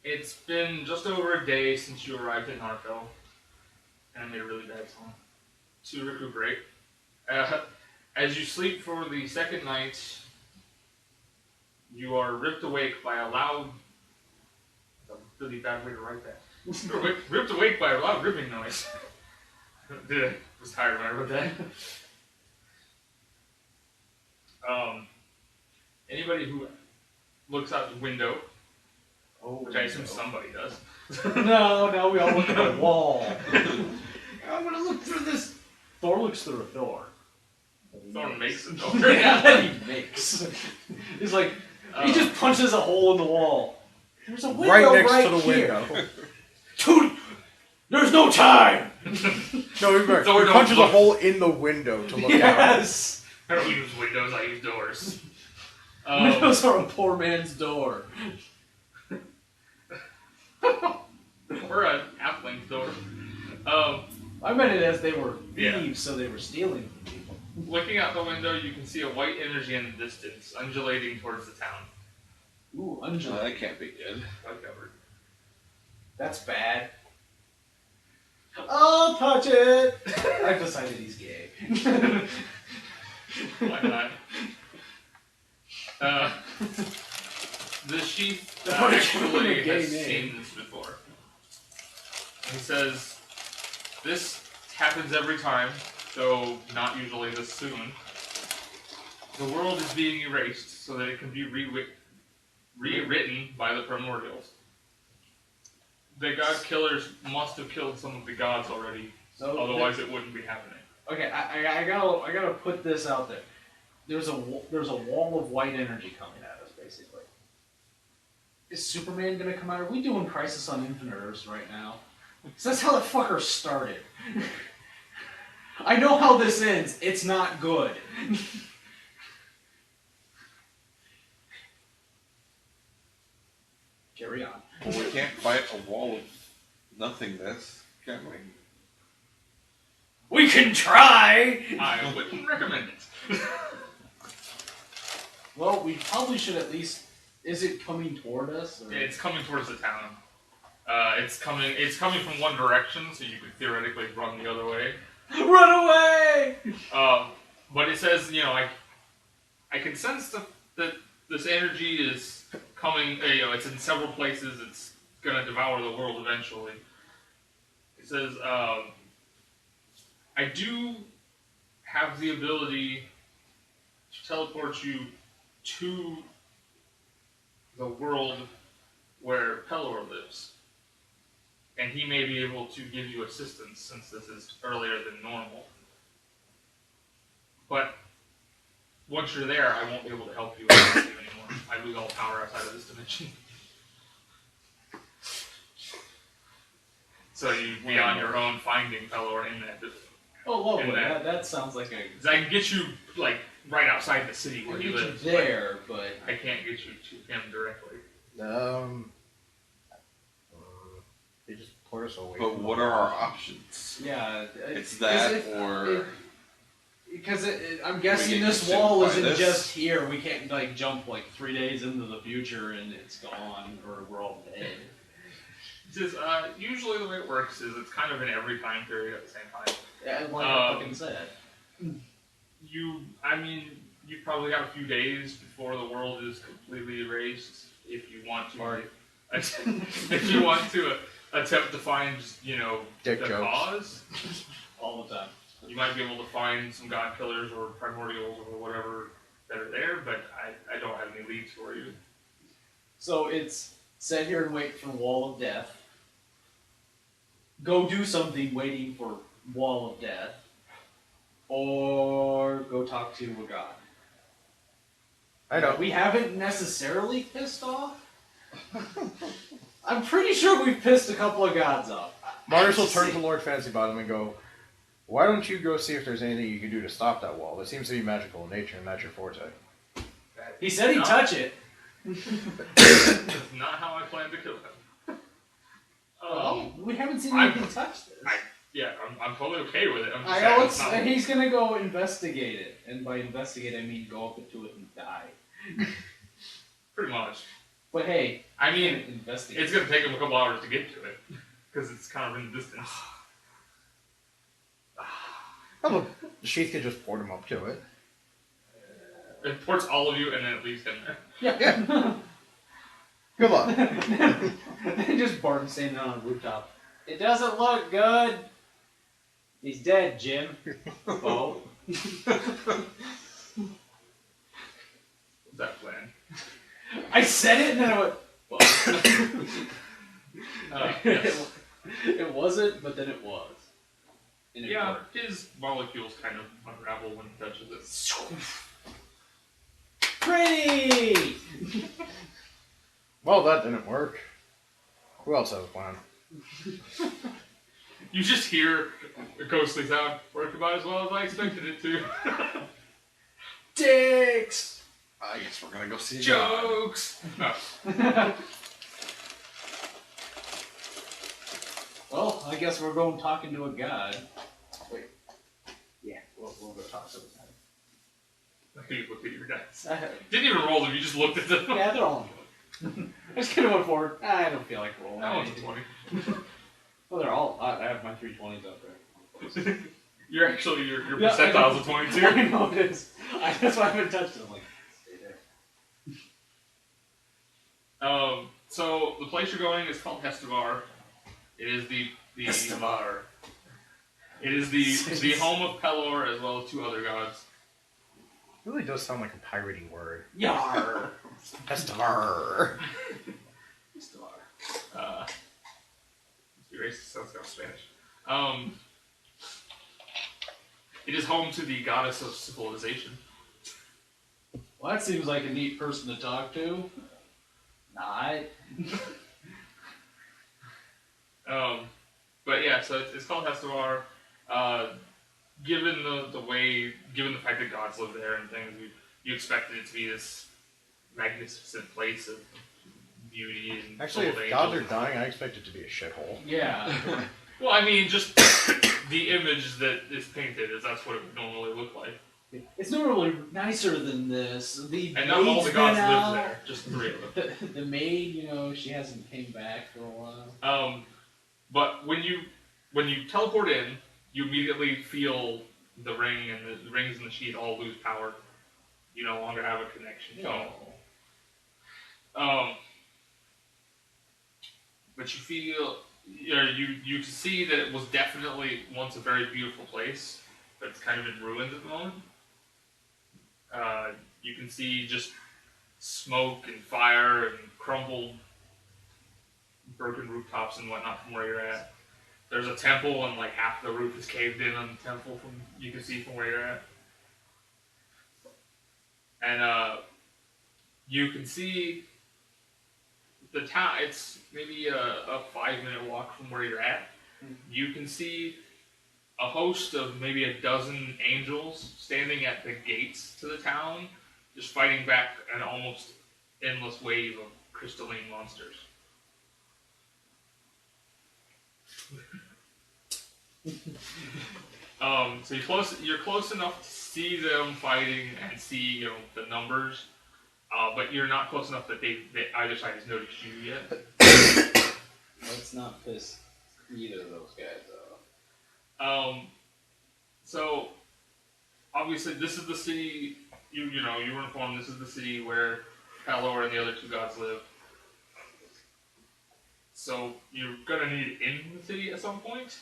It's been just over a day since you arrived in Narfell, and I made a really bad song. To recuperate. As you sleep for the second night, you are ripped awake by a loud... That's a really bad way to write that. You're ripped awake by a loud ripping noise. I was tired when I wrote that. Anybody who looks out the window, which I assume somebody does. No, we all look at the wall. I'm gonna look through this. Thor looks through a door. Thor makes a door. Yeah, he makes. He's like, he just punches a hole in the wall. There's a window right next to the here. window. Dude, there's no time. No, he punches a hole in the window to look out. Yes. I don't use windows, I use doors. Windows are a poor man's door. Or a halfling door. I meant it as they were thieves, so they were stealing from people. Looking out the window, you can see a white energy in the distance, undulating towards the town. Ooh, undulating. That can't be good. Covered. That's bad. I'll touch it! I've decided he's gay. Why not? The sheath actually has seen this before. He says, this happens every time, though not usually this soon. The world is being erased so that it can be rewritten by the primordials. The god killers must have killed some of the gods already, so otherwise it wouldn't be happening. Okay, I gotta put this out there. There's a wall of white energy coming at us, basically. Is Superman gonna come out? Are we doing Crisis on Infinite Earths right now? So that's how the fucker started. I know how this ends. It's not good. Carry on. Well, we can't fight a wall of nothingness, can we? We can try! I wouldn't recommend it. Well, we probably should at least... Is it coming toward us? Or? It's coming towards the town. It's coming from one direction, so you could theoretically run the other way. Run away! But it says, I can sense that this energy is coming, it's in several places, it's gonna devour the world eventually. It says, I do have the ability to teleport you to the world where Pelor lives. And he may be able to give you assistance since this is earlier than normal. But once you're there, I won't be able to help you anymore. I lose all power outside of this dimension. So you'd be on your own finding Pelor in that. Oh, lovely. That sounds like a... I can get you, right outside the city where he lives. There, but... I can't get you to him directly. They just put us away. But what are our options? Yeah. It's that, or... Because I'm guessing this wall isn't just here. We can't, jump, 3 days into the future and it's gone, or we're all dead. Just, usually the way it works is it's kind of in every time period at the same time. Yeah, like I fucking said. You've probably got a few days before the world is completely erased. If you want to, if you want to attempt to find, Dick the jokes. cause, All the time. you might be able to find some god killers or primordials or whatever that are there. But I don't have any leads for you. So it's sit here and wait for Wall of Death. Go do something waiting for Wall of Death. Or go talk to a god. I know. We haven't necessarily pissed off. I'm pretty sure we've pissed a couple of gods off. Marius will turn to Lord Fancy Bottom and go, why don't you go see if there's anything you can do to stop that wall? It seems to be magical in nature, and that's your forte. He said he'd touch it. That's not how I plan to kill him. We haven't seen anything touch this. I'm totally okay with it. I'm just saying he's gonna go investigate it, and by investigate I mean go up to it and die. pretty much. But hey, I mean, investigate. it's gonna take him a couple hours to get to it because it's kind of in the distance. Oh, look, the sheath could just port him up to it. It ports all of you and then it leaves him there. Yeah. Good luck. Then just Barton standing on a rooftop. It doesn't look good. He's dead, Jim. Oh. What's that plan? I said it and then I went, Yes. It wasn't, but then it was. And it Yeah, worked. his molecules kind of unravel when he touches it. Pretty! Well, that didn't work. Who else has a plan? You just hear a ghostly sound. Worked about as well as I expected it to. Dicks! I guess we're gonna go see God. Jokes! No. Well, I guess we're going talking to a god. Wait. Yeah, we'll go talk to a god. You looked at your dice. I have, Didn't even roll them, you just looked at them. yeah, they're all good. I just kind of went forward. I don't feel like rolling. That one's a 20. Well, they're all. I have my 3 20s up there. You're actually, your Yeah, percentile's a 22. I know it is. That's why I haven't touched it. I'm like, stay there. So the place you're going is called Hestavar. It is the Hestavar. It is the home of Pelor as well as 2 other gods. It really does sound like a piratey word. Yar. Hestavar. Hestavar. Let's be racist, sounds kind of Spanish. It is home to the goddess of civilization. Well, that seems like a neat person to talk to. Not. But yeah, so it's called Hestavar. Given the fact that gods live there and things, you expected it to be this magnificent place of beauty and Actually, full of if gods are angels. dying, I expect it to be a shithole. Yeah. Well, I mean, just the image that is painted is that's what it would normally look like. It's normally nicer than this. And not all the gods live there, just 3 of them. The maid, she hasn't came back for a while. But when you teleport in, you immediately feel the ring and the rings and the sheath all lose power. You no longer have a connection. But you feel, you see that it was definitely once a very beautiful place, but it's kind of in ruins at the moment. You can see just smoke and fire and crumbled, broken rooftops and whatnot from where you're at. There's a temple and like half the roof is caved in on the temple you can see from where you're at. And you can see the town. It's maybe a 5-minute walk from where you're at. You can see a host of maybe a dozen angels standing at the gates to the town, just fighting back an almost endless wave of crystalline monsters. So you're close enough to see them fighting and see the numbers, but you're not close enough that either side has noticed you yet. Let's not piss either of those guys off. So obviously this is the city. You were informed this is the city where Pelor and the other 2 gods live. So you're gonna need in the city at some point.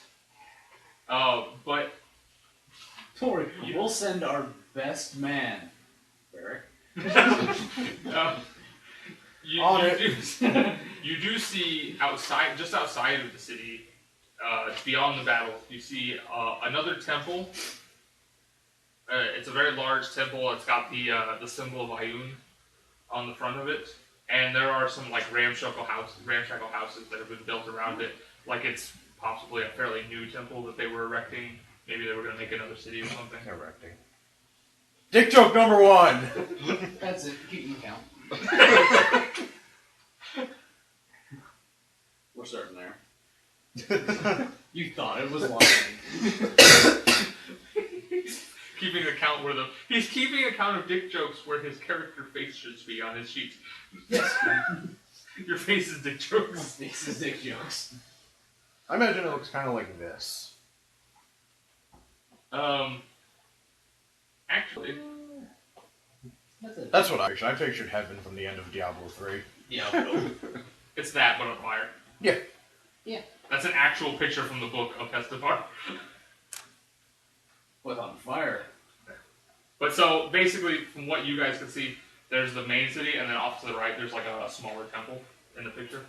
But Don't worry, we'll send our best man, Varric. You do see just outside of the city, beyond the battle, you see another temple. It's a very large temple. It's got the symbol of Ayun on the front of it, and there are some like ramshackle houses that have been built around it, like it's possibly a fairly new temple that they were erecting. Maybe they were going to make another city or something. Erecting. Dick joke number 1! That's it. Keep me count. We're starting there. You thought it was lying. He's keeping account of dick jokes where his character face should be on his sheet. Yes. Your face is dick jokes. This is dick jokes. I imagine it looks kind of like this. Actually, That's what I pictured. I pictured heaven from the end of Diablo 3. Yeah. it's that, but on fire. Yeah. Yeah. That's an actual picture from the book of Hestavar. With on fire. But so, basically, from what you guys can see, there's the main city, and then off to the right, there's like a smaller temple in the picture.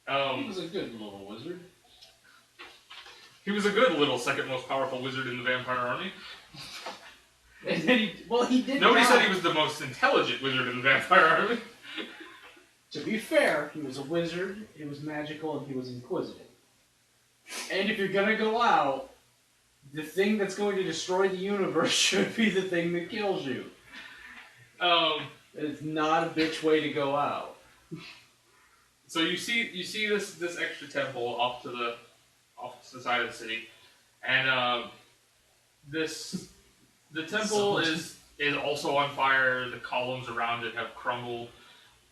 He was a good little wizard. He was a good little second most powerful wizard in the vampire army. And then he did. Nobody die. said he was the most intelligent wizard in the vampire army. To be fair, he was a wizard, he was magical, and he was inquisitive. And if you're gonna go out, the thing that's going to destroy the universe should be the thing that kills you. It's not a bitch way to go out. So you see this extra temple off to the side of the city, and the temple is also on fire. The columns around it have crumbled,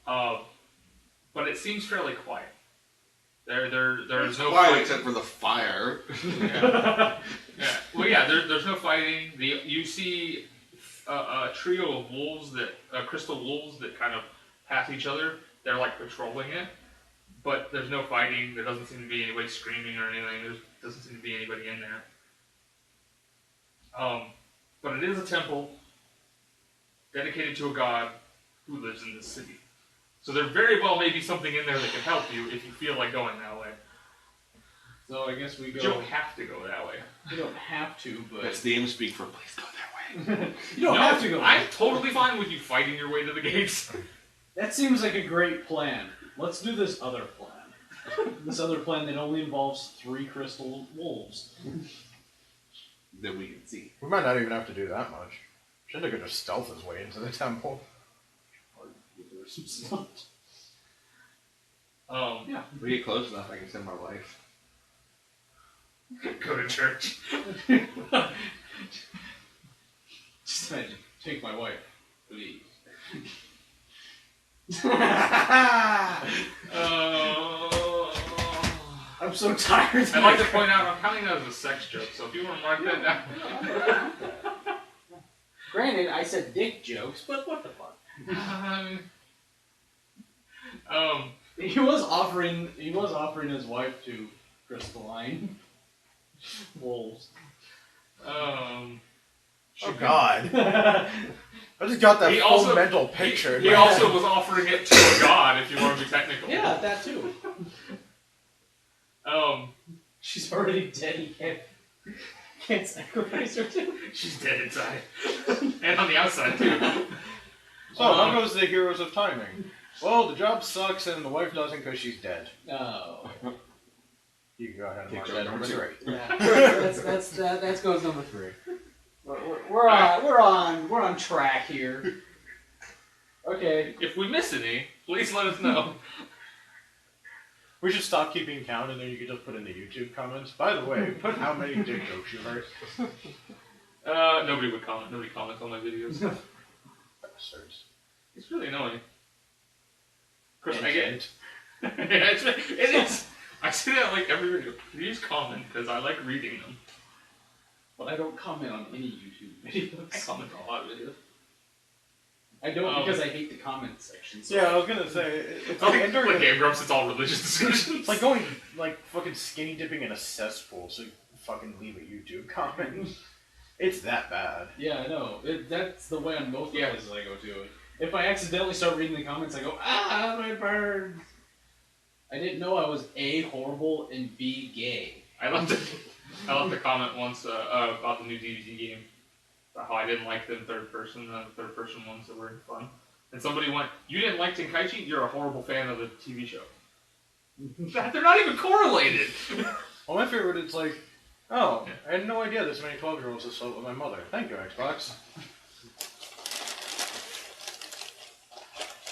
but it seems fairly quiet. There's no quiet fight. except for the fire. Yeah. Well, yeah. There's no fighting. You see a trio of wolves crystal wolves that kind of pass each other. They're like patrolling it, but there's no fighting. There doesn't seem to be anybody screaming or anything. There doesn't seem to be anybody in there. But it is a temple dedicated to a god who lives in this city. So there very well may be something in there that can help you if you feel like going that way. So I guess we go. You don't have to go that way. You don't have to, but That's the aim speak for please go that way. you don't have to go. I'm totally fine with you fighting your way to the gates. That seems like a great plan. Let's do this other plan. This other plan that only involves 3 crystal wolves. That we can see. We might not even have to do that much. Shinta could just stealth his way into the temple. Some stuff. Yeah. If we get close enough, I can send my wife. Go to church. Just imagine, take my wife, please. I'm so tired. I'd like to point out, I'm counting that as a sex joke, so if you want to mark that down. Granted, I said dick jokes, but what the fuck? He was offering his wife to crystalline wolves. Oh God! I just got that full mental picture. He also was offering it to a god, if you want to be technical. Yeah, that too. She's already dead. He can't sacrifice her too. She's dead inside. And on the outside too. So, how goes the heroes of timing? Well, the job sucks and the wife doesn't because she's dead. Oh. You go ahead and mark Take that joke number number 3. Yeah. That goes number 3. We're on track here. Okay. If we miss any, please let us know. We should stop keeping count and then you can just put in the YouTube comments. By the way, put how many dick jokes you heard. Nobody would comment. Nobody comments on my videos. Bastards. It's really annoying. Chris, And I get it. Yeah, it is. I say that like every video. Please comment because I like reading them. But I don't comment on any YouTube videos. I comment on a lot of videos. I don't because I hate the comment section. So Yeah, I was gonna say it's Like Game Grumps, it's all religious discussions. It's like going like fucking skinny dipping in a cesspool, so you fucking leave a YouTube comment. It's that bad. Yeah, I know. That's the way on most places I go to. If I accidentally start reading the comments, I go, my burns. I didn't know I was A, horrible, and B, gay. I left a comment once about the new DBZ game. About how I didn't like them third person, and the third person ones that were fun. And somebody went, "You didn't like Tenkaichi? You're a horrible fan of the TV show." They're not even correlated. Well, my favorite is like, oh, I had no idea this many 12-year-olds have slept with my mother. Thank you, Xbox.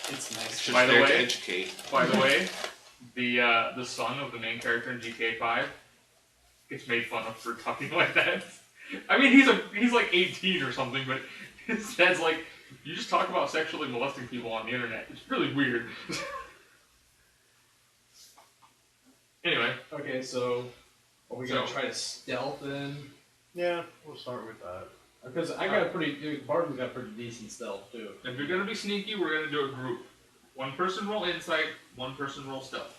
It's nice. Just By the there way- to educate. By the way, the son of the main character in GTA 5 gets made fun of for talking like that. I mean, he's like 18 or something, but his dad's like, you just talk about sexually molesting people on the internet. It's really weird. Anyway. Okay, so are we gonna try to stealth in? Yeah, we'll start with that. Because I got Barton's got pretty decent stealth too. If you're gonna be sneaky, we're gonna do a group. One person roll insight, one person roll stealth.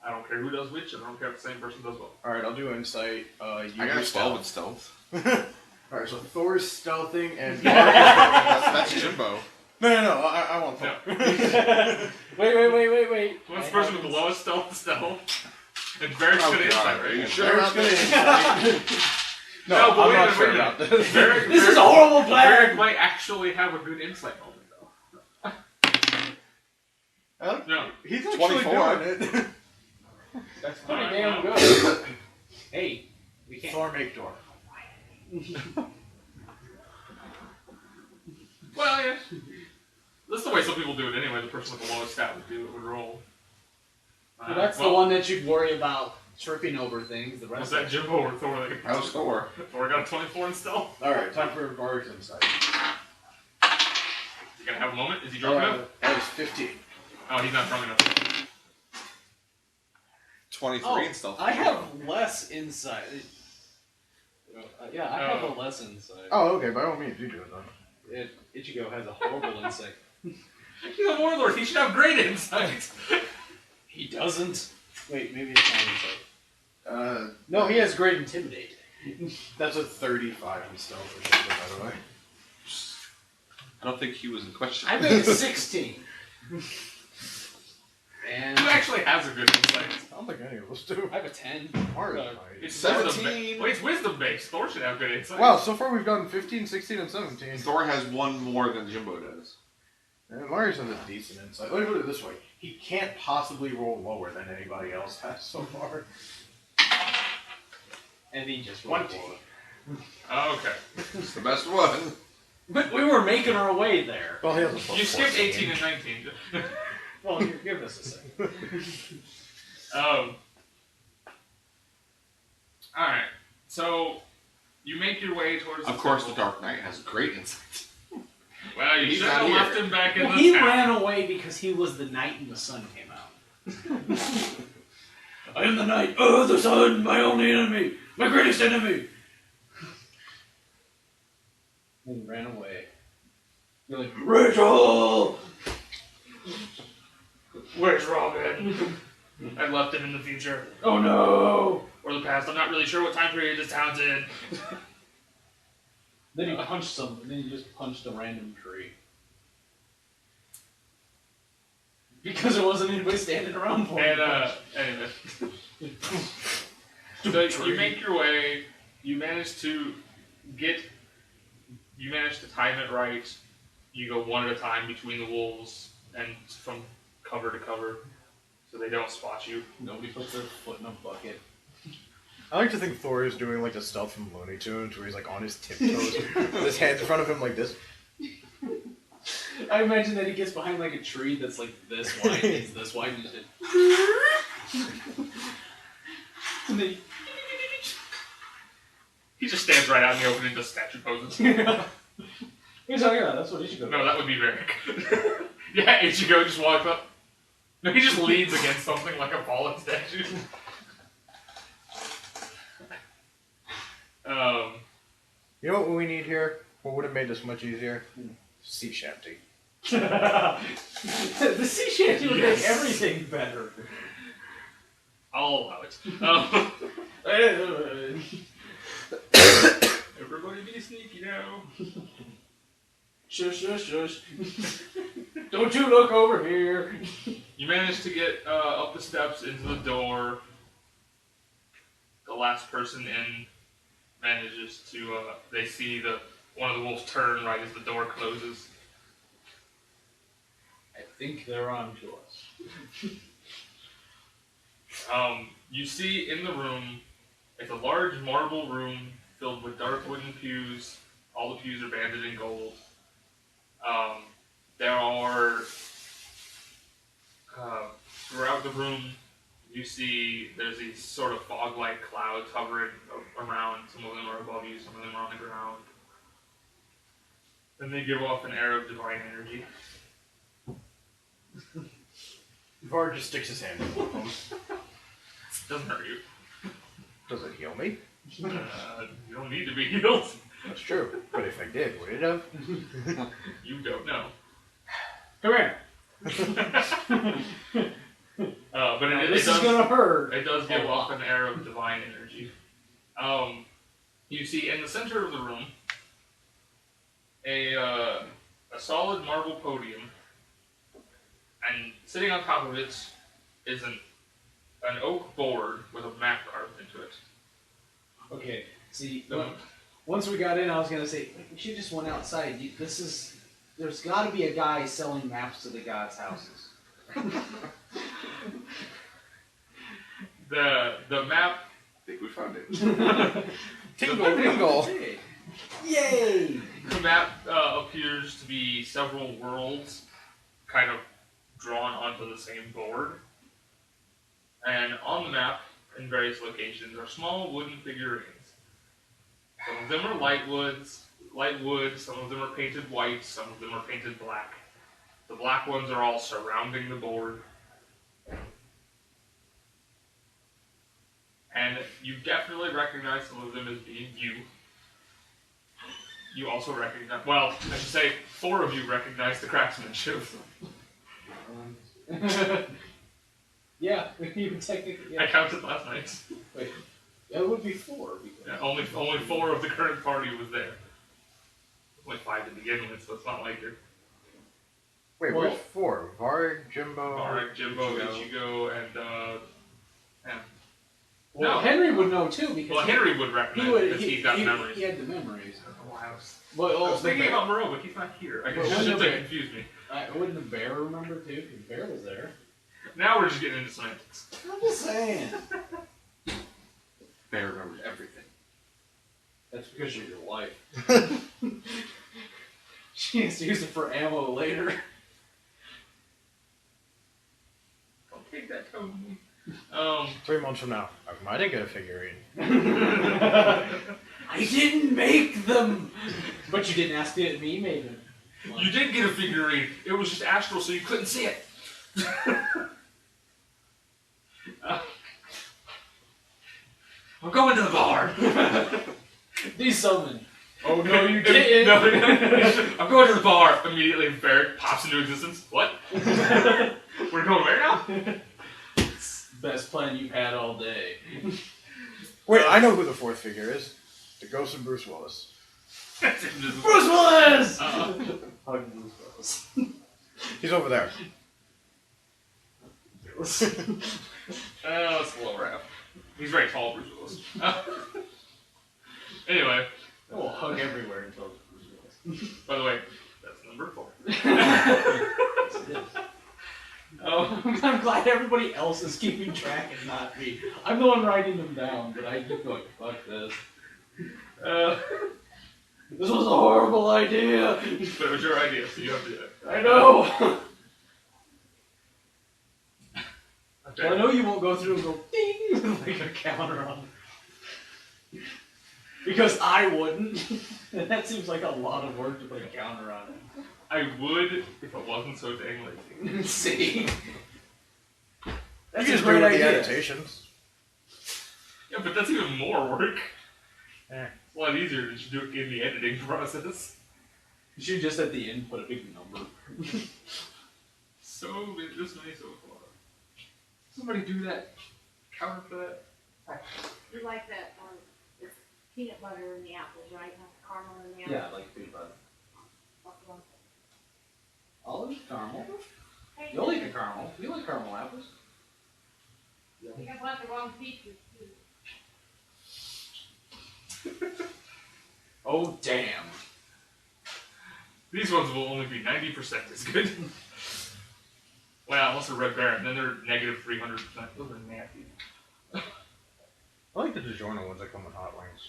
I don't care who does which, and I don't care if the same person does both. Alright, I'll do insight. I got 12 in stealth. Alright, so Thor's stealthing and... that's Jimbo. No, I want Thor. No. Wait. What's the person with the lowest stealth? And Varric's gonna insight, right? Are you sure about this? No, but I'm wait not a sure minute. about this. This is a horrible plan! Varric might actually have a good insight moment, though. No. He's actually 24. doing it. That's pretty damn good. Hey, we can't. Thor make door. Well, yeah. That's the way some people do it anyway. The person with the lowest stat would roll. Well, that's the one that you'd worry about tripping over things. The Was rest that Jimbo or Thor? That was Thor. Thor got a 24 in stealth. Alright, time for Varric's insight. You gonna have a moment? Is he drunk enough? That was 15. Oh, he's not drunk enough. 23 in stealth. I have less insight. Yeah, I have a less insight. Oh, okay, by all means, you do it then. Ichigo has a horrible insight. He's a warlord. He should have great insight. He doesn't. Wait, maybe it's not insight. No, No, he has great intimidate. that's a 35 in stealth or something, by the way. I don't think he was in question. I made a 16. And Who actually has a good insight? I don't think any of us do. I have a 10. Marius Uh, might. It's 17. wisdom. Wait, it's wisdom based. Thor should have good insight. Wow, so far we've gotten 15, 16, and 17. Thor has one more than Jimbo does. And Marius has a decent insight. Let me put it this way. He can't possibly roll lower than anybody else has so far. And he just rolled 20. Oh, okay. It's the best one. But we were making our way there. Well, he has a plus You skipped 14. 18 and 19. Well, here, give us a second. Alright. So, you make your way towards Of course, the Dark Knight has great insight. Well, you He's should not have here. left him back in Well, the he town. ran away because he was the night and the sun came out. I am the night. Oh, the sun, my only enemy, my greatest enemy. And he ran away. You're like, Rachel! Where's Robin? I left him in the future. Oh no! Or the past. I'm not really sure what time period this town's in. Then he punched something. Then he just punched a random tree. Because there wasn't anybody standing around for him. And, anyway. So you make your way, you manage to time it right. You go one at a time between the wolves and from cover to cover, so they don't spot you. Nobody puts their foot in a bucket. I like to think Thor is doing like the stealth from Looney Tunes, where he's like on his tiptoes, with his hands in front of him like this. I imagine that he gets behind like a tree that's like this wide, it's this wide, and just and then He just stands right out in the open and does statue poses. he's like, yeah, that's what Ichigo does. No, that would be Varric. Yeah, Ichigo just walks up. No, he just leans against something like a fallen statue. You know what we need here? What would have made this much easier? Sea shanty. The sea shanty would make everything better. I'll allow it. Everybody be sneaky now. Shush, shush, shush. Don't you look over here. You manage to get up the steps into the door. The last person in manages to, they see one of the wolves turn right as the door closes. I think they're on to us. You see in the room, it's a large marble room filled with dark wooden pews. All the pews are banded in gold. There are, throughout the room, You see there's these sort of fog-like clouds hovering around. Some of them are above you, some of them are on the ground. And they give off an air of divine energy. Varric just sticks his hand in one of them. Doesn't hurt you. Does it heal me? You don't need to be healed. That's true. But if I did, would it have? You don't know. Come here. But it This does, is gonna hurt. It does give off an air of divine energy. You see in the center of the room a solid marble podium, and sitting on top of it is an oak board with a map carved into it. Okay. See, once we got in, I was gonna say we should just went outside. There's got to be a guy selling maps to the gods' houses. The map. I think we found it. Tingle, tingle. Yay! The map appears to be several worlds, kind of drawn onto the same board. And on the map, in various locations, are small wooden figurines. Some of them are light wood, some of them are painted white, some of them are painted black. The black ones are all surrounding the board. And you definitely recognize some of them as being you. You also recognize, well, I should say, 4 of you recognize the craftsmanship. Yeah, you technically. I Yeah. counted last night. Wait, that would be 4. Because Yeah, only 4 of the current party was there. Only 5 to begin with, so it's not like you're Wait, Well- where's 4? Varric, Jimbo... Varric, Jimbo, Ichigo, and well, No. Henry would know too because well, Henry would recognize because he's got memories. He had the memories. Oh, I was But thinking about Moreau, but he's not here. I But guess wouldn't that it- confused me. Wouldn't the bear remember too? Because the bear was there. Now we're just getting into semantics. I'm just saying. Bear remembers everything. That's because you're your wife. She has to use it for ammo later. Don't take that from me. 3 months from now, I didn't get a figurine. I didn't make them! But you didn't ask me, you made them. You did get a figurine. It was just astral, so you couldn't see it. I'm going to the bar. Desummon. Oh no, you didn't! No, I'm going to the bar. Immediately, Varric pops into existence. What? We're going where now? Best plan you've had all day. Wait, I know who the 4th figure is. The ghost of Bruce Willis. That's invisible. Bruce Willis! Uh-oh. Hug Bruce Willis. He's over there. That's a little rough. He's very tall, Bruce Willis. Anyway, Oh, hug everywhere until it's Bruce Willis. by the way, that's number 4. Yes, it is. Oh, I'm glad everybody else is keeping track and not me. I'm the one writing them down, but I keep going, fuck this. This was a horrible idea! but it was your idea, so you have to do it. I know! Okay. Well, I know you won't go through and go ding like a counter on it. Because I wouldn't. And that seems like a lot of work to put a counter on it. I would if it wasn't so dang lazy. See? You That's can a just do it great with the idea. annotations. Yeah, but that's even more work. Eh. It's a lot easier to just do it in the editing process. You should just at the end put a big number. So this many so far. Somebody do that. Counter for that. You like that it's peanut butter in the apples, right? Not the caramel in the apples. Yeah, like peanut butter. That's the one. I'll eat caramel. Hey, You'll eat the caramel. You like caramel apples. You guys want the wrong pieces too. Oh, damn. These ones will only be 90% as good. Well, unless they're Red Baron, then they're negative 300%. Those are nasty. I like the DiGiorno ones that come with hot wings.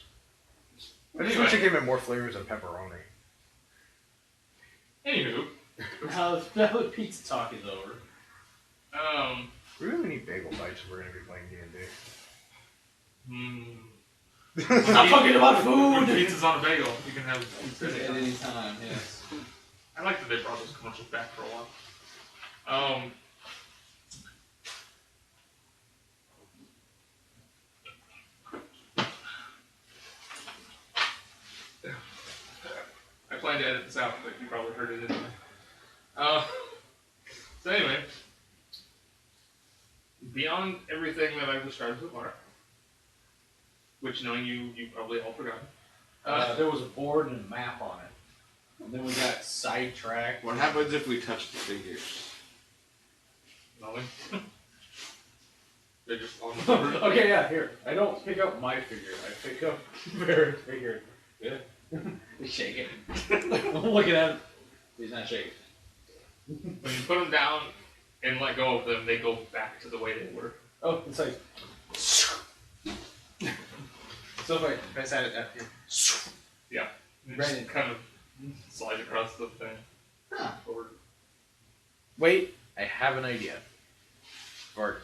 I just Anyway. wish they came in more flavors than pepperoni. Anywho, Now the pizza talk is over. We're gonna need bagel bites if we're gonna be playing D&D. Stop talking about When food! pizza's on a bagel, you can have pizza At anytime. any time, yes. I like that they brought those commercials back for a while. I plan to edit this out, but you probably heard it anyway. So anyway, beyond everything that I've described so far, which knowing you probably all forgot. There was a board and a map on it. And then we got sidetracked. What happens if we touch the figures? Nothing. They're just on the board. Okay, yeah, here. I don't pick up my figure. I pick up Varric's figure. Yeah. He's shaking. I'm looking at him. He's not shaking. When you put them down and let go of them, they go back to the way they were. Oh, it's like. So if I sat it up here. Yeah. And Right. just kind of slide across the thing. Huh. Forward. Wait, I have an idea. Bart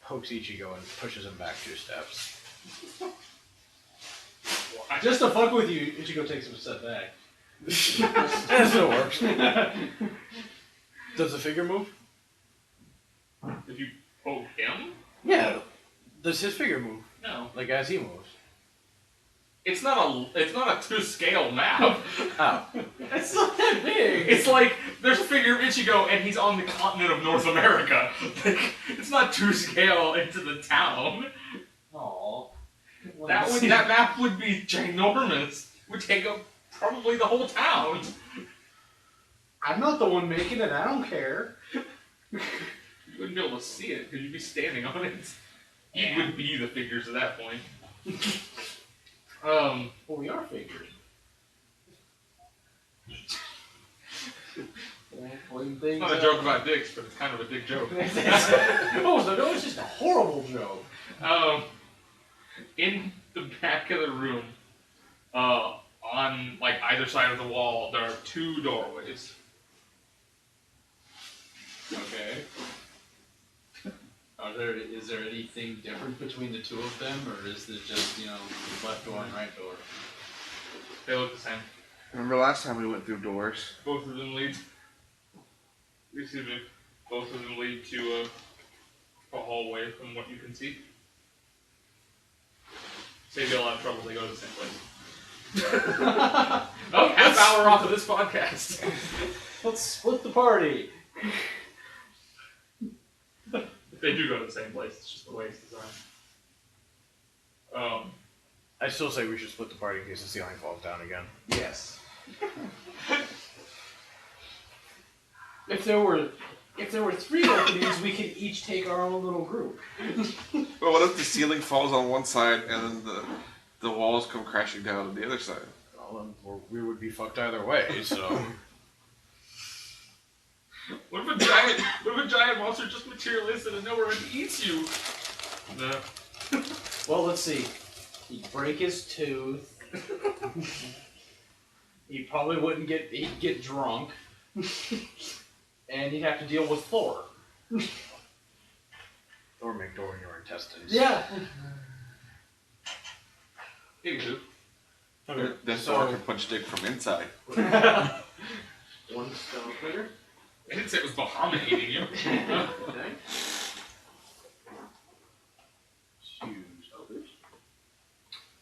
pokes Ichigo and pushes him back 2 steps. Why? Just to fuck with you, Ichigo takes him a step back. That still works. Does the figure move? If you poke him? Yeah. Does his figure move? No. Like as he moves? It's not a to-scale map. Oh. It's not that big. It's like there's a figure of Ichigo and he's on the continent of North America. Like, it's not to-scale into the town. Aww. That map would be ginormous. Would take up probably the whole town. I'm not the one making it. I don't care. You wouldn't be able to see it because you'd be standing on it. You Yeah. would be the figures at that point. Well, we are figures. It's not a joke about dicks, but it's kind of a dick joke. No, it's just a horrible joke. In the back of the room, on like either side of the wall, there are 2 doorways. Okay. Is there anything different between the 2 of them, or is it just, left door and right door? They look the same. Remember last time we went through doors? Both of them lead. Excuse me. Both of them lead to a hallway from what you can see. Save you a lot of trouble. They go to the same place. Oh, half hour off of this podcast. Let's split the party. They do go to the same place. It's just the way it's designed. I still say we should split the party in case the ceiling falls down again. Yes. If there were 3 openings, we could each take our own little group. Well, what if the ceiling falls on one side and then the walls come crashing down on the other side? Well, then we would be fucked either way, so... What if a giant monster just materializes out of nowhere and eats you? No. Well, let's see. He'd break his tooth. He probably wouldn't he'd get drunk. And he'd have to deal with Thor. Or make door in your intestines. Yeah. Anywho. This door can punch dick from inside. 1 stone critter. I didn't say it was Bahamut eating you. Okay. Choose others.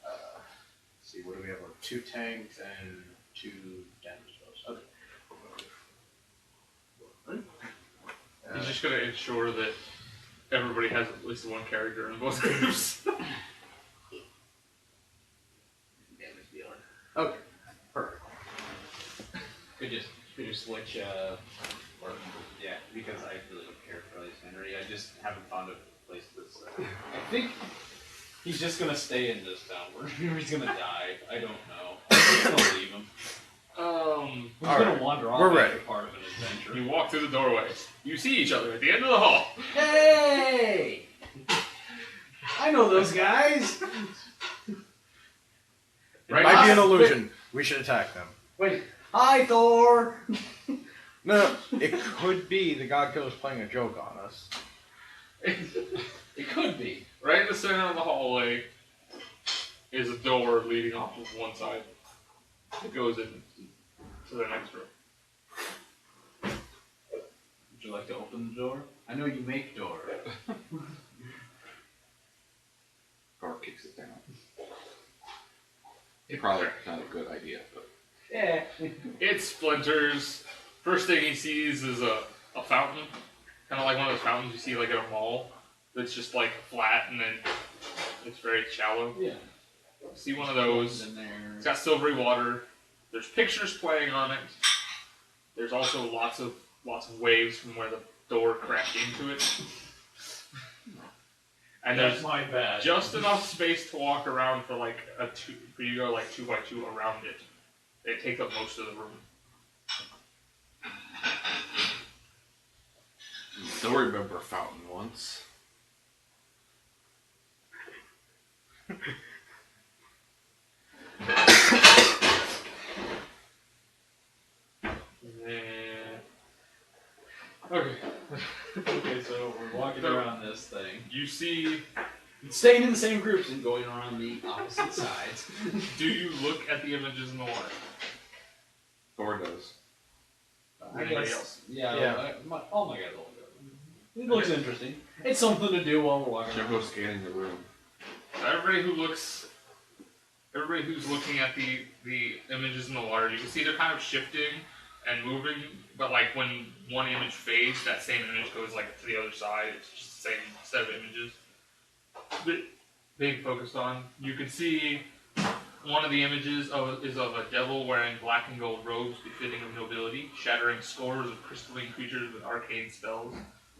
Let's see, what do we have? 2 tanks and 2 damage spells. Okay. He's just gonna ensure that everybody has at least 1 character in both groups. Damage dealer. Okay. Perfect. Could just switch, or, yeah, because I really don't care for Alexandria. I just haven't found a place that's, I think he's just gonna stay in this town. Or he's gonna die. I don't know. I'm just gonna leave him. He's gonna wander off We're after ready. part of an adventure. You walk through the doorway. You see each other at the end of the hall. Hey! I know those guys! It Right. might be an illusion. We should attack them. Wait. Hi, Thor! No, it could be the God Killer's playing a joke on us. It could be. Right in the center of the hallway is a door leading off of one side. It goes in to the next room. Would you like to open the door? I know you make door. Or kicks it down. Probably not a good idea, but Yeah. It splinters. First thing he sees is a fountain. Kind of like one of those fountains you see like at a mall. That's just like flat and then it's very shallow. Yeah. See one of those. In there. It's got silvery water. There's pictures playing on it. There's also lots of waves from where the door cracked into it. And there's my bad. just enough space to walk around for like for you to go like 2 by 2 around it. They take up most of the room. still remember Fountain once. Okay. Okay, so we're walking around this thing. You see, Staying in the same groups and going around the opposite sides. do you look at the images in the water? Thor does. Anybody else? Yeah, Yeah. all my guys will do it. It looks interesting. It's something to do while we're walking Should around. go scanning the room. Everybody who's looking at the images in the water, you can see they're kind of shifting and moving, but like when one image fades, that same image goes like to the other side. It's just the same set of images. But being focused on, you can see one of the images is of a devil wearing black and gold robes befitting of nobility, shattering scores of crystalline creatures with arcane spells.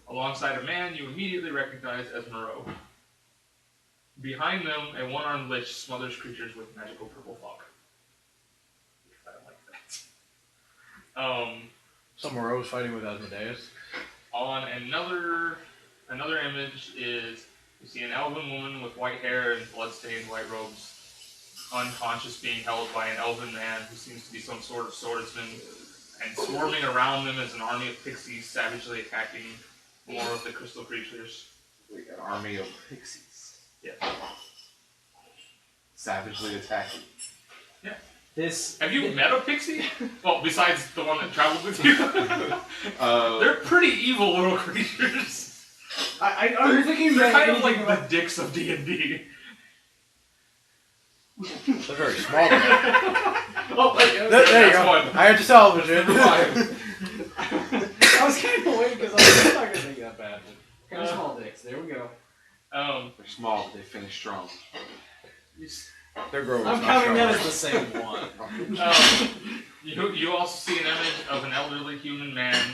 Alongside a man you immediately recognize as Moreau. Behind them, a one-armed lich smothers creatures with magical purple fog. I don't like that. Some Moreau's fighting with Asmodeus. On another image is you see an elven woman with white hair and blood-stained white robes, unconscious, being held by an elven man who seems to be some sort of swordsman, and swarming around them is an army of pixies savagely attacking more of the crystal creatures. Like an army of pixies. Yeah. Savagely attacking. This. Have you met a pixie? Well, besides the one that traveled with you. They're pretty evil little creatures. I'm thinking They're that kind of like anything the dicks of D&D. They're very small. Oh, There you that's go. one. I had to salvage it. I was kind of waiting because I was not going to think that bad. Kind of small dicks. There we go. They're small, but they finish strong. They're growing. I'm counting that as the same one. You also see an image of an elderly human man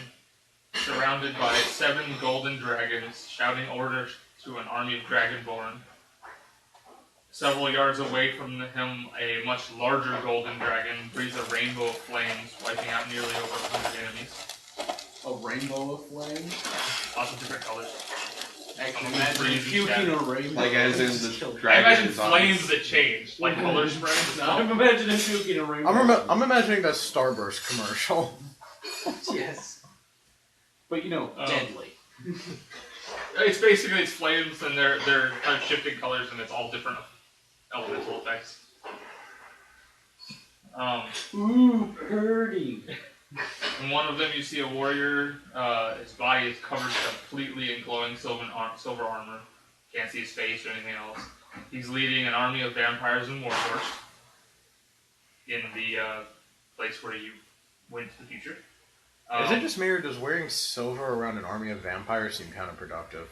surrounded by 7 golden dragons shouting orders to an army of dragonborn. Several yards away from him, a much larger golden dragon breathes a rainbow of flames, wiping out nearly over 100 enemies. A rainbow of flame? Lots of different colors. Actually, Some imagine freeze and puking shatter. a rainbow. Like as in the dragon. I imagine flames that change, like color spreads. No, I'm imagining puking a rainbow. I'm imagining that Starburst commercial. Yes. But you know, deadly. It's basically flames and they're kind of shifting colors and it's all different elemental effects. Ooh, purdy. In one of them you see a warrior, his body is covered completely in glowing silver armor. Can't see his face or anything else. He's leading an army of vampires and Warforged in the place where you went to the future. Is it just me or does wearing silver around an army of vampires seem counterproductive?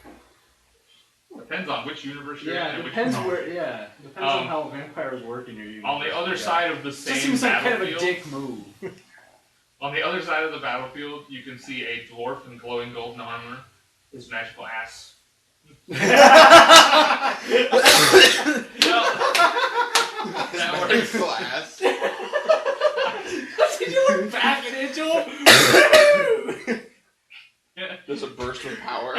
Depends on which universe you're in Yeah, and it which depends one. where. Yeah, depends on how vampires work in your universe. On the other side of the This same seems like kind of a battlefield, dick move. on the other side of the battlefield, you can see a dwarf in glowing golden armor, his magical ass. That works. Glass. Did you look back into him? There's a burst of power.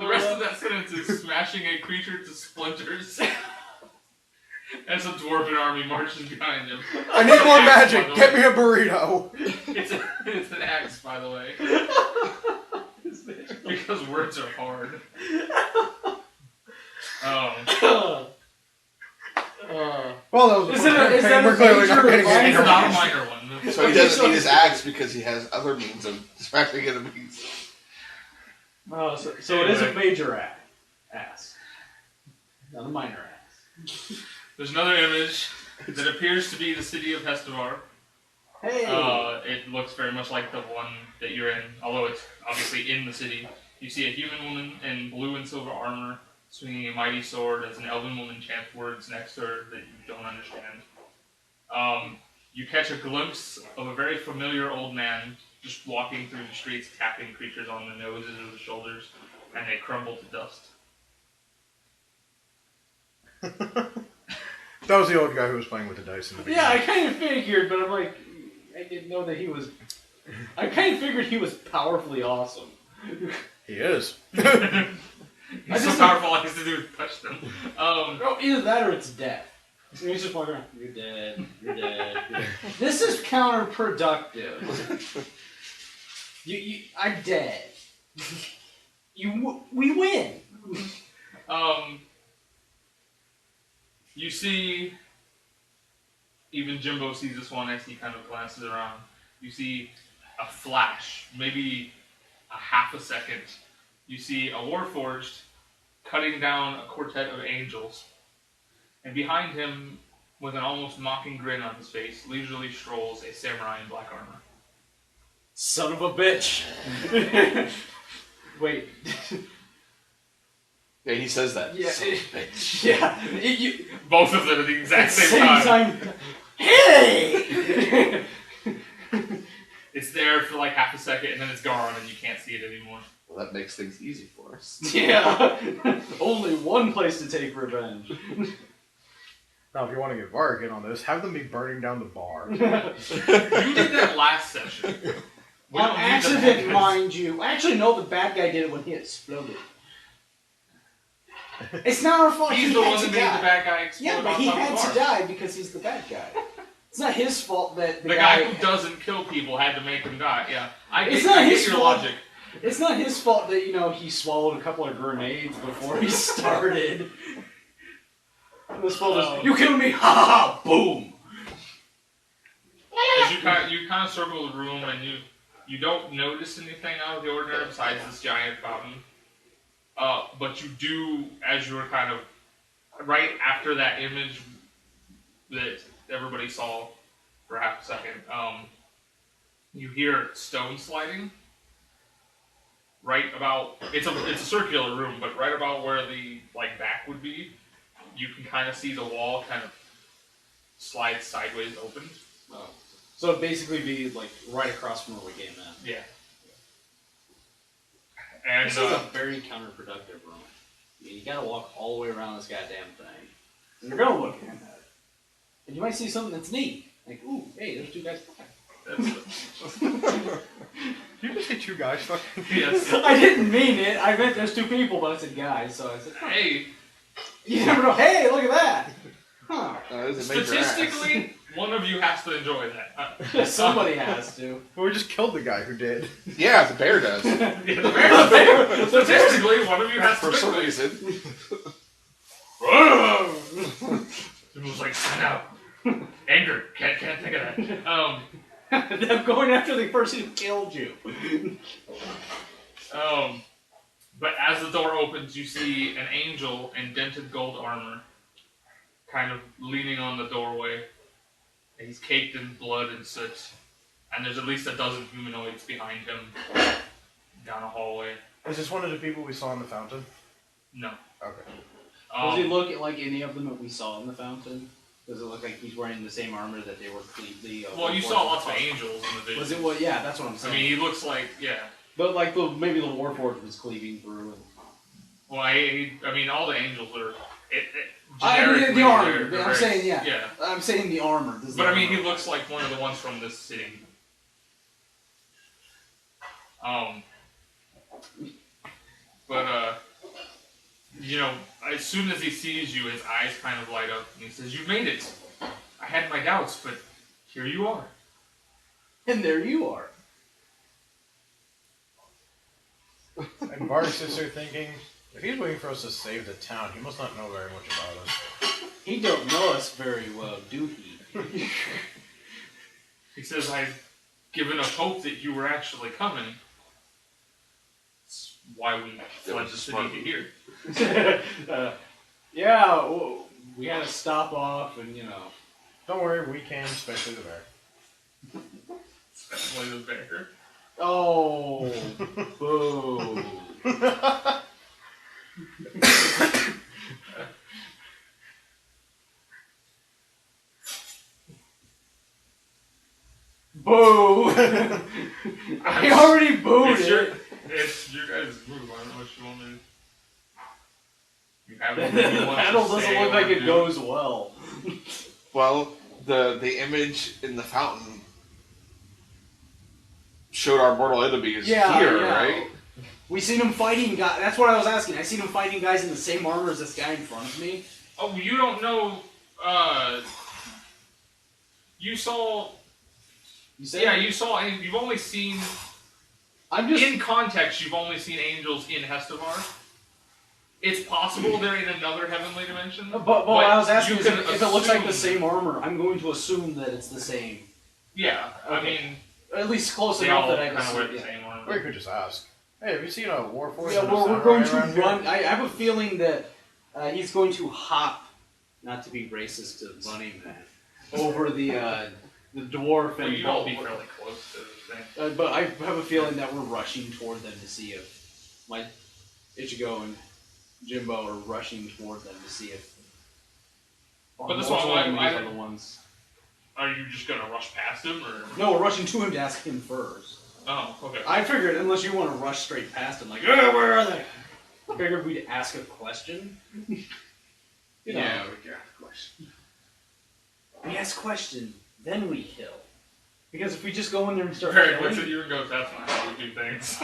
The rest of that sentence is smashing a creature to splinters as a dwarven army marches behind him. I need more magic. Get me a burrito. It's an axe, by the way. His magic because words are hard. Um, Well, that was Is that we're a clearly not major getting line? any it's not a information. minor one. So he doesn't need his axe because he has other means of distracting enemies. so it is a major ass. Not a minor ass. There's another image that appears to be the city of Hestavar. Hey! It looks very much like the one that you're in, although it's obviously in the city. You see a human woman in blue and silver armor swinging a mighty sword as an elven woman chants words next to her that you don't understand. You catch a glimpse of a very familiar old man just walking through the streets, tapping creatures on the noses or the shoulders, and they crumble to dust. That was the old guy who was playing with the dice in the beginning. Yeah, I kind of figured, but I'm like, I didn't know that he was. I kind of figured he was powerfully awesome. He is. He's so powerful, all he has to do is touch them. Oh, either that or it's death. So he's just walking around. You're dead. You're dead. You're dead. This is counterproductive. I'm dead. We win. You see, even Jimbo sees this one as he kind of glances around. You see a flash, maybe a half a second. You see a Warforged cutting down a quartet of angels. And behind him, with an almost mocking grin on his face, leisurely strolls a samurai in black armor. Son of a bitch. Wait. Yeah, he says that. Yeah. Son of a bitch. Yeah. Both of them at the exact same time. Hey! It's there for like half a second, and then it's gone, and you can't see it anymore. Well, that makes things easy for us. Yeah. Only one place to take revenge. Now, if you want to get Varric in on this, have them be burning down the bar. You did that last session. We On don't need the accident, bad guys. mind you. Actually, no, the bad guy did it when he exploded. It's not our fault. He's he the had one to that made die. the bad guy explode. Yeah, but on he top of had the to bar. die because he's the bad guy. It's not his fault that The guy who doesn't kill people had to make him die. Yeah, I It's get, not I get his your fault. logic. It's not his fault that, he swallowed a couple of grenades before he started. His fault is, you killed me, ha ha ha, boom! As you kind of circle the room, and you don't notice anything out of the ordinary besides this giant fountain. But you do, as you were kind of right after that image that everybody saw for half a second, you hear stone sliding. Right about it's a circular room, but right about where the back would be, you can kind of see the wall kind of slide sideways open. Oh. So it'd basically be right across from where we came in. Yeah. And This is a very counterproductive room. You gotta walk all the way around this goddamn thing. And you're gonna look at it. And you might see something that's neat. Like, ooh, hey, there's two guys fucking. Did you just say two guys fucking? Yes. I didn't mean it. I meant there's two people, but I said guys, so I said, Hey, you never know. Hey, look at that. Huh. That is a major ass. statistically, one of you has to enjoy that. Somebody has to. Well, we just killed the guy who did. Yeah, the bear does. Statistically, one of you has to For some pick reason. It was like, no. Anger. Can't think of that. Them going after the person who killed you. But as the door opens, you see an angel in dented gold armor, kind of leaning on the doorway. And he's caked in blood and soot. And there's at least a dozen humanoids behind him down a hallway. Is this one of the people we saw in the fountain? No. Okay. Does he look like any of them that we saw in the fountain? Does it look like he's wearing the same armor that they were completely... Well, you saw lots of angels in the vision. Was it what? Yeah, that's what I'm I saying. mean, he looks like, yeah. But maybe the Warforged was cleaving through. And... Well, I mean, all the angels are. I mean, the generically, armor. they're I'm very- saying, yeah. Yeah. I'm saying the armor. Does the But I mean, armor- he looks like one of the ones from this city. But as soon as he sees you, his eyes kind of light up, and he says, "You made it. I had my doubts, but here you are." And there you are. And Varric sits there thinking, if he's waiting for us to save the town, he must not know very much about us. He don't know us very well, do he? He says, I've given up hope that you were actually coming. That's why we fled the city to here. Yeah, well, we had to stop off and, Don't worry, we can, especially the bear. Especially the bear. Oh, boo. Boo! I already booed It's it. it's your guys' move. I don't know what you want me to... You have The anything you want to battle say doesn't look or like it do? goes well. Well, the image in the fountain showed our mortal enemies here, right? We seen him fighting guys. That's what I was asking. I seen him fighting guys in the same armor as this guy in front of me. Oh, you don't know... You saw... You said Yeah, you saw... And you've only seen... I'm just. In context, you've only seen angels in Hestavar. It's possible they're in another heavenly dimension. But I was asking you is can if it looks like the assume- same armor, I'm going to assume that it's the same. Yeah, I Okay. mean, At least close they enough all that I kind can of wear see. the Yeah. same armor. Or you could just ask, hey, have you seen a Warforged? Yeah, and a we're samurai going to around here?" run. I have a feeling that he's going to hop, not to be racist to Bunny Man, over the dwarf Well, and you'd all be fairly close to the thing. but I have a feeling that we're rushing toward them to see if my Ichigo and Jimbo are rushing toward them to see if. But this mortal one, enemies I- are the ones. Are you just gonna rush past him, or...? No, we're rushing to him to ask him first. Oh, okay. I figured unless you want to rush straight past him, like, where are they? I figured we'd ask a question. You know. Yeah, we got a question. We ask question, then we kill. Because if we just go in there and start Varric looks at killing, you and goes, that's not how we do things.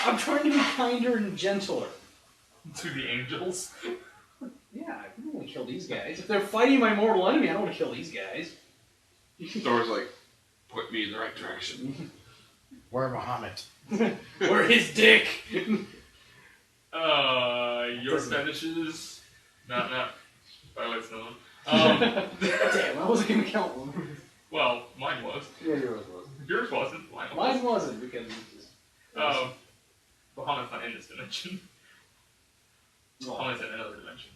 I'm trying to be kinder and gentler. To the angels. Yeah, I don't want to kill these guys. If they're fighting my mortal enemy, I don't want to kill these guys. Thor's like, point me in the right direction. We're Muhammad. Or his dick. Your Doesn't- fetishes? Not. By the way, it's no one. Damn, I wasn't gonna count one. Well, mine was. Yeah, yours was. Yours wasn't. Mine was. Mine wasn't because it's just. Bahamut's not in this dimension. Bahamut's in another dimension.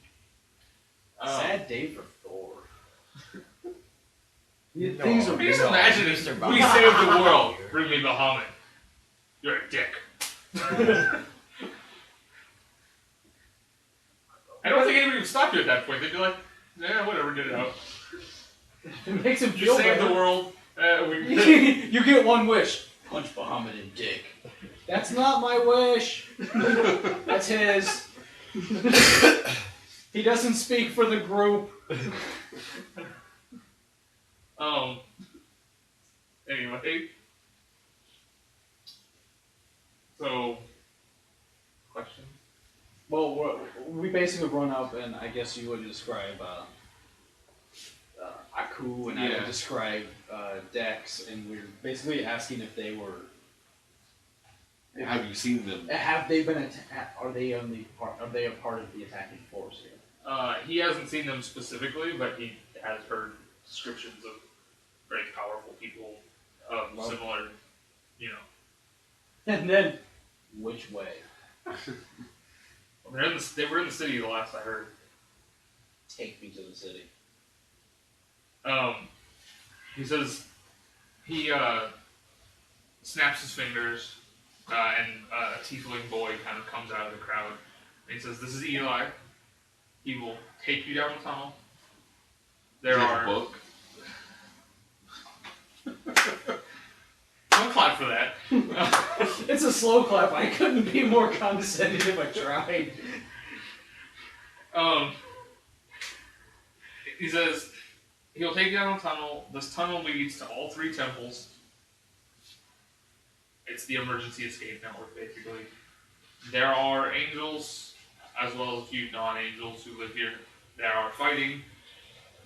Sad day for Thor. No, Things are Just No, imagine if Mr. we Bahamut. saved the world. Bring me Bahamut. You're a dick. I don't think anybody would stop you at that point. They'd be like, yeah, whatever, get it out. It makes him You feel saved better. the world. You get one wish. Punch Bahamut in dick. That's not my wish. That's his. He doesn't speak for the group. Anyway. So, question? Well, we basically run up, and I guess you would describe Aku, and I Yeah. would describe Dex, and we're basically asking if they were. Have you seen them? Have they been? Are they on the? Are they a part of the attacking force here? He hasn't seen them specifically, but he has heard descriptions of very powerful people of similar, And then, which way? They were in the city the last I heard. Take me to the city. He says he snaps his fingers, and a tiefling boy kind of comes out of the crowd. And he says, "This is Eli. He will take you down the tunnel. There Is it a are book. Don't clap for that." It's a slow clap. I couldn't be more condescending if I tried. He says he'll take you down a tunnel. This tunnel leads to all three temples. It's the emergency escape network, basically. There are angels, as well as a few non-angels who live here. They are fighting.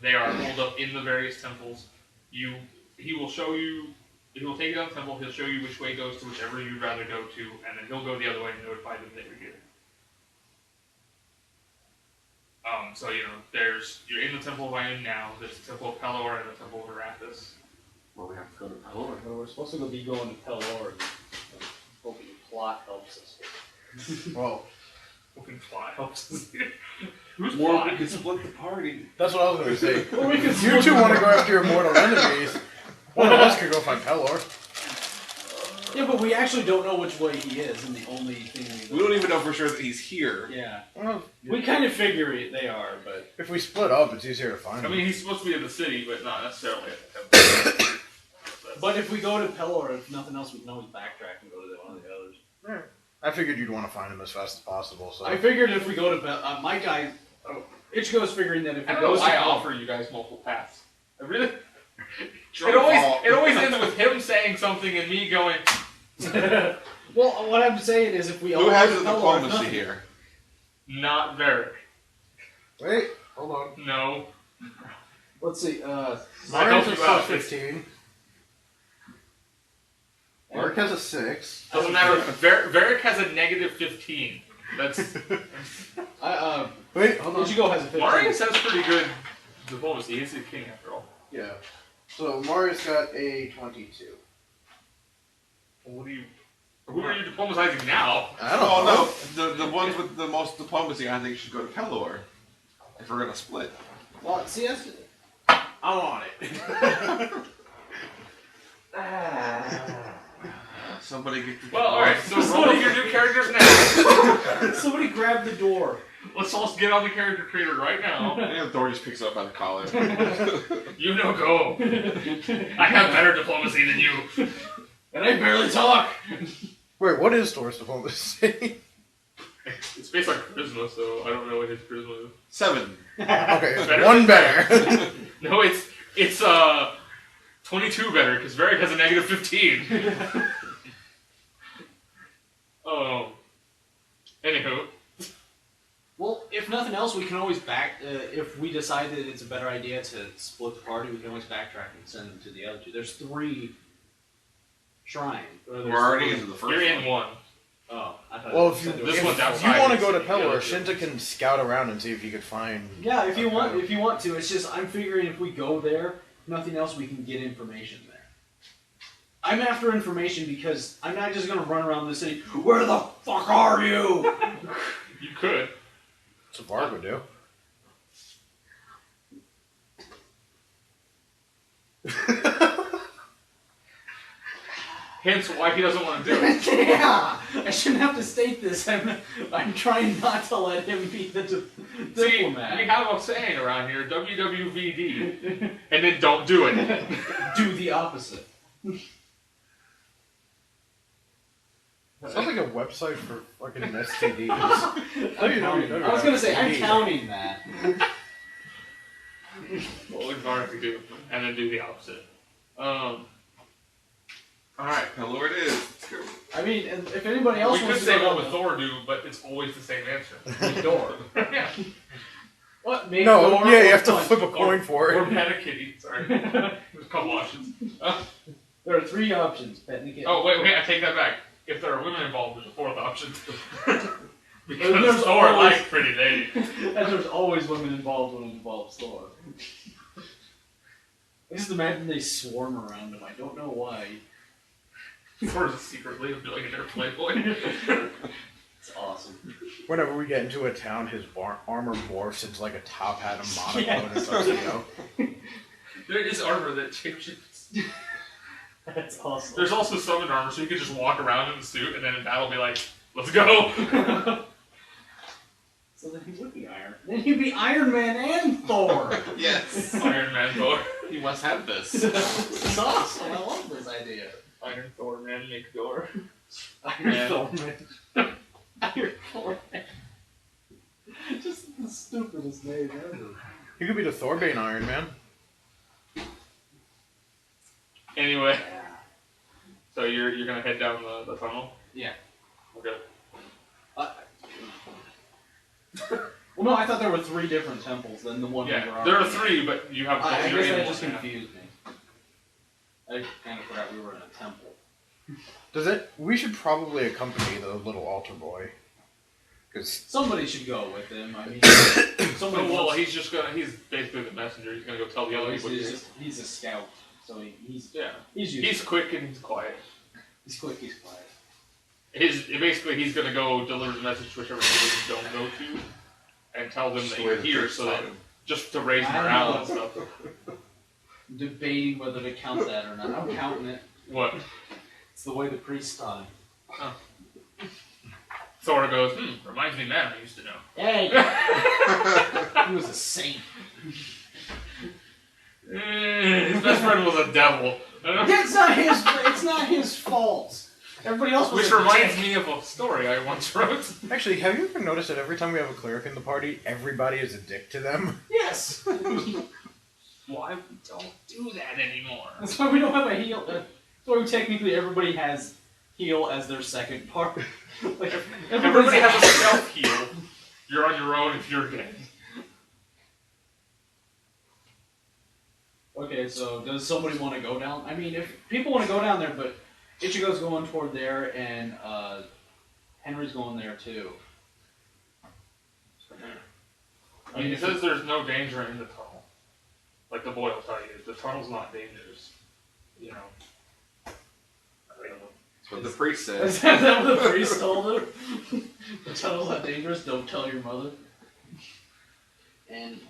They are holed up in the various temples. He will show you He will take you down the temple. He'll show you which way goes to whichever you'd rather go to, and then he'll go the other way and notify them that you're here. So you're in the Temple of Iron now. There's the Temple of Pelor and the Temple of Arathis. Well, we have to go to Pelor. Well, we're supposed to be going to Pelor. Hoping plot helps us. Well, Hoping plot helps us here. Who's Or plot? we could split the party. that's what I was going to say. Or we could If you two want to go after your mortal enemies, one of us could go find Pelor. Yeah, but we actually don't know which way he is, and the only thing We don't even know for sure that he's here. Yeah. Well, We kind of figure they are, but... if we split up, it's easier to find I them. mean, he's supposed to be in the city, but not necessarily at the temple. But if we go to Pelor, if nothing else, we can always backtrack and go to one of the others. I figured you'd want to find him as fast as possible, so... I figured if we go to my guy... Ichigo's figuring that if I he don't know goes why I to offer you guys multiple paths. I really... Fault. It always ends with him saying something and me going... Well, what I'm saying is if we all Who has go the to Pelor, diplomacy nothing- here? Not Varric. Wait, hold on. No. Let's see, I Marius help is you out. 15. Mark has a 6. Doesn't matter. Varric has a negative 15. That's... Wait, hold on. Ichigo has a 15. Marius has pretty good diplomacy. He's the king after all. Yeah. So Marius got a 22. What do you... Who are you diplomatizing now? I don't know. Oh no, the ones with the most diplomacy I think should go to Pelor. If we're gonna split. Well, see, that's... I'm on it. Somebody get the Well, alright, so roll your new characters now. Somebody grab the door. Let's all get on the character creator right now. Yeah, the door just picks up by the collar. You no go. I have better diplomacy than you. And I barely talk. Wait, what is Thor's diplomacy? It's based on charisma, so I don't know what his charisma is. 7. Okay, it's Better one than better. No, it's 22 better, because Varric has a negative 15. Oh. Anywho. Well, if nothing else, we can always if we decide that it's a better idea to split the party, we can always backtrack and send them to the other two. There's 3 shrines. We're already into the first You're in one. one. Oh, I thought Well, it if you, said there was- This one's if outside. you want to go to Yeah, Pelor, let's do Shinta can scout around and see if you could find... Yeah, if you Okay. want to. It's just I'm figuring if we go there, nothing else, we can get information there. I'm after information because I'm not just gonna run around the city. Where the fuck are you? You could. That's what Bard would do. Hence why he doesn't want to do it. Yeah, I shouldn't have to state this. I'm trying not to let him be the See, diplomat. we have a saying around here, WWVD, and then don't do it. Do the opposite. Sounds like a website for fucking STDs. I was gonna say I'm counting that. Well, ignore if you do, and then do the opposite. Alright, Pelor it is. Let's go. I mean, and if anybody else We wants could to say go what down would Thor do, but it's always the same answer. the door. Yeah. What? Make No, door yeah, you or have to punch? flip a coin for Or it. pet a kitty. Sorry. There's a couple options. There are 3 options. Pet and a kitten. Oh, wait, I take that back. If there are women involved, there's a 4th option. There's Because Thor always- likes pretty lady. And there's always women involved when it involves Thor. I just imagine they swarm around him. I don't know why. Thor's secretly a billionaire playboy. It's awesome. Whenever we get into a town, his armor morphs into like a top hat and monocle Yes. and a tuxedo. There is armor that changes. That's awesome. There's also summon armor, so you can just walk around in the suit, and then in battle be like, let's go! So then he would be Iron. Then he'd be Iron Man and Thor. Yes. Iron Man Thor. He must have this. This is awesome. I love this idea. Iron Thor Man make door. Iron Yeah. Thor Man. Iron Thor Man. Just the stupidest name ever. He could be the Thorbane Iron Man. Anyway, so you're gonna head down the tunnel? Yeah. Okay. Well, no, I thought there were 3 different temples than the one we were Yeah, already there are in. 3, but you have I you're guess in that one just now. confused me. I kind of forgot we were in a temple. Does it? We should probably accompany the little altar boy. Because Somebody should go with him. I mean, somebody. Well, he's basically the messenger. He's gonna go tell the other people. He's a scout, so he's He's quick and he's quiet. He's quick. He's quiet. Basically he's gonna go deliver the message to whichever village don't go to, and tell them that you're here, so that just to raise morale and stuff. I'm debating whether to count that or not. I'm counting it. What? It's the way the priest taught him. Oh. Thor goes, reminds me of man I used to know. Hey! He was a saint. His best friend was a devil. It's not his fault. Everybody else was Which reminds me of a story I once wrote. actually, have you ever noticed that every time we have a cleric in the party, everybody is a dick to them? Yes! Why we don't do that anymore? That's why we don't have a heal. That's why technically everybody has heal as their second part. Like, Everybody has a self-heal. You're on your own if you're dead. Okay, so does somebody want to go down? I mean, if people want to go down there, but Ichigo's going toward there, and Henry's going there too. I mean, it says there's no danger in the tunnel. Like the boy will tell you, the tunnel's not dangerous. You know. That's what the priest said. Is that what the priest told him? The tunnel's not dangerous, don't tell your mother. And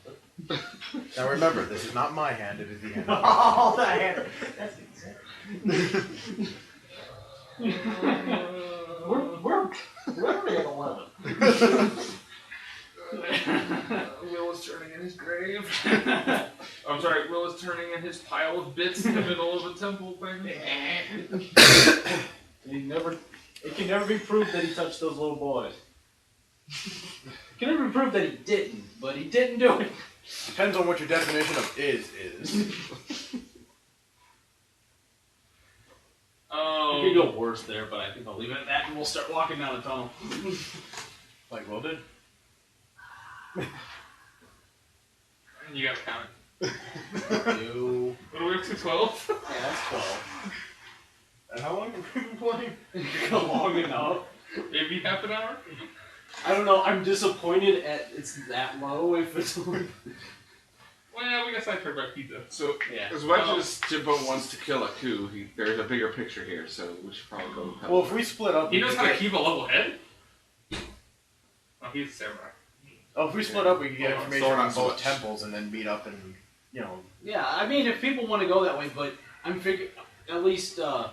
Now remember, this is not my hand, it is the hand. oh, that hand. That's exactly. We're already at 11. Will is turning in his grave. I'm sorry, Will is turning in his pile of bits in the middle of a temple thing. It can never be proved that he touched those little boys. It can never be proved that he didn't, but he didn't do it. Depends on what your definition of is. It could go worse there, but I think I'll leave it at that and we'll start walking down the tunnel. Like Will did? You gotta count You. What are we up to, 12? Yeah, that's 12. And how long have we been playing? Long enough. Maybe half an hour? I don't know, I'm disappointed at it's that low if it's only... Well, we got sidetracked by pizza. So, Yeah. as much as Jimbo wants to kill a coup, there's a bigger picture here, so we should probably go. Well, if we split up... He knows how to keep a level head? Oh, he's a samurai. Oh, if we split up, we could get Oh, information so on not so both much. temples and then meet up and, you know... Yeah, I mean, if people want to go that way, but I'm figuring, at least, I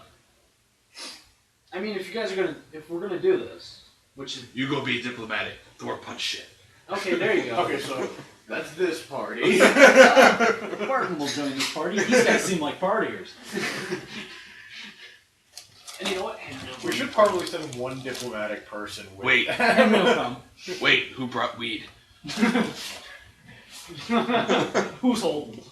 mean, if you guys are gonna, if we're gonna do this, which is... You go be diplomatic. Thor punch shit. Okay, there you go. Okay, so that's this party. Barton will join this party. These guys seem like partiers. And you know what? We should probably send one diplomatic person with... Wait. And we'll come. Wait, who brought weed? Who's holding?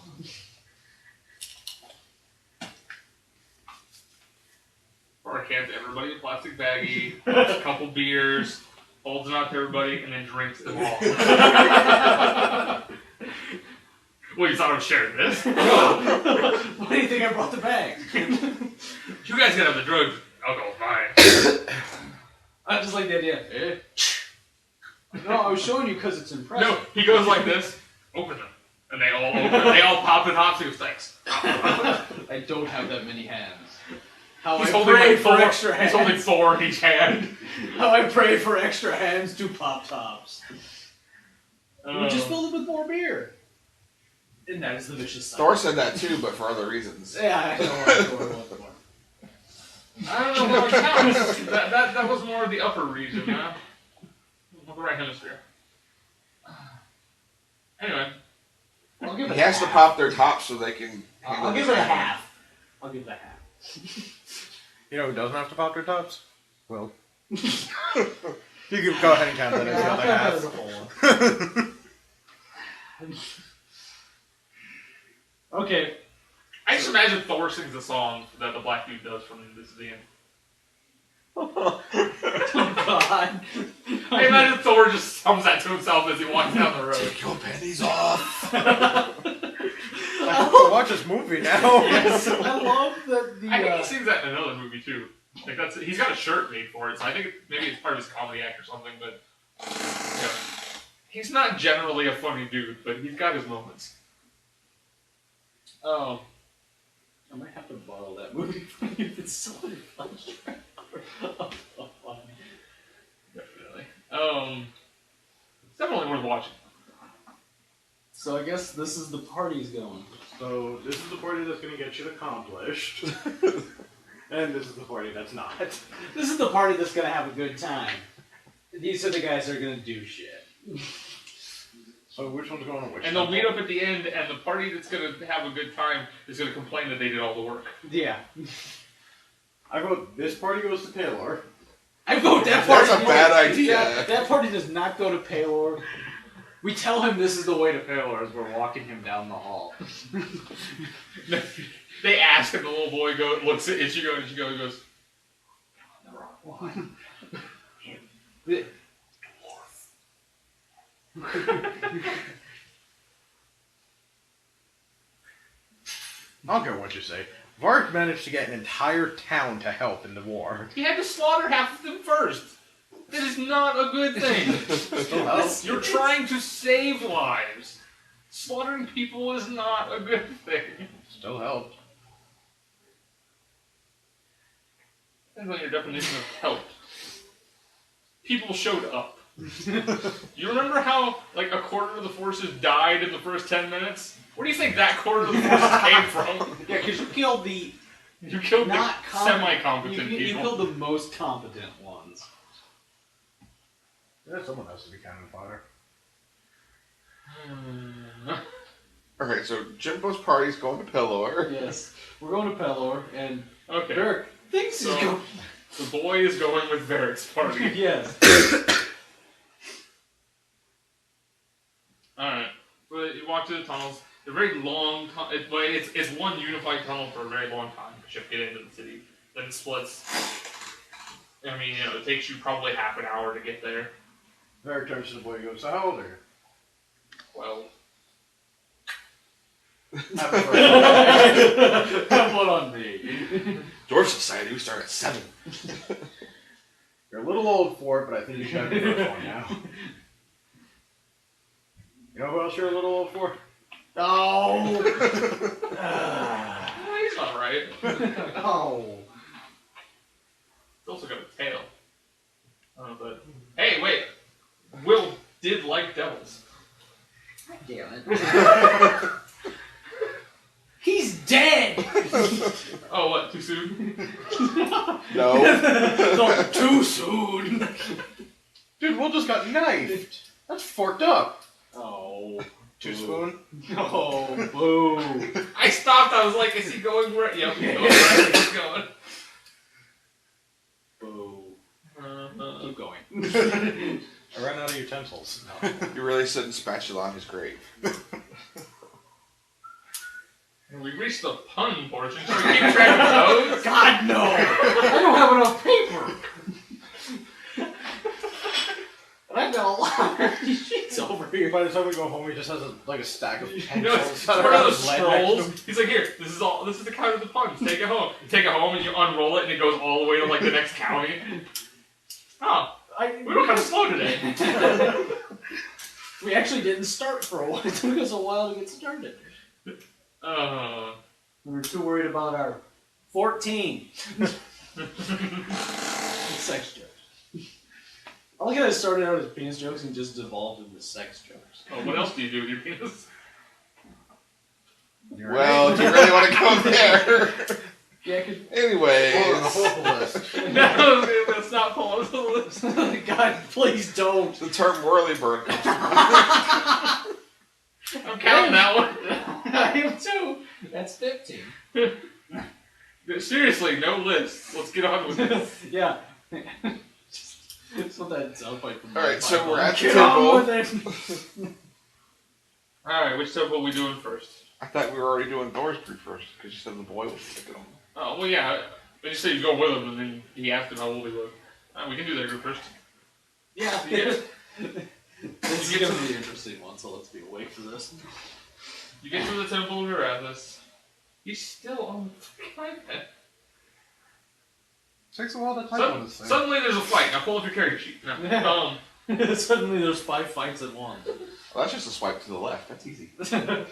Or cans everybody a plastic baggie, a couple beers, holds it out to everybody, and then drinks them all. Well, you thought I was sharing this? What do you think I brought the bag? You guys can have the drugs. Alcohol's mine. I just like the idea. Eh? No, I was showing you because it's impressive. No, he goes like this. Open them. And they all open. They all pop and hops. He goes, thanks. I don't have that many hands. How He's I holding pray like for four. extra He's hands. holding 4 in each hand. How I pray for extra hands to pop tops. We just filled it with more beer. And that is the vicious cycle. Thor said that too, but for other reasons. Yeah, I know what Thor wants more. I don't know what counts. That was more of the upper region, huh? The right hemisphere. Anyway. I'll give it He a has to half. pop their tops so they can. I'll give it a half. I'll give it a half. You know who doesn't have to pop their tops? Will. You can go ahead and count that as the other that as a half. whole. Okay. I just imagine Thor sings a song that the black dude does from This Is the End. Oh God. I imagine Thor just hums that to himself as he walks down the road. Take your panties off. I have to watch this movie now. Yes. I love that the. I think he sings that in another movie too. Like he's got a shirt made for it, so I think maybe it's part of his comedy act or something. But yeah, he's not generally a funny dude, but he's got his moments. Oh, I might have to borrow that movie from you. It's so funny. definitely. It's definitely worth watching. So I guess this is the party's going. So this is the party that's going to get shit accomplished. And this is the party that's not. This is the party that's gonna have a good time. These are the guys that are gonna do shit. So which one's going on which? And they'll meet up at the end, and the party that's going to have a good time is going to complain that they did all the work. Yeah. I vote this party goes to Paylor. I vote that party. That's a bad idea. That party does not go to Paylor. We tell him this is the way to Paylor as we're walking him down the hall. They ask, and the little boy looks at Ichigo, and Ichigo goes, "The wrong one." I don't care what you say. Varric managed to get an entire town to help in the war. He had to slaughter half of them first. That is not a good thing. You're trying to save lives. Slaughtering people is not a good thing. Still helped. Depends on your definition of help. People showed up. You remember how, like, a quarter of the forces died in the first 10 minutes? Where do you think that quarter of the forces came from? Yeah, because you killed the You killed not the semi-competent you people. killed the most competent ones. Yeah, someone has to be cannon fodder. Okay, so Jimbo's party's going to Paylor. Yes. We're going to Paylor, and Okay. Varric thinks So- he's going. The boy is going with Varric's party. Yes. Alright. Well, you walk through the tunnels. They're very long. It's one unified tunnel for a very long time. You should get into the city. Then it splits. I mean, it takes you probably half an hour to get there. Varric turns to the boy and goes, "So how old are you?" Well, Have one on me. Dwarf Society, we start at 7. You're a little old for it, but I think you should have the first one now. You know who else you're a little old for? Oh. he's not right. Oh. He's also got a tail. But hey, wait. Will did like devils. Damn it. He's dead. Oh, what? Too soon? No. Not too soon. Dude, Will just got knifed. That's forked up. Oh. Two spoon. Oh, boo. I stopped. I was like, is he going where? Yep, he's going where he's going. Boo. Keep going. I ran out of utensils. You're really sitting spatula on his grave. And we reached the pun portion. Should we keep track of those? God, no. I don't have enough paper. And I've got a lot of empty sheets over here. By the time we go home, he just has a stack of You pencils. know, it's one of those scrolls. He's like, here, this is the count of the puns. Take it home. You take it home and you unroll it and it goes all the way to like the next county. Oh, we were kind of slow today. We actually didn't start for a while. It took us a while to get started. We were too worried about our 14 sex jokes. I like how it started out as penis jokes and just devolved into sex jokes. Oh, what else do you do with your penis? Well, do you really want to go there? Yeah, cause Anyways. No, let's not pull up the list. God, please don't. The term whirly bird comes from. I'm counting that one. I am too. That's 15. Seriously, no lists. Let's get on with this. Yeah. It's not that soundbite from Alright, so we're at the Get on temple. with it. Alright, which temple are we doing first? I thought we were already doing Thor's group first, because you said the boy was taking him. Oh, well, yeah. But you said you go with him, and then he asked him how old he was. We can do that group first. Yeah. Yeah. This is going to be an interesting one, so let's be awake for this. You get to the Temple of Arathis. He's still on the fucking iPad. Takes a while to type on this thing. Suddenly there's a fight. Now pull up your character sheet. No. Suddenly there's 5 fights at once. Well, that's just a swipe to the left. That's easy. I'm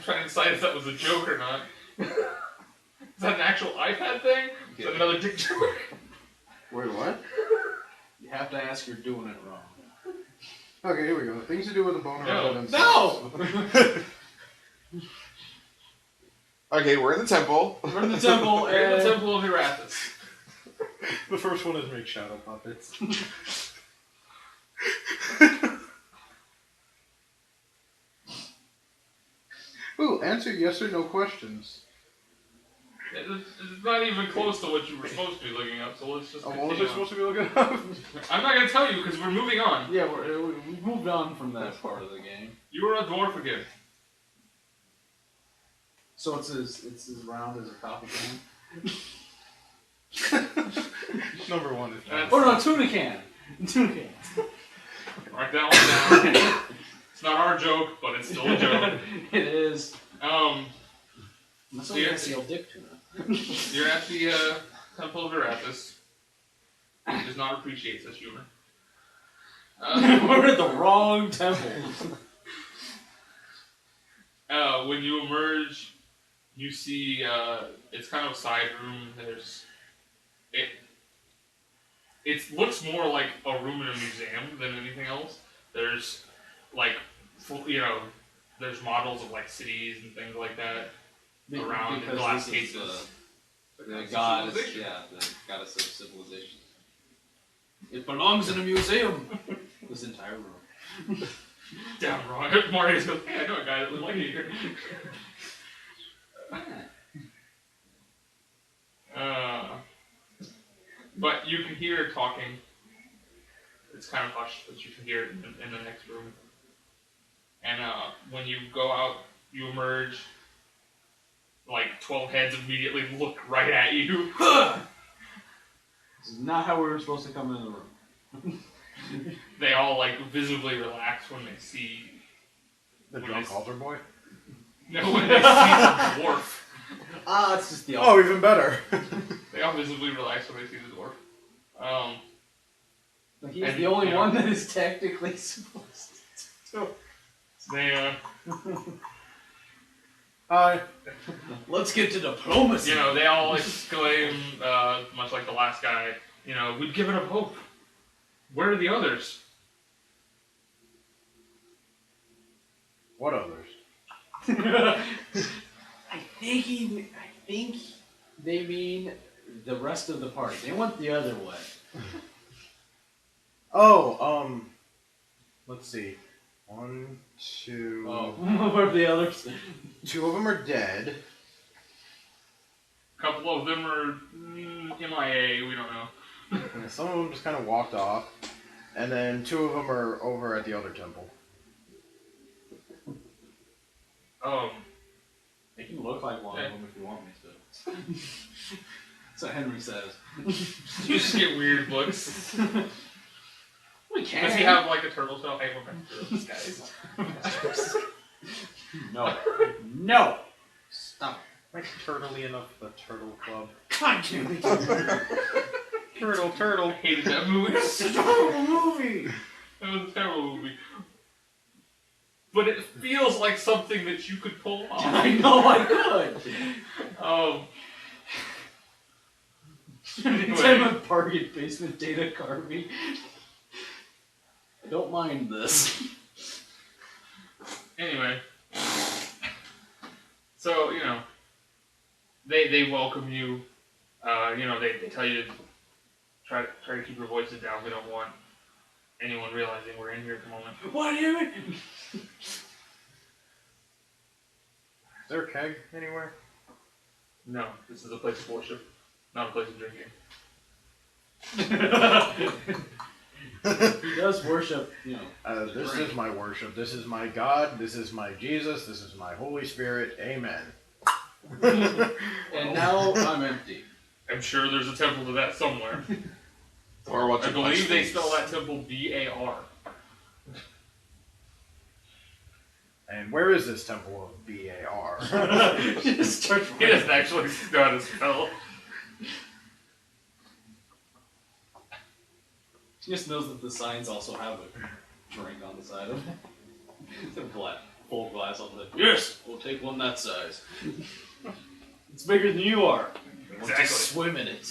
trying to decide if that was a joke or not. Is that an actual iPad thing? Is that another dick joke? Wait, what? You have to ask you're doing it wrong. Okay, here we go. Things to do with a boner No. other than No! Okay, we're in the temple. We're in the temple We're in and... the Temple of Arathis. The first one is make shadow puppets. Ooh, answer yes or no questions. It's not even close to what you were supposed to be looking up, so let's just Oh, continue what was I on. supposed to be looking up? I'm not gonna tell you because we're moving on. Yeah, we moved on from that part of the game. You were a dwarf again. So it's as round as a coffee can? Number 1 is That's- Oh no, tuna can! Tuna can. Write that one down. It's not our joke, but it's still a joke. It is. That's Yeah. a seal dick tuna. You're at the Temple of Arathis. He does not appreciate such humor. We're at the wrong temple. When you emerge, you see it's kind of a side room. It looks more like a room in a museum than anything else. There's like there's models of like cities and things like that around in glass this is cases. the goddess, the goddess of civilization. It belongs in a museum. This entire room. Damn wrong. Marius goes, hey, I know a guy that lives like you. But you can hear talking. It's kind of hushed, but you can hear it in the next room. And when you go out, you emerge. Like 12 heads immediately look right at you. This is not how we were supposed to come in the room. They all like visibly relax when they see. The When drunk they- altar boy? No, when they see the dwarf. Ah, it's just the Oh, even better. They all visibly relax when they see the dwarf. He's and, the only you know, one that is technically supposed to. They Hi. Let's get to diplomacy. they all exclaim, much like the last guy, we've given up hope. Where are the others? What others? I think they mean the rest of the party. They went the other way. Oh, let's see. 1, 2. Oh, where are the others? 2 of them are dead. A couple of them are MIA, we don't know. And some of them just kind of walked off. And then 2 of them are over at the other temple. They can look like one of them if you want me to. That's what Henry says. You just get weird looks. We can. Does he have like a turtle shell? Hey, we're back to this guys. No. No! Stop like turtley enough for the Turtle Club. it. God damn it. Turtle. I hated that movie. It's a terrible movie! That was a terrible movie. But it feels like something that you could pull off. I know I could! Anytime Anyway, a target basement data carving. I don't mind this. anyway. So, they welcome you. They tell you to try to keep your voices down. We don't want anyone realizing we're in here at the moment. What do you mean? Is there a keg anywhere? No, this is a place of worship, not a place of drinking. He does worship, This is my worship. This is my God. This is my Jesus. This is my Holy Spirit. Amen. and now I'm empty. I'm sure there's a temple to that somewhere. Or what's I your believe they punch spell that temple B-A-R. And where is this temple of BAR? He just starts He doesn't actually know how to spell. He just knows that the signs also have a drink on the side of it. It's a full glass on the. Yes, we'll take one that size. It's bigger than you are. I want to Exactly. swim in it.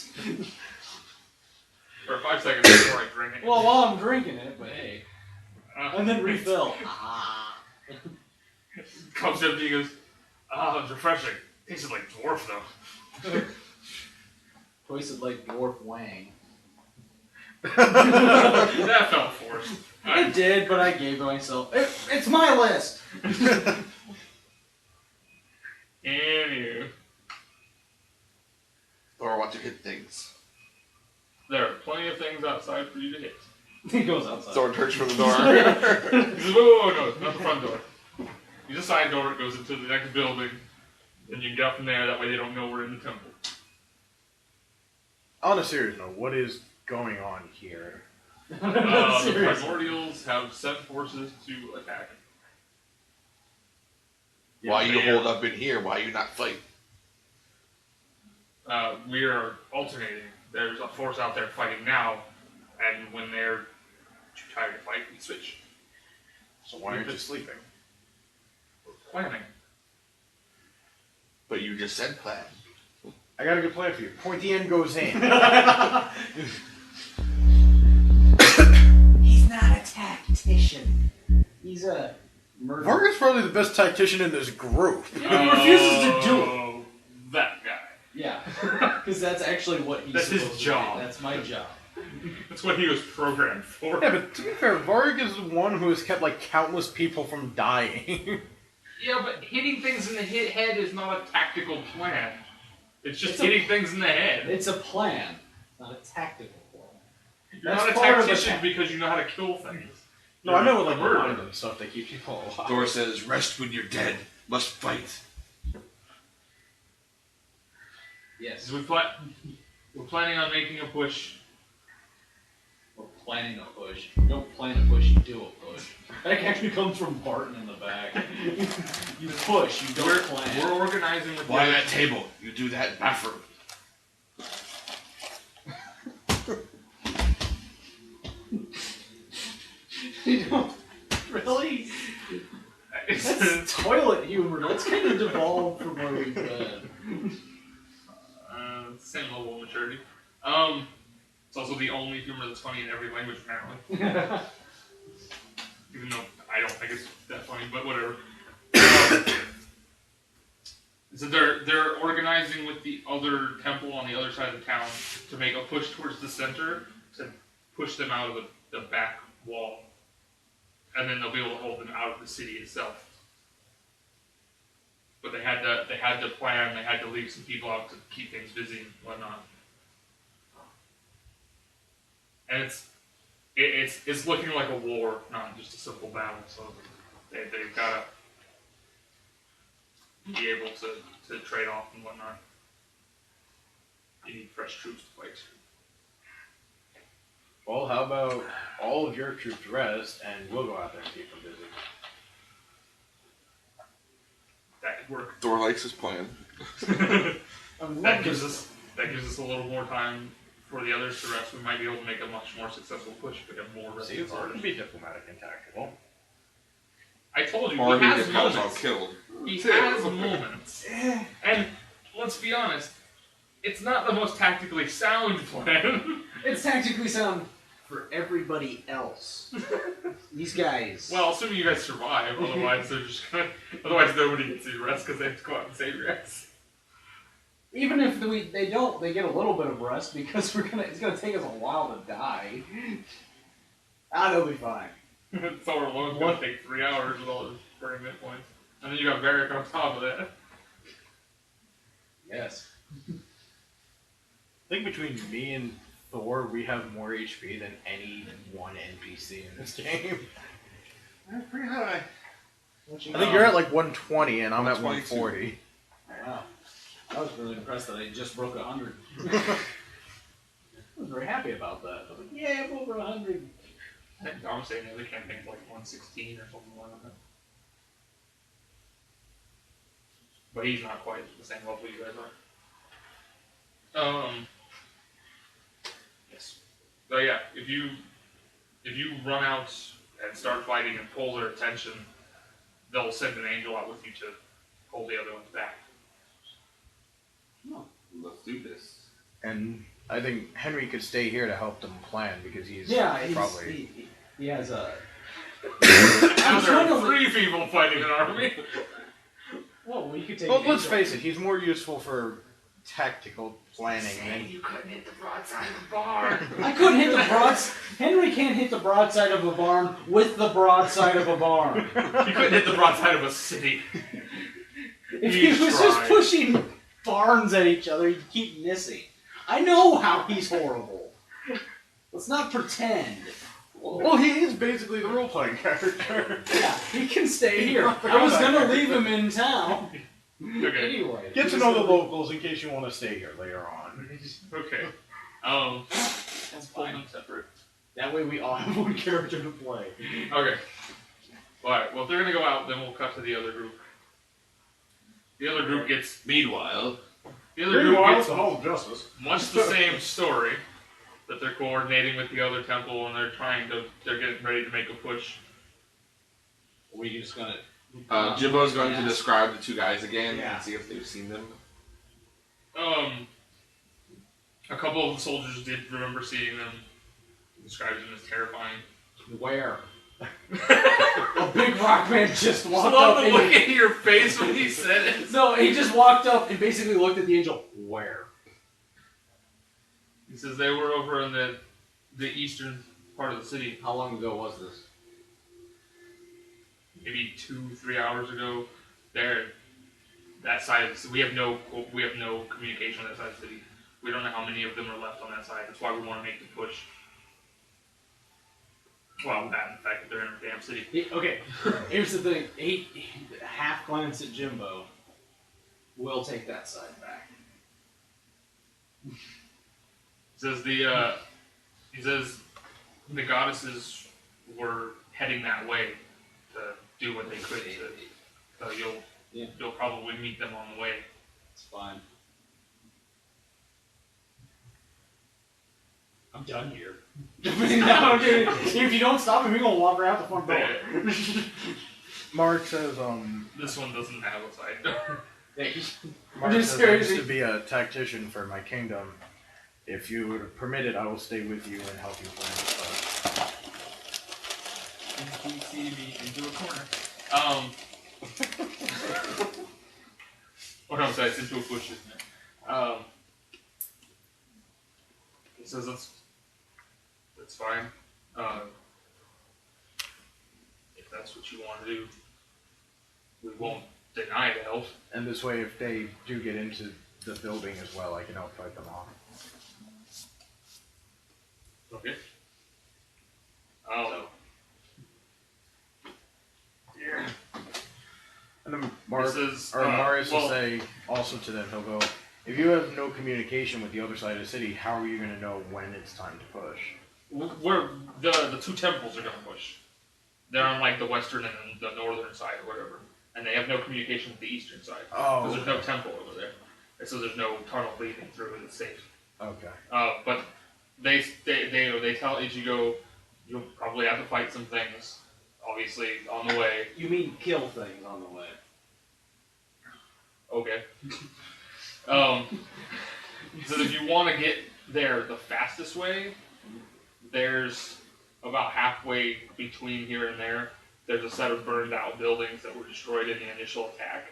For 5 seconds before I drink it. Well, while I'm drinking it, but hey. And then refill. Comes up to you and goes, it's refreshing. Tasted like dwarf though. Tasted like Dwarf Wang. That felt forced. I did, but I gave myself. It's my list! Anywho, Thor wants to hit things. there are plenty of things outside for you to hit. He goes outside. Thor turns from the door. He says, whoa, no, not the front door. Use a side door, it goes into the next building, and you can get up from there, that way they don't know we're in the temple. On a serious note, what is going on here? The Seriously. Primordials have sent forces to attack. Why you they hold are- up in here? Why you not fight? We are alternating. There's a force out there fighting now, and when they're too tired to fight, we switch. So why aren't you sleeping? We're planning. But you just said plan. I got a good plan for you. Pointy end goes in. He's not a tactician. He's a murderer. Varga's probably the best tactician in this group. He refuses to do it. Oh, that guy. Yeah, because that's actually what he's That's his supposed job. to do. That's my job. That's what he was programmed for. Yeah, but to be fair, Varg is the one who has kept like countless people from dying. Yeah, but hitting things in the head is not a tactical plan. It's just It's a- hitting things in the head. It's a plan, not a tactical plan. You're That's not a part of the tactician tac- because you know how to kill things. No, I know with like You're a murder murderer. and stuff they keep people alive. Thor says, "Rest when you're dead. Must fight." Yes, We're planning on making a push. we're planning a push. You don't plan a push, you do a push. That actually comes from Barton in the back. You push, you don't We're plan. organizing with Why the that table? You do that in bathroom. You don't really? It's, That's toilet humor. That's kind of devolved from where we've been. same level of maturity. It's also the only humor that's funny in every language, apparently. Even though I don't think it's that funny, but whatever. So they're organizing with the other temple on the other side of the town to make a push towards the center to push them out of the back wall, and then they'll be able to hold them out of the city itself. But they had to plan. They had to leave some people out to keep things busy and whatnot. And it's looking like a war, not just a simple battle. So they've got to be able to trade off and whatnot. You need fresh troops to fight. Well, how about all of your troops rest and we'll go out there and keep them busy. That could work. Thor likes his plan. That gives us a little more time for the others to rest. We might be able to make a much more successful push if we have more See, resting it's hard to artists. be diplomatic and tactical. I told you, Or he he has just got us all moments. killed. He has moments. And let's be honest, it's not the most tactically sound plan. It's tactically sound for everybody else. These guys. Well, assuming you guys survive, otherwise they're just gonna. Otherwise, nobody gets any rest because they have to go out and save your ass. Even if they don't, they get a little bit of rest because it's gonna take us a while to die. They'll be fine. Thor alone's gonna take 3 hours with all his burning hit points, and then you got Varric on top of that. Yes. I think between me and Thor, we have more HP than any one NPC in this game. That's pretty high. I think you're at like 120 and I'm at 122. 140. Wow. I was really impressed that I just broke 100. I was very happy about that. I was like, yeah, I'm over 100. I think Dom saying the other campaign's like 116 or something like that. but he's not quite the same level you guys are. Yes. So yeah, if you run out and start fighting and pull their attention, they'll send an angel out with you to hold the other ones back. Let's do this. And I think Henry could stay here to help them plan because he's probably. He has a. Now there are 3 people fighting an army. Well, we could take. Well, let's face it, he's more useful for tactical planning. And You couldn't hit the broadside of the barn. I couldn't hit the broadside. Henry can't hit the broadside of a barn with the broadside of a barn. You couldn't hit the broadside of a city. If he was just pushing barns at each other, he'd keep missing. I know how he's horrible. Let's not pretend. well, he is basically the role-playing character. Yeah, he can stay here. I was gonna leave him in town. Okay. Anyway. Get to know the locals in case you want to stay here later on. Okay. That's Pull fine. them separate. That way we all have one character to play. Okay. Alright, well if they're gonna go out, then we'll cut to the other group. The other group gets Meanwhile, the other group Meanwhile, gets the Hall of Justice. much the same story. That they're coordinating with the other temple and they're getting ready to make a push. Are we just gonna... Jimbo's going to describe the 2 guys again Yeah. and see if they've seen them. A couple of the soldiers did remember seeing them. Described them as terrifying. Where? A big rock man just I walked love up the and... look at your face when he said it. No, he just walked up and basically looked at the angel. Where? He says they were over in the eastern part of the city. How long ago was this? Maybe 2-3 hours ago. That side. So we have no communication on that side of the city. We don't know how many of them are left on that side. That's why we want to make the push. Well, that and the fact that they're in a damn city. Okay, here's the thing. He half glance at Jimbo. We'll take that side back. He says the goddesses were heading that way to do what they could to. So you'll probably meet them on the way. It's fine. I'm done here. No, dude. If you don't stop me, we're gonna walk right out the front door. Mark says, This one doesn't have a side door. Mark just says I used seriously- to be a tactician for my kingdom. If you would permit it, I will stay with you and help you plan the See me into a corner. Or no, I'm sorry, it's into a bush, isn't it? He says that's fine. If that's what you want to do, we won't deny the help. And this way, if they do get into the building as well, I can help fight them off. Okay. And then Marius well, will say also to them, he'll go, if you have no communication with the other side of the city, how are you going to know when it's time to push? We're the 2 temples are gonna push. They're on like the western and the northern side or whatever, and they have no communication with the eastern side because there's no temple over there, and so there's no tunnel leading through and it's safe. Okay. But they tell Ichigo you'll probably have to fight some things, obviously on the way. You mean kill things on the way? Okay. So if you want to get there the fastest way, there's about halfway between here and there, there's a set of burned out buildings that were destroyed in the initial attack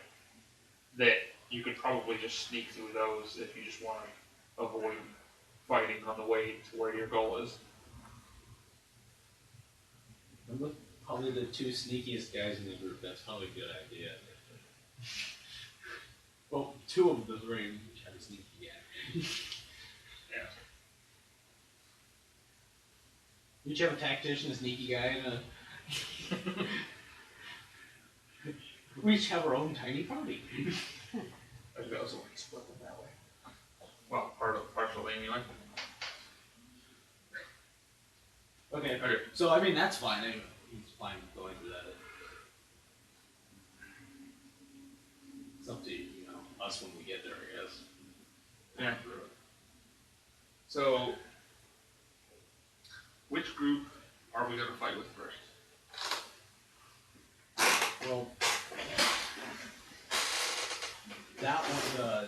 that you could probably just sneak through those if you just want to avoid fighting on the way to where your goal is. I'm with probably the 2 sneakiest guys in the group. That's probably a good idea. Well, 2 of the 3 have a sneaky guy. Yeah. We each have a tactician, a sneaky guy, and a... We each have our own tiny party. I think I also want to split them that way. Well, partially anyway. Okay. Okay. So, I mean, that's fine. Anyway. He's fine going through that. It's up to you. us when we get there, I guess. Yeah. So, which group are we going to fight with first? Well, that one,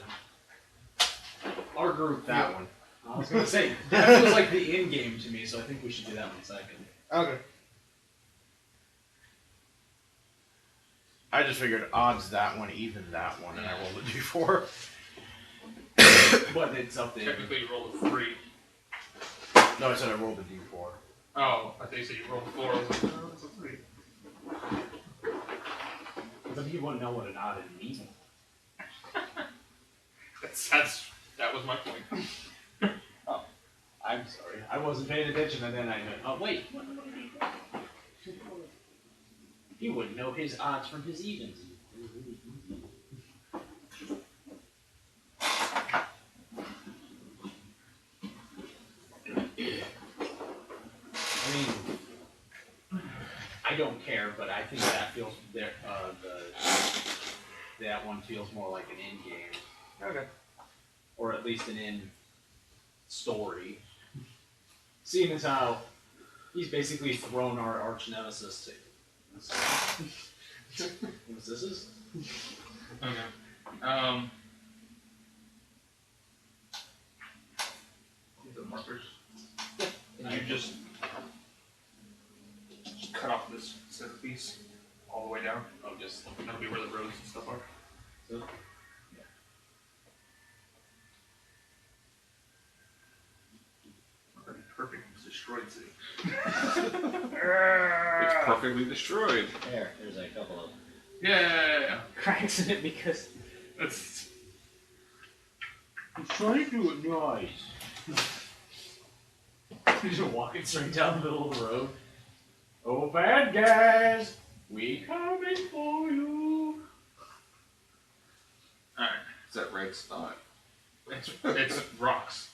our group. That one. I was gonna say that feels like the in game to me, so I think we should do that one second. Okay. I just figured odds that one, even that one, and I rolled a d4. But it's up there. Technically, you rolled a 3. No, I said I rolled a d4. Oh, I think you said you rolled a 4. I was like, no, that's a 3. Some people wouldn't know what an odd and even. That was my point. Oh, I'm sorry. I wasn't paying attention, and then I went, oh, wait. He wouldn't know his odds from his evens. I mean, I don't care, but I think that feels that one feels more like an in game. Okay. Or at least an in story. Seeing as how he's basically thrown our arch nemesis to. What's this is? Okay. The markers. And you just cut off this centerpiece all the way down. Oh, just That'll be where the roads and stuff are. so. Perfect destroyed city. It's perfectly destroyed. There's a couple of them. Yeah. Cracks in it because That's he's trying to do it nice. He's just walking straight down the middle of the road. Oh, bad guys, we coming for you. alright. Is that red spot? It's rocks.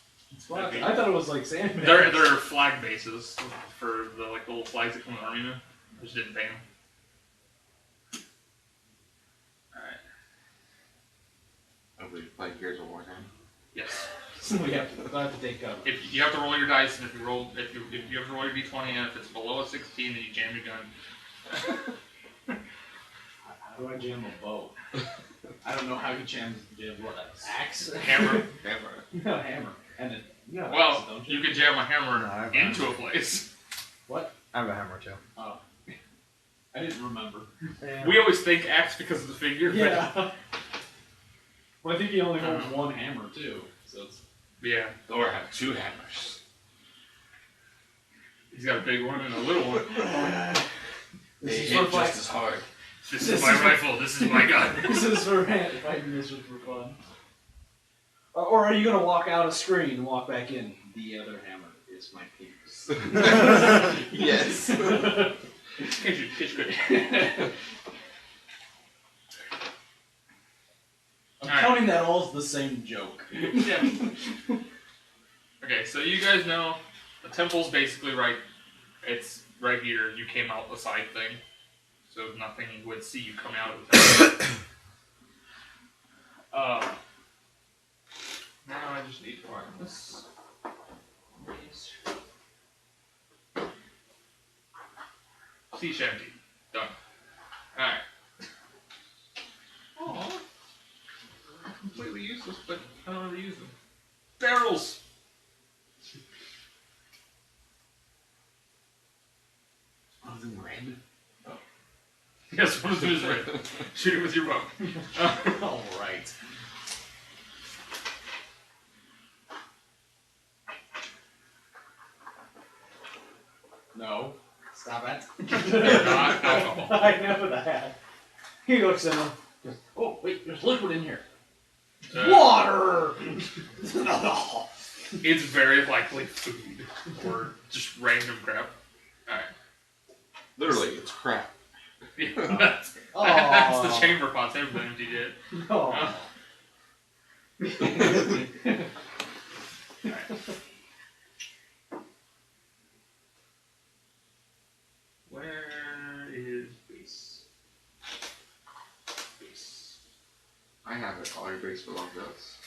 I thought it was like sandbags. They're flag bases for the little flags that come with army men. I just didn't paint them. Alright. Oh, we play Gears of War now. Yes. So we have to take cover. If you have to roll your dice, and if you have to roll your d20, and if it's below a 16, then you jam your gun. How do I jam a bow? I don't know how you jam what, an axe? Hammer. No, hammer. And then, Well, axe, don't you? you could jam a hammer No, I have into a place. What? I have a hammer too. Oh. I didn't remember. We always think axe because of the figure. but- Yeah. Well, I think he only holds one hammer too, so it's. Yeah. Or have 2 hammers. He's got a big one and a little one. They is hit for just as hard. This is my rifle. This is my gun. This is for fighting this for fun. Or are you gonna walk out a screen and walk back in? The other hammer is my penis. Yes. It's good. I'm Alright. counting that all as the same joke. Yeah. Okay, so you guys know the temple's basically right. It's right here. You came out the side thing, so nothing would see you come out of the temple. Now I just need to find this. Sea shanty. Done. Alright. Aww. Completely useless, but I don't really use them. Barrels! One of them red. Yes, one of them is red. Shoot it with your bow. Alright. No. Stop it. They're not alcohol. I know that. He looks at him. Goes, oh, wait, there's liquid in here. Water! It's very likely food or just random crap. Alright. Literally, it's crap. Yeah, that's the chamber pots everything emptied yet. Oh. Where is base? Base. I I have it. All your base belong to us.